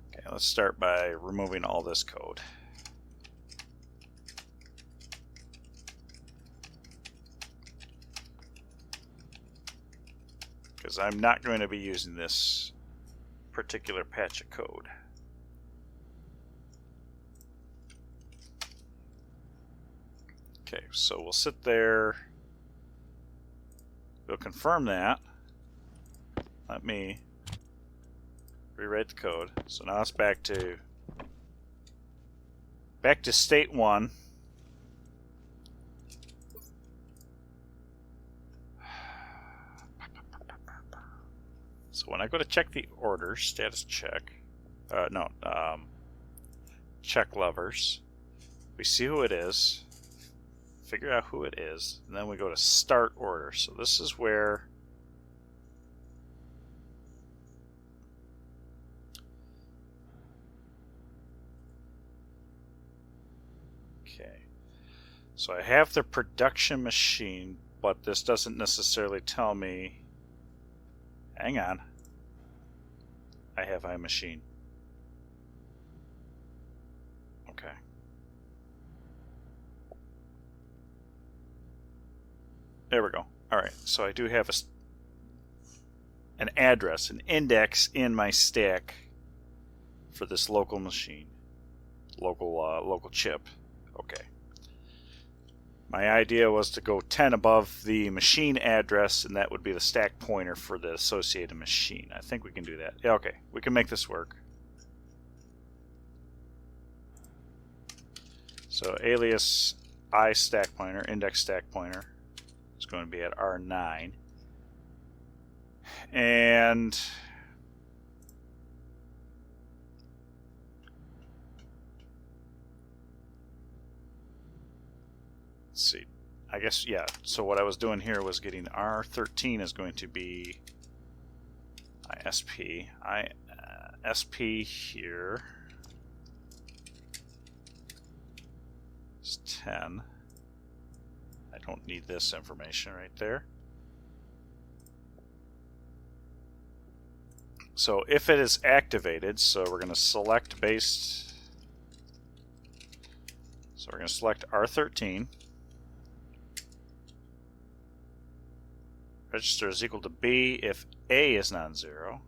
Okay, let's start by removing all this code. Because I'm not going to be using this particular patch of code. Okay, so we'll sit there. We'll confirm that. Let me rewrite the code. So now it's back to state 1. So when I go to check the order, status check, check levers, we see who it is, figure out who it is, and then we go to start order. So this is where so I have the production machine, but this doesn't necessarily tell me... Hang on. I have a machine. Okay. There we go. Alright, so I do have an address, an index in my stack for this local machine. Local chip. Okay. My idea was to go 10 above the machine address, and that would be the stack pointer for the associated machine. I think we can do that. Yeah, okay, we can make this work. So alias I stack pointer, index stack pointer, is going to be at R9. And let's see. I guess, yeah. So what I was doing here was getting R13 is going to be ISP. ISP here is 10. I don't need this information right there. So if it is activated, so we're going to select based. So we're going to select R13. Register is equal to B if A is non-zero.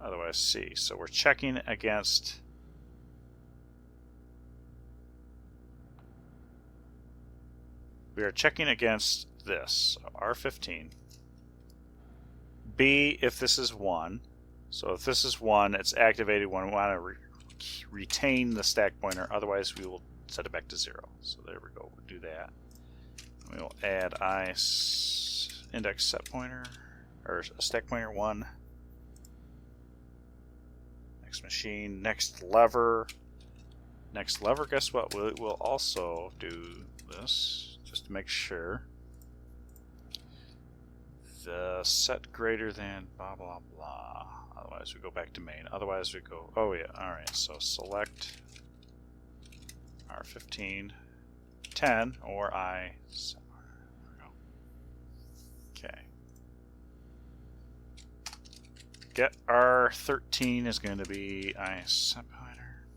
Otherwise C. So we're checking against this. So R15. B if this is 1. So if this is 1, it's activated when we want to retain the stack pointer. Otherwise we will set it back to 0. So there we go. We'll do that. We will add index set pointer, or stack pointer 1. Next machine, next lever. Next lever, guess what? We'll also do this, just to make sure. The set greater than blah blah blah. Otherwise we go back to main. Otherwise we go, oh yeah, alright, so select R15 10 or I. Okay. Get R13 is going to be I set pointer.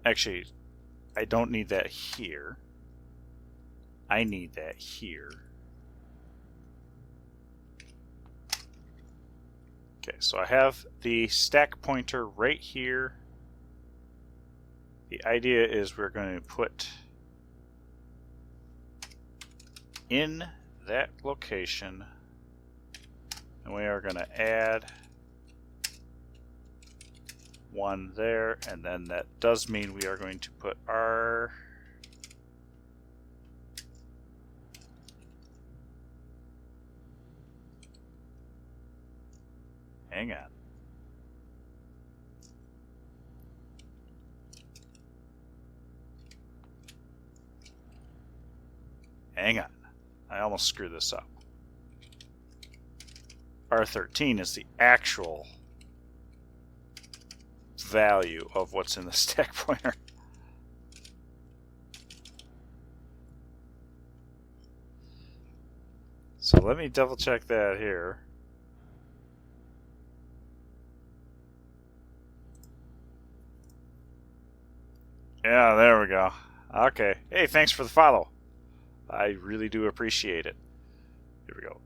Actually, I don't need that here. I need that here. Okay, so I have the stack pointer right here. The idea is we're going to put in that location, and we are going to add one there, and then that does mean we are going to put our hang on. Hang on. I almost screwed this up. R13 is the actual value of what's in the stack pointer. So let me double check that here. Yeah, there we go. Okay. Hey, thanks for the follow. I really do appreciate it. Here we go.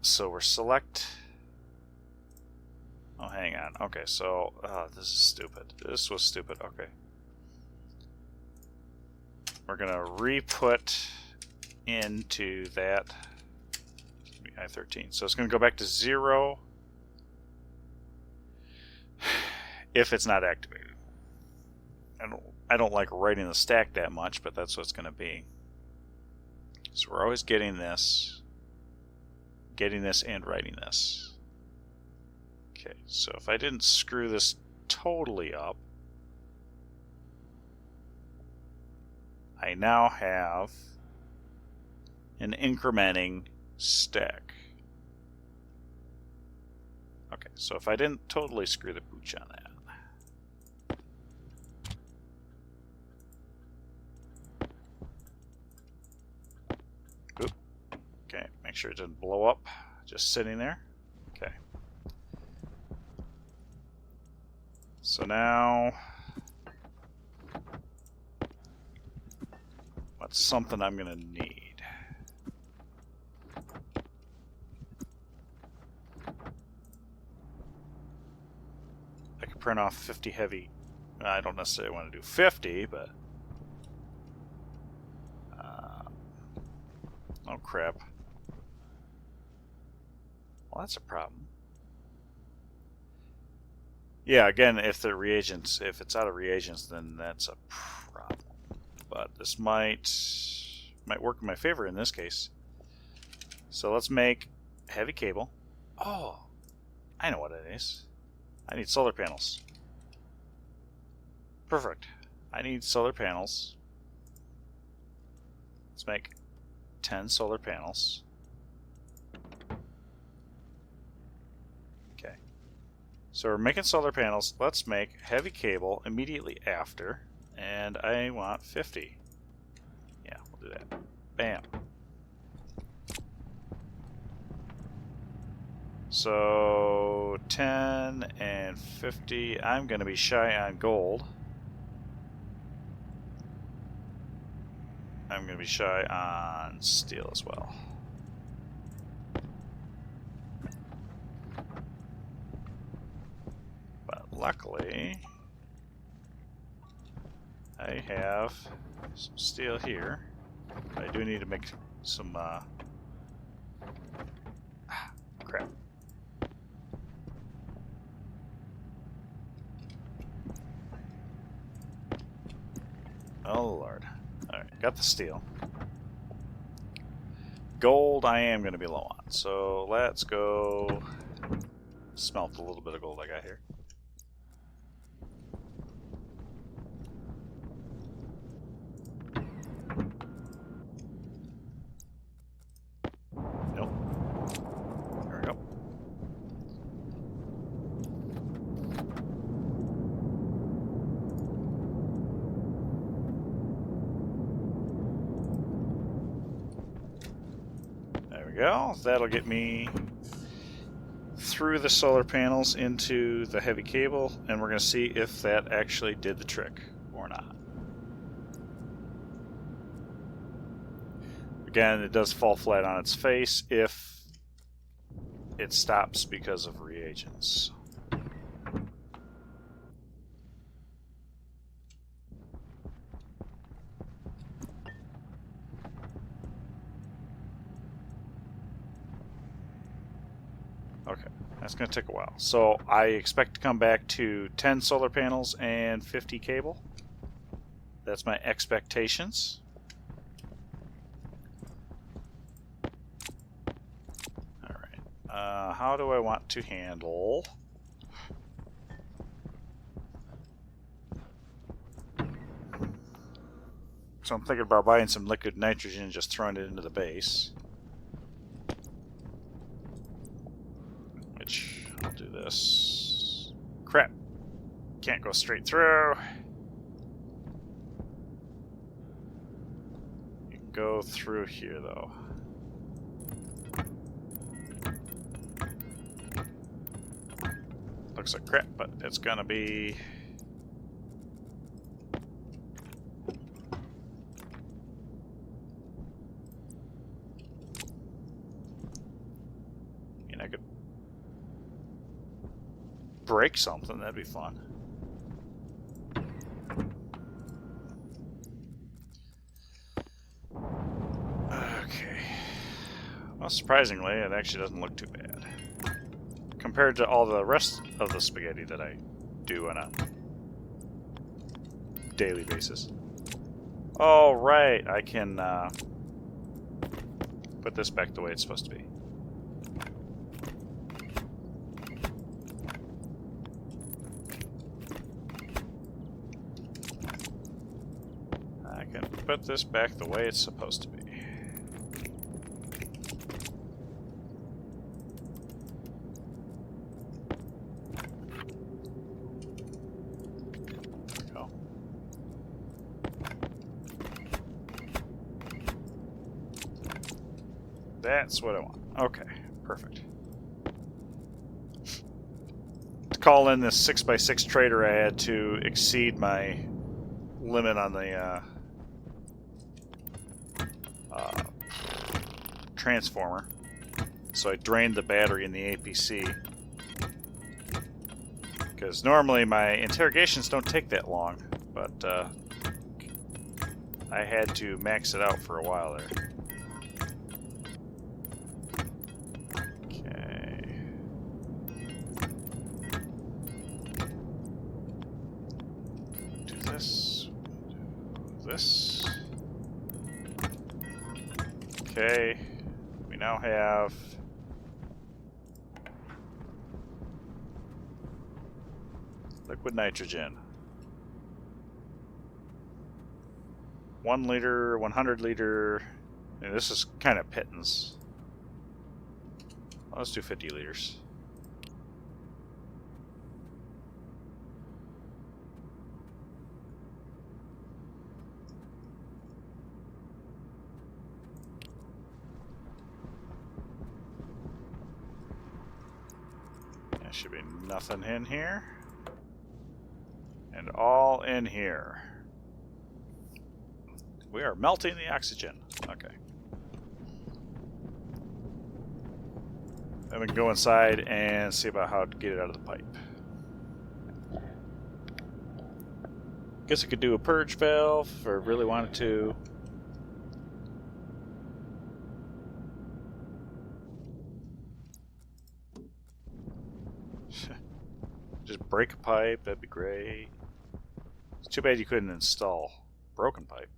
So we're select. Oh, hang on. Okay, so this is stupid. This was stupid. Okay. We're going to re-put into that I13. So it's going to go back to 0 if it's not activated. I don't like writing the stack that much, but that's what it's going to be. So we're always getting this, and writing this. Okay, so if I didn't screw this totally up, I now have an incrementing stack. Okay, so if I didn't totally screw the pooch on that, oop. Okay, make sure it didn't blow up just sitting there. Okay. So now, what's something I'm going to need? I could print off 50 heavy. I don't necessarily want to do 50, but... oh, crap. Well, that's a problem. Yeah, again, if the reagents, if it's out of reagents, then that's a problem. But this might work in my favor in this case. So let's make heavy cable. Oh, I know what it is. I need solar panels. Perfect. I need solar panels. Let's make 10 solar panels. Okay. So we're making solar panels. Let's make heavy cable immediately after. And I want 50. Yeah, we'll do that. Bam. So 10 and 50. I'm going to be shy on gold. I'm going to be shy on steel as well. But luckily, I have some steel here. I do need to make some crap. Oh Lord. Alright, got the steel. Gold I am going to be low on, so let's go smelt a little bit of gold I got here. Nope. There we go. There we go. That'll get me through the solar panels into the heavy cable, and we're going to see if that actually did the trick or not. Again, it does fall flat on its face if it stops because of reagents. Okay, that's going to take a while. So I expect to come back to 10 solar panels and 50 cable. That's my expectations. Alright, how do I want to handle... So I'm thinking about buying some liquid nitrogen and just throwing it into the base. Which, I'll do this. Crap. Can't go straight through. You can go through here, though. Looks like crap, but it's gonna be... I could break something, that'd be fun. Okay. Well, surprisingly, it actually doesn't look too bad. Compared to all the rest of the spaghetti that I do on a daily basis. Oh, right, I can put this back the way it's supposed to be. Put this back the way it's supposed to be. There we go. That's what I want. Okay, perfect. To call in this 6x6 trader, I had to exceed my limit on the transformer, so I drained the battery in the APC, because normally my interrogations don't take that long, but I had to max it out for a while there. Okay. Do this. Do this. Okay. We now have liquid nitrogen. 1 liter, 100 liter, and this is kind of pittance. Well, let's do 50 liters. Should be nothing in here. And all in here. We are melting the oxygen. Okay. Then we can go inside and see about how to get it out of the pipe. Guess I could do a purge valve if I really wanted to. Just break a pipe, that'd be great. It's too bad you couldn't install broken pipe.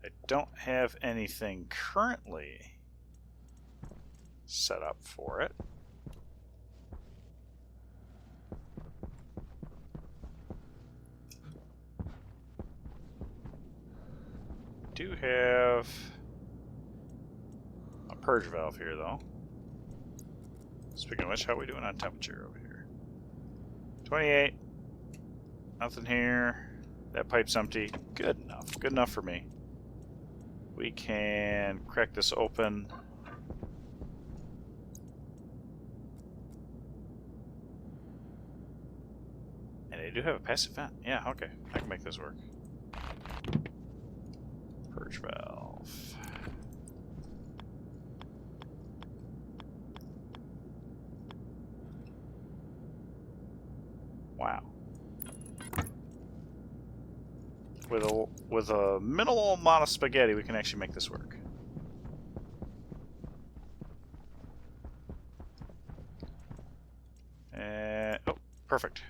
I don't have anything currently set up for it. Do have a purge valve here, though. Speaking of which, how are we doing on temperature over here? 28. Nothing here. That pipe's empty. Good enough. Good enough for me. We can crack this open. And they do have a passive vent. Yeah, okay. I can make this work. Purge valve. Wow. With a minimal amount of spaghetti, we can actually make this work. And oh, perfect.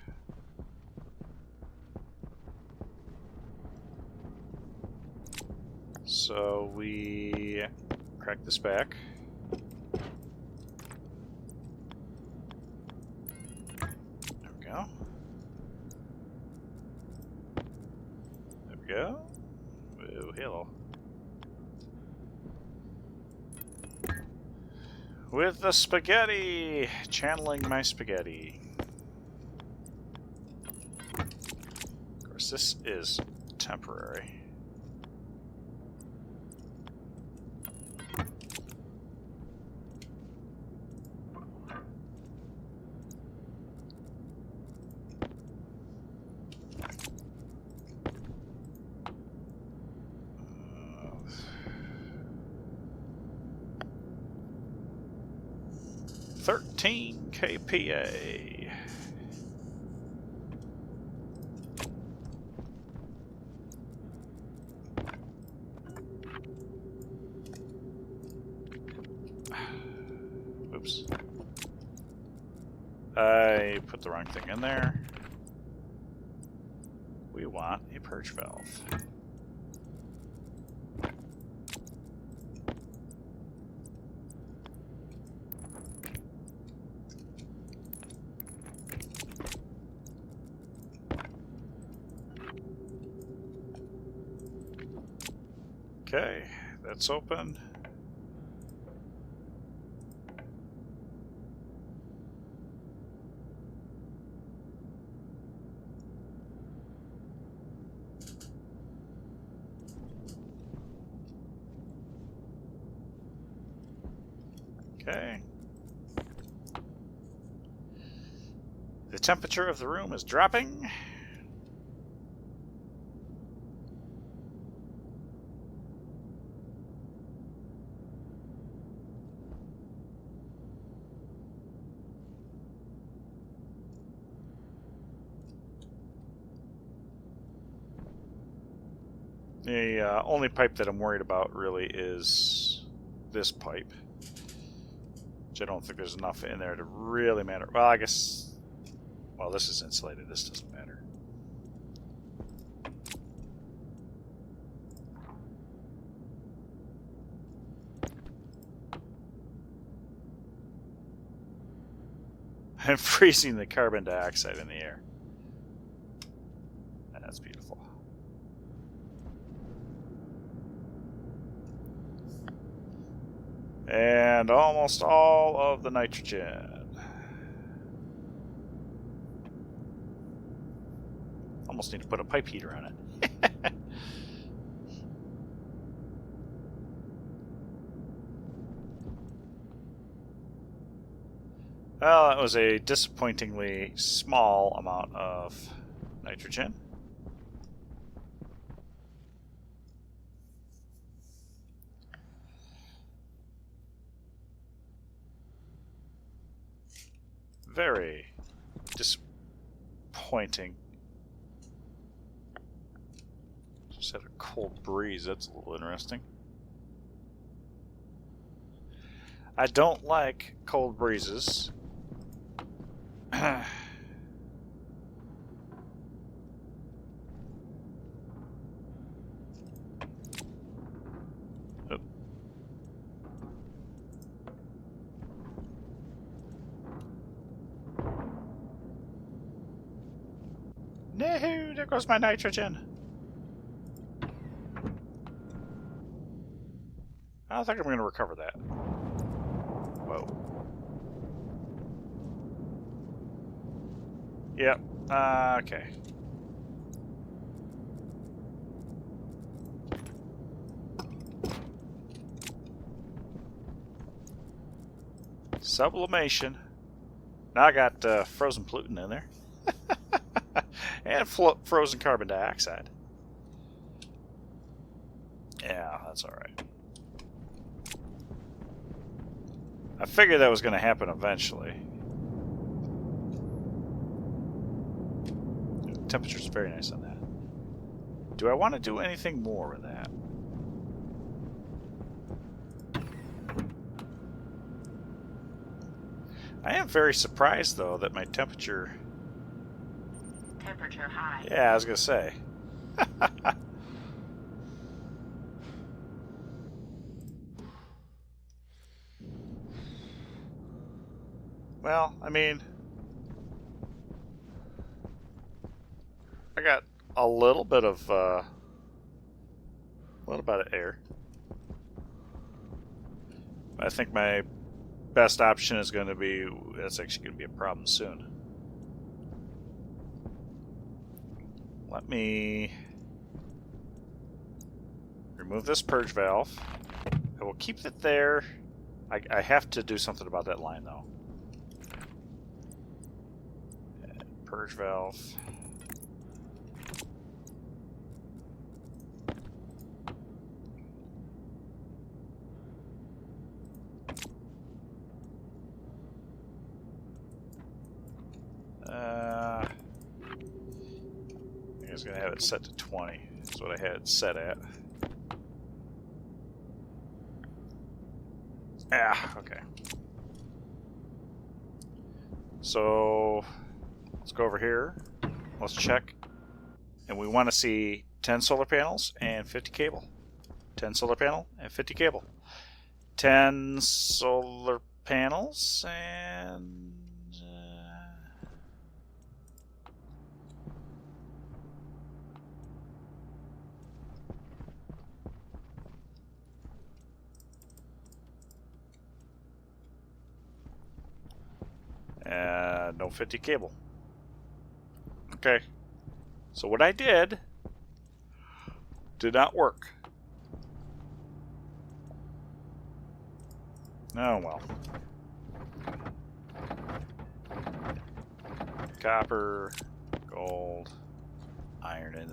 So we crack this back. There we go. There we go. Oh, hello. With the spaghetti! Channeling my spaghetti. Of course, this is temporary. KPA. Oops. I put the wrong thing in there. We want a purge valve. Okay, that's open. Okay. The temperature of the room is dropping. The only pipe that I'm worried about really is this pipe, which I don't think there's enough in there to really matter. Well, I guess, well, this is insulated. This doesn't matter. I'm freezing the carbon dioxide in the air. That's beautiful. And almost all of the nitrogen. Almost need to put a pipe heater on it. Well, that was a disappointingly small amount of nitrogen. Very disappointing. Just had a cold breeze. That's a little interesting. I don't like cold breezes. Oh. No, there goes my nitrogen. I don't think I'm going to recover that. Whoa. Yep. Okay. Sublimation. Now I got frozen pollutant in there. And frozen carbon dioxide. Yeah, that's alright. I figured that was going to happen eventually. The temperature's very nice on that. Do I want to do anything more with that? I am very surprised, though, that my temperature... Temperature high. Yeah, I was going to say. Well, I mean... I got a little bit of air. I think my best option is going to be... That's actually going to be a problem soon. Let me remove this purge valve. I will keep it there. I have to do something about that line, though. Purge valve. I was going to have it set to 20. That's what I had it set at. Okay. So, let's go over here. Let's check. And we want to see 10 solar panels and 50 cable. 10 solar panel and 50 cable. 10 solar panels and... no 50 cable. Okay. So what I did not work. Oh well. Copper, gold, iron in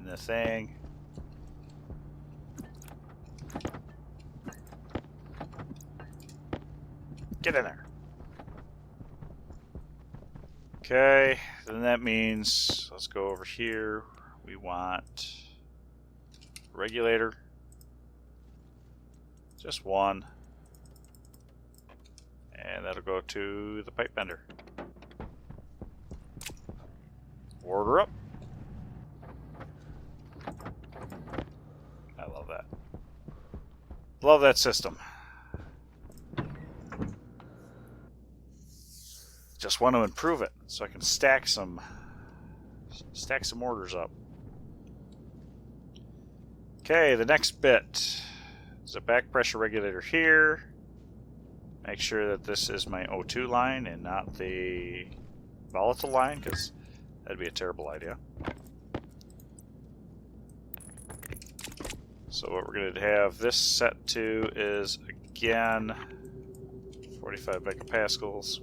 the thing. Get in there. Okay, then that means, let's go over here. We want regulator. Just one. And that'll go to the pipe bender. Order up. I love that. Love that system. Just want to improve it so I can stack some orders up. Okay, the next bit is a back pressure regulator here. Make sure that this is my O2 line and not the volatile line, because that'd be a terrible idea. So what we're going to have this set to is, again, 45 megapascals.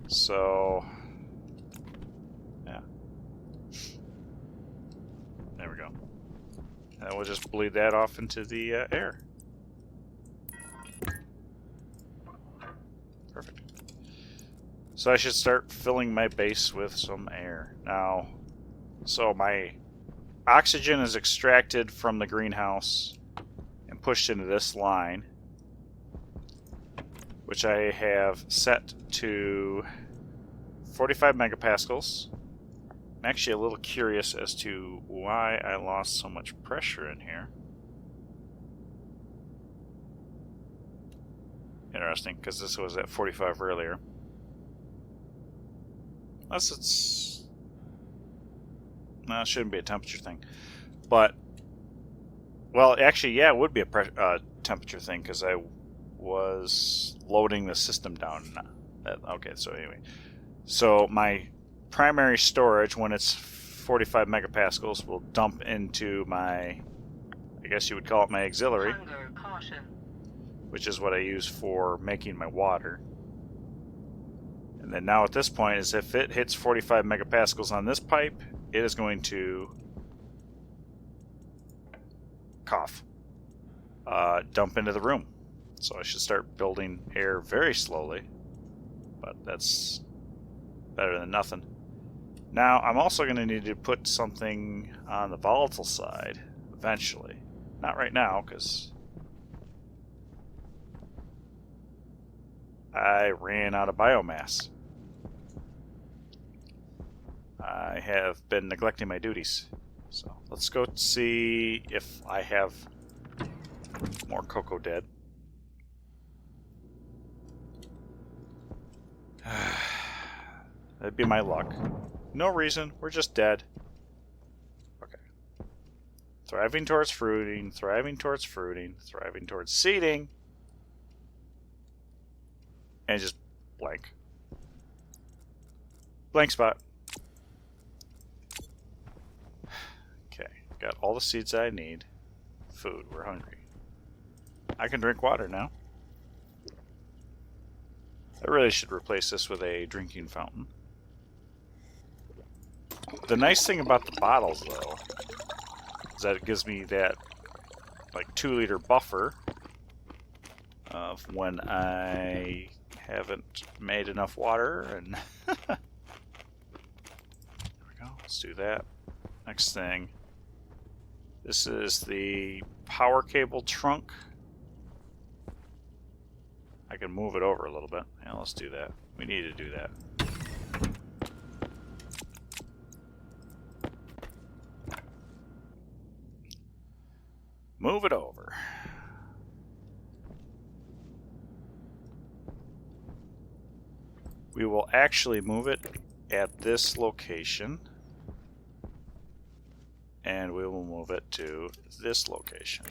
So, yeah. There we go. And we'll just bleed that off into the air. Perfect. So I should start filling my base with some air. Now, so my oxygen is extracted from the greenhouse and pushed into this line, which I have set to 45 megapascals. I'm actually a little curious as to why I lost so much pressure in here. Interesting, because this was at 45 earlier. Unless it's... No, it shouldn't be a temperature thing. But, well, actually, yeah, it would be a temperature thing, because I was loading the system down. Okay, so anyway. So my primary storage, when it's 45 megapascals, will dump into my, I guess you would call it my auxiliary, Hunger caution. which is what I use for making my water. And then now at this point, is if it hits 45 megapascals on this pipe, it is going to cough, dump into the room. So I should start building air very slowly, but that's better than nothing. Now I'm also going to need to put something on the volatile side eventually. Not right now, because I ran out of biomass. I have been neglecting my duties. So let's go see if I have more cocoa dead. That'd be my luck. No reason, we're just dead. Okay. Thriving towards fruiting, thriving towards fruiting, thriving towards seeding. And just blank. Blank spot. Okay, got all the seeds I need. Food, we're hungry. I can drink water now. I really should replace this with a drinking fountain. The nice thing about the bottles, though, is that it gives me that, like, 2-liter buffer of when I haven't made enough water, and there we go, let's do that. Next thing, this is the power cable trunk. I can move it over a little bit. Yeah, let's do that. We need to do that. Move it over. We will actually move it at this location, and we will move it to this location.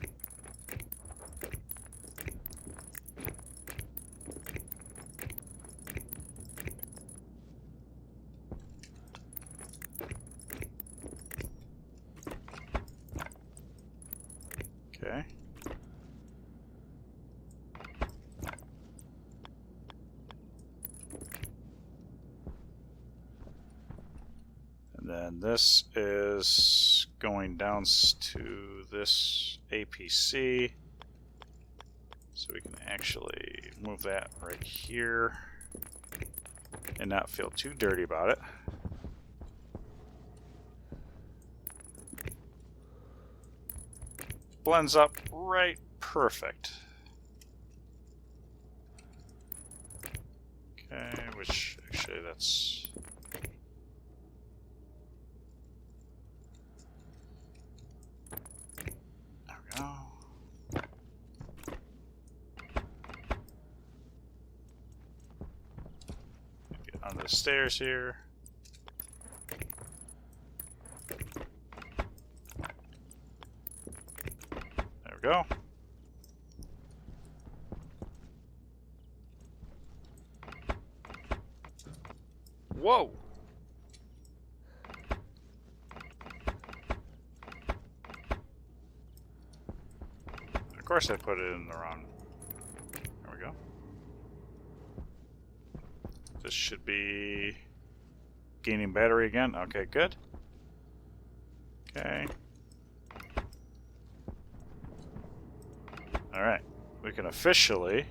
Okay. And then this is going down to this APC. So we can actually move that right here and not feel too dirty about it. Blends up right perfect. Okay, which actually that's... There we go. Get onto the stairs here. There we go. Whoa! Of course I put it in the wrong... There we go. This should be gaining battery again. Okay, good. Okay. Alright. We can officially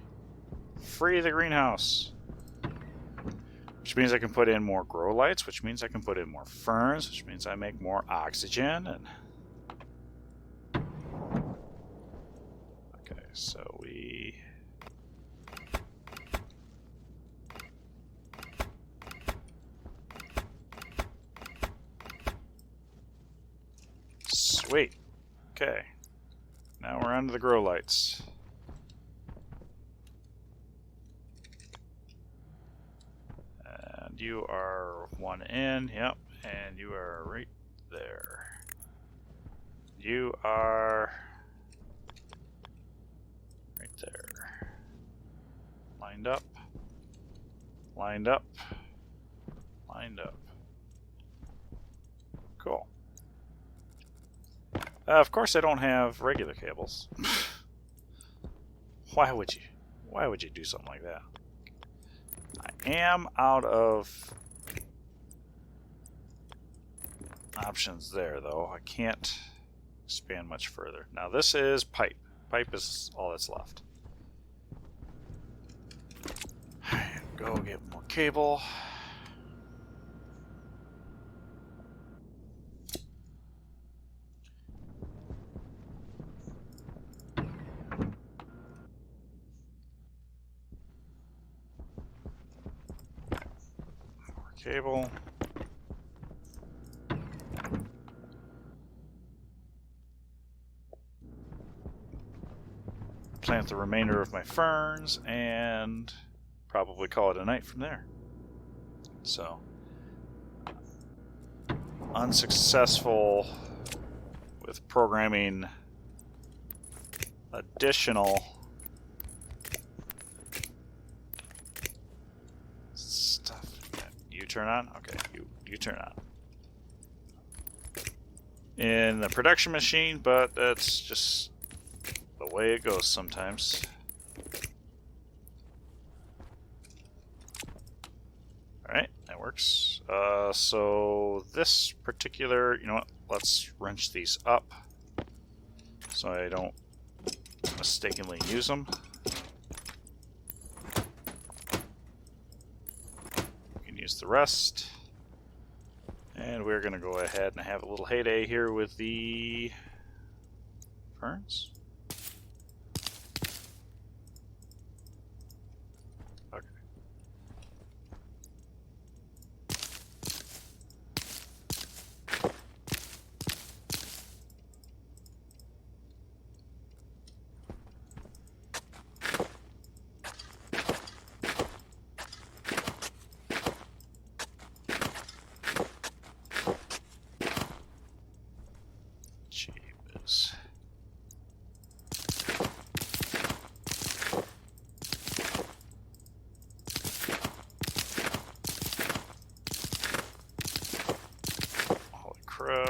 free the greenhouse. Which means I can put in more grow lights, which means I can put in more ferns, which means I make more oxygen. And okay, so we... Sweet. Okay. Now we're on to the grow lights. And you are one in, yep, and you are right there. You are right there. Lined up. Lined up. Lined up. Cool. Of course, I don't have regular cables. Why would you? Why would you do something like that? I am out of options there, though. I can't expand much further. Now this is pipe. Pipe is all that's left. Go get more cable. More cable. Plant the remainder of my ferns and probably call it a night from there. So, unsuccessful with programming additional stuff. You turn on? Okay, you turn on. In the production machine, but that's just the way it goes sometimes. Alright, that works. So this particular, you know what, let's wrench these up so I don't mistakenly use them. We can use the rest. And we're going to go ahead and have a little heyday here with the ferns. Okay. Jeebus. Holy crow.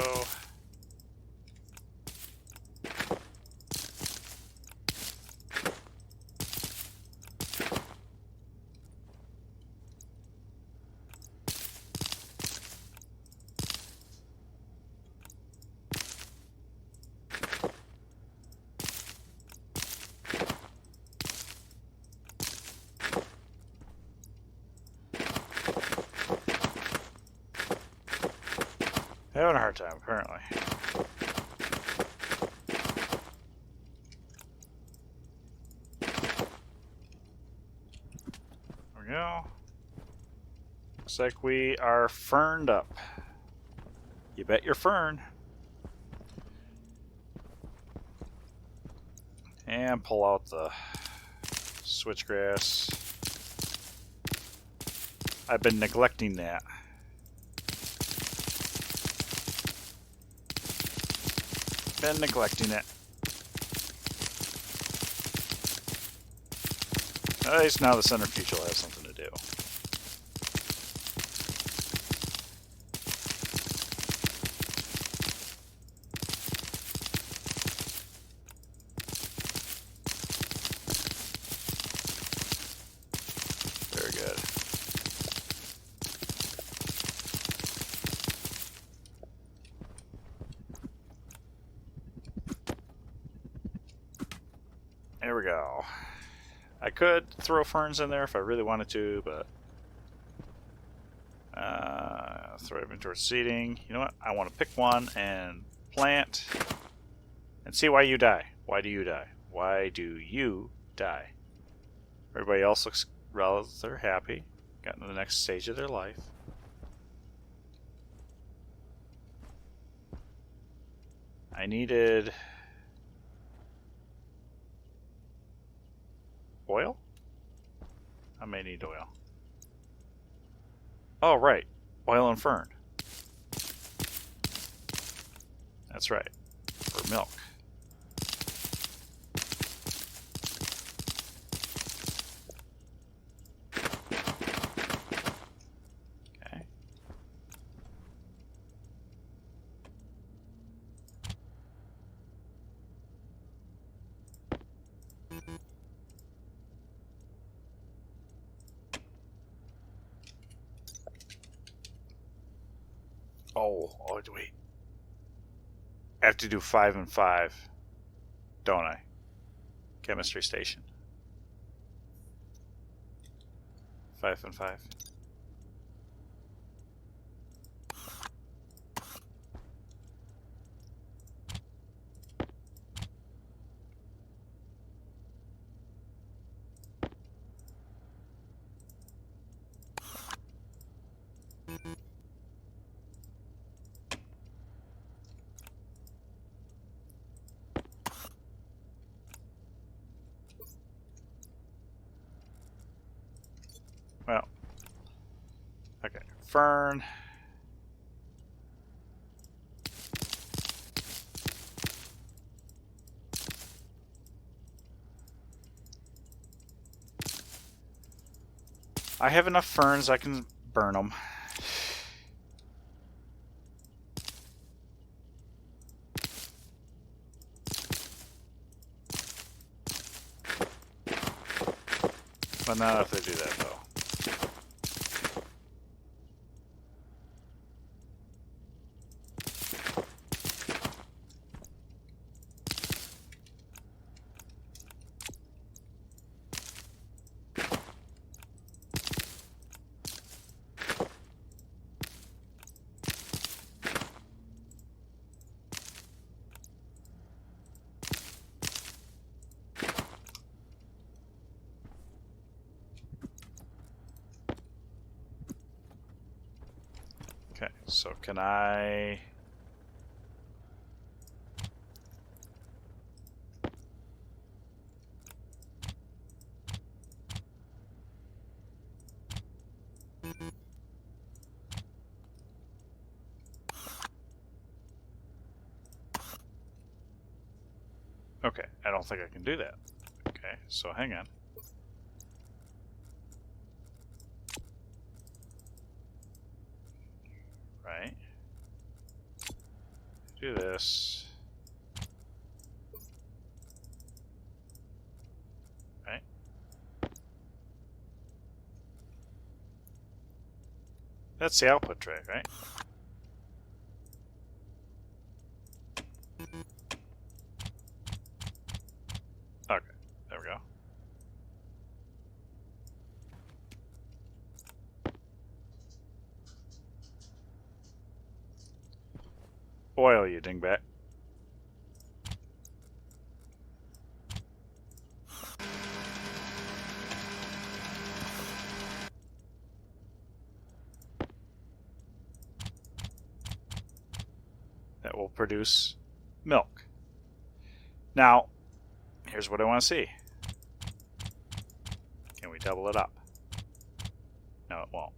Having a hard time, apparently. There we go. Looks like we are ferned up. You bet you're fern. And pull out the switchgrass. I've been neglecting that. Been neglecting it. At least now the centrifuge will have something to do. Very good. There we go. I could throw ferns in there if I really wanted to, but throw everything towards seeding. You know what? I want to pick one and plant and see why you die. Why do you die? Why do you die? Everybody else looks rather happy. Gotten to the next stage of their life. I needed oil? I may need oil. Oh, right. Oil and fern. That's right. For milk. Okay. Oh, wait. I have to do 5 and 5, don't I? Chemistry station. 5 and 5. Well, okay. Fern. I have enough ferns, I can burn them. But not if they do that, though. Okay, so can I... Okay, I don't think I can do that. Okay, so hang on. Right. Do this. Right. That's the output tray, right? Okay, there we go. Oil, you dingbat. That will produce milk. Now, here's what I want to see. Can we double it up? No, it won't.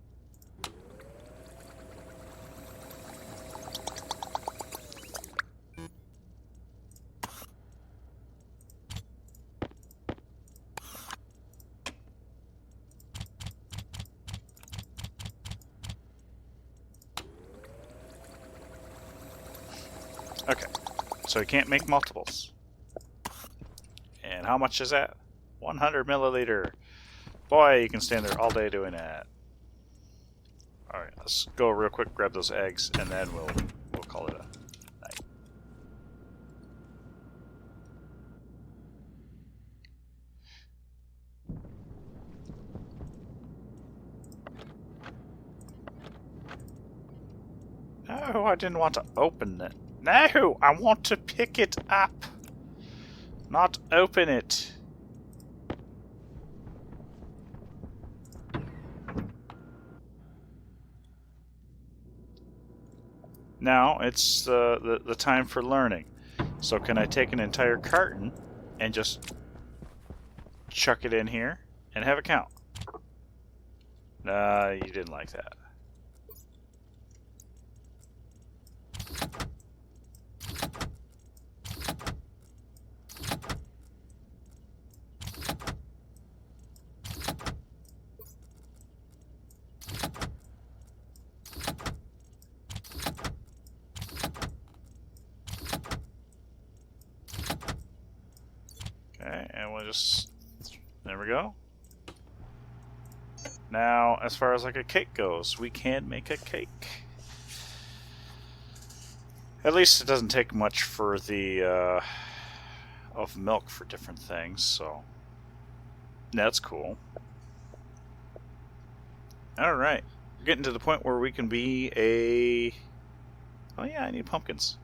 Okay, so you can't make multiples. And how much is that? 100 milliliter. Boy, you can stand there all day doing that. Alright, let's go real quick, grab those eggs, and then we'll call it a night. No, I didn't want to open it. No, I want to pick it up, not open it. Now it's the time for learning. So can I take an entire carton and just chuck it in here and have it count? Nah, you didn't like that. Okay, and we'll just... There we go. Now, as far as like a cake goes, we can make a cake. At least it doesn't take much for the of milk for different things, so that's cool. Alright, we're getting to the point where we can be a... Oh yeah, I need pumpkins.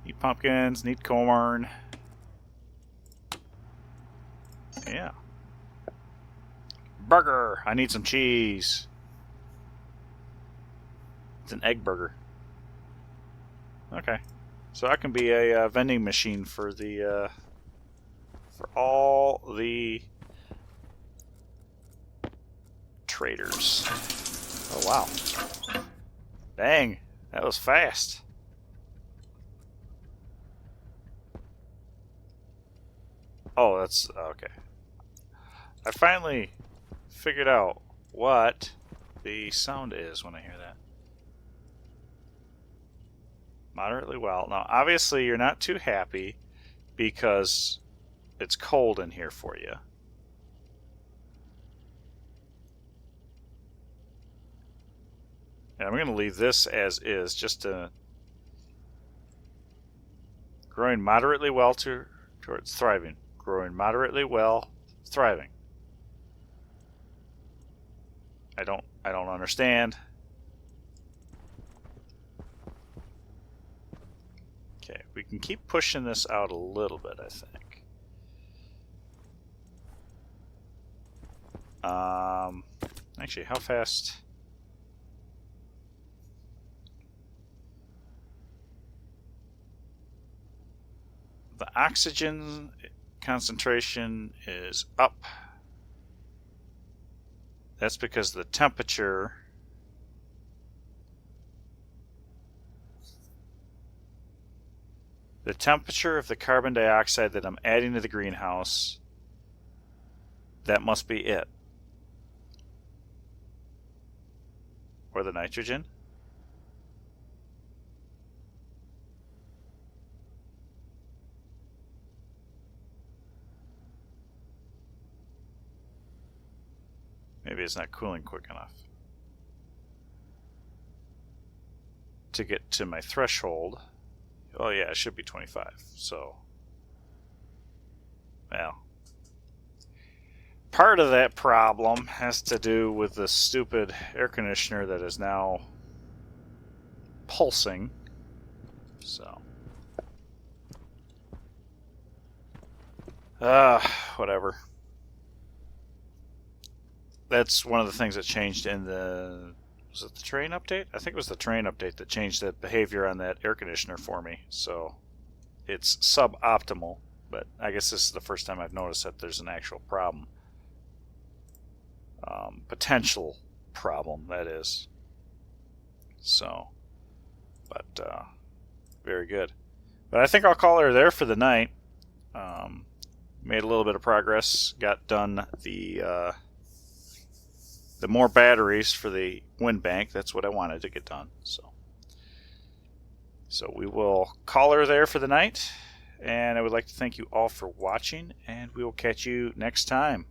Need pumpkins, need corn. Yeah. Burger! I need some cheese. It's an egg burger. Okay. So I can be a vending machine for the for all the traders. Oh wow. Dang, that was fast. Oh, that's okay. I finally figured out what the sound is when I hear that. Moderately well. Now, obviously, you're not too happy because it's cold in here for you. And I'm going to leave this as is, just to growing moderately well towards thriving. Growing moderately well, thriving. I don't understand. Okay, we can keep pushing this out a little bit, I think. Actually, how fast? The oxygen concentration is up. That's because the temperature of the carbon dioxide that I'm adding to the greenhouse, that must be it. Or the nitrogen. Maybe it's not cooling quick enough to get to my threshold. Oh yeah, it should be 25. So, well, part of that problem has to do with the stupid air conditioner that is now pulsing. So, whatever. That's one of the things that changed in the... Was it the terrain update? I think it was the terrain update that changed the behavior on that air conditioner for me. So it's suboptimal, but I guess this is the first time I've noticed that there's an actual problem. Potential problem, that is. So, but very good. But I think I'll call her there for the night. Made a little bit of progress. Got done the more batteries for the wind bank. That's what I wanted to get done. So we will call her there for the night. And I would like to thank you all for watching. And we will catch you next time.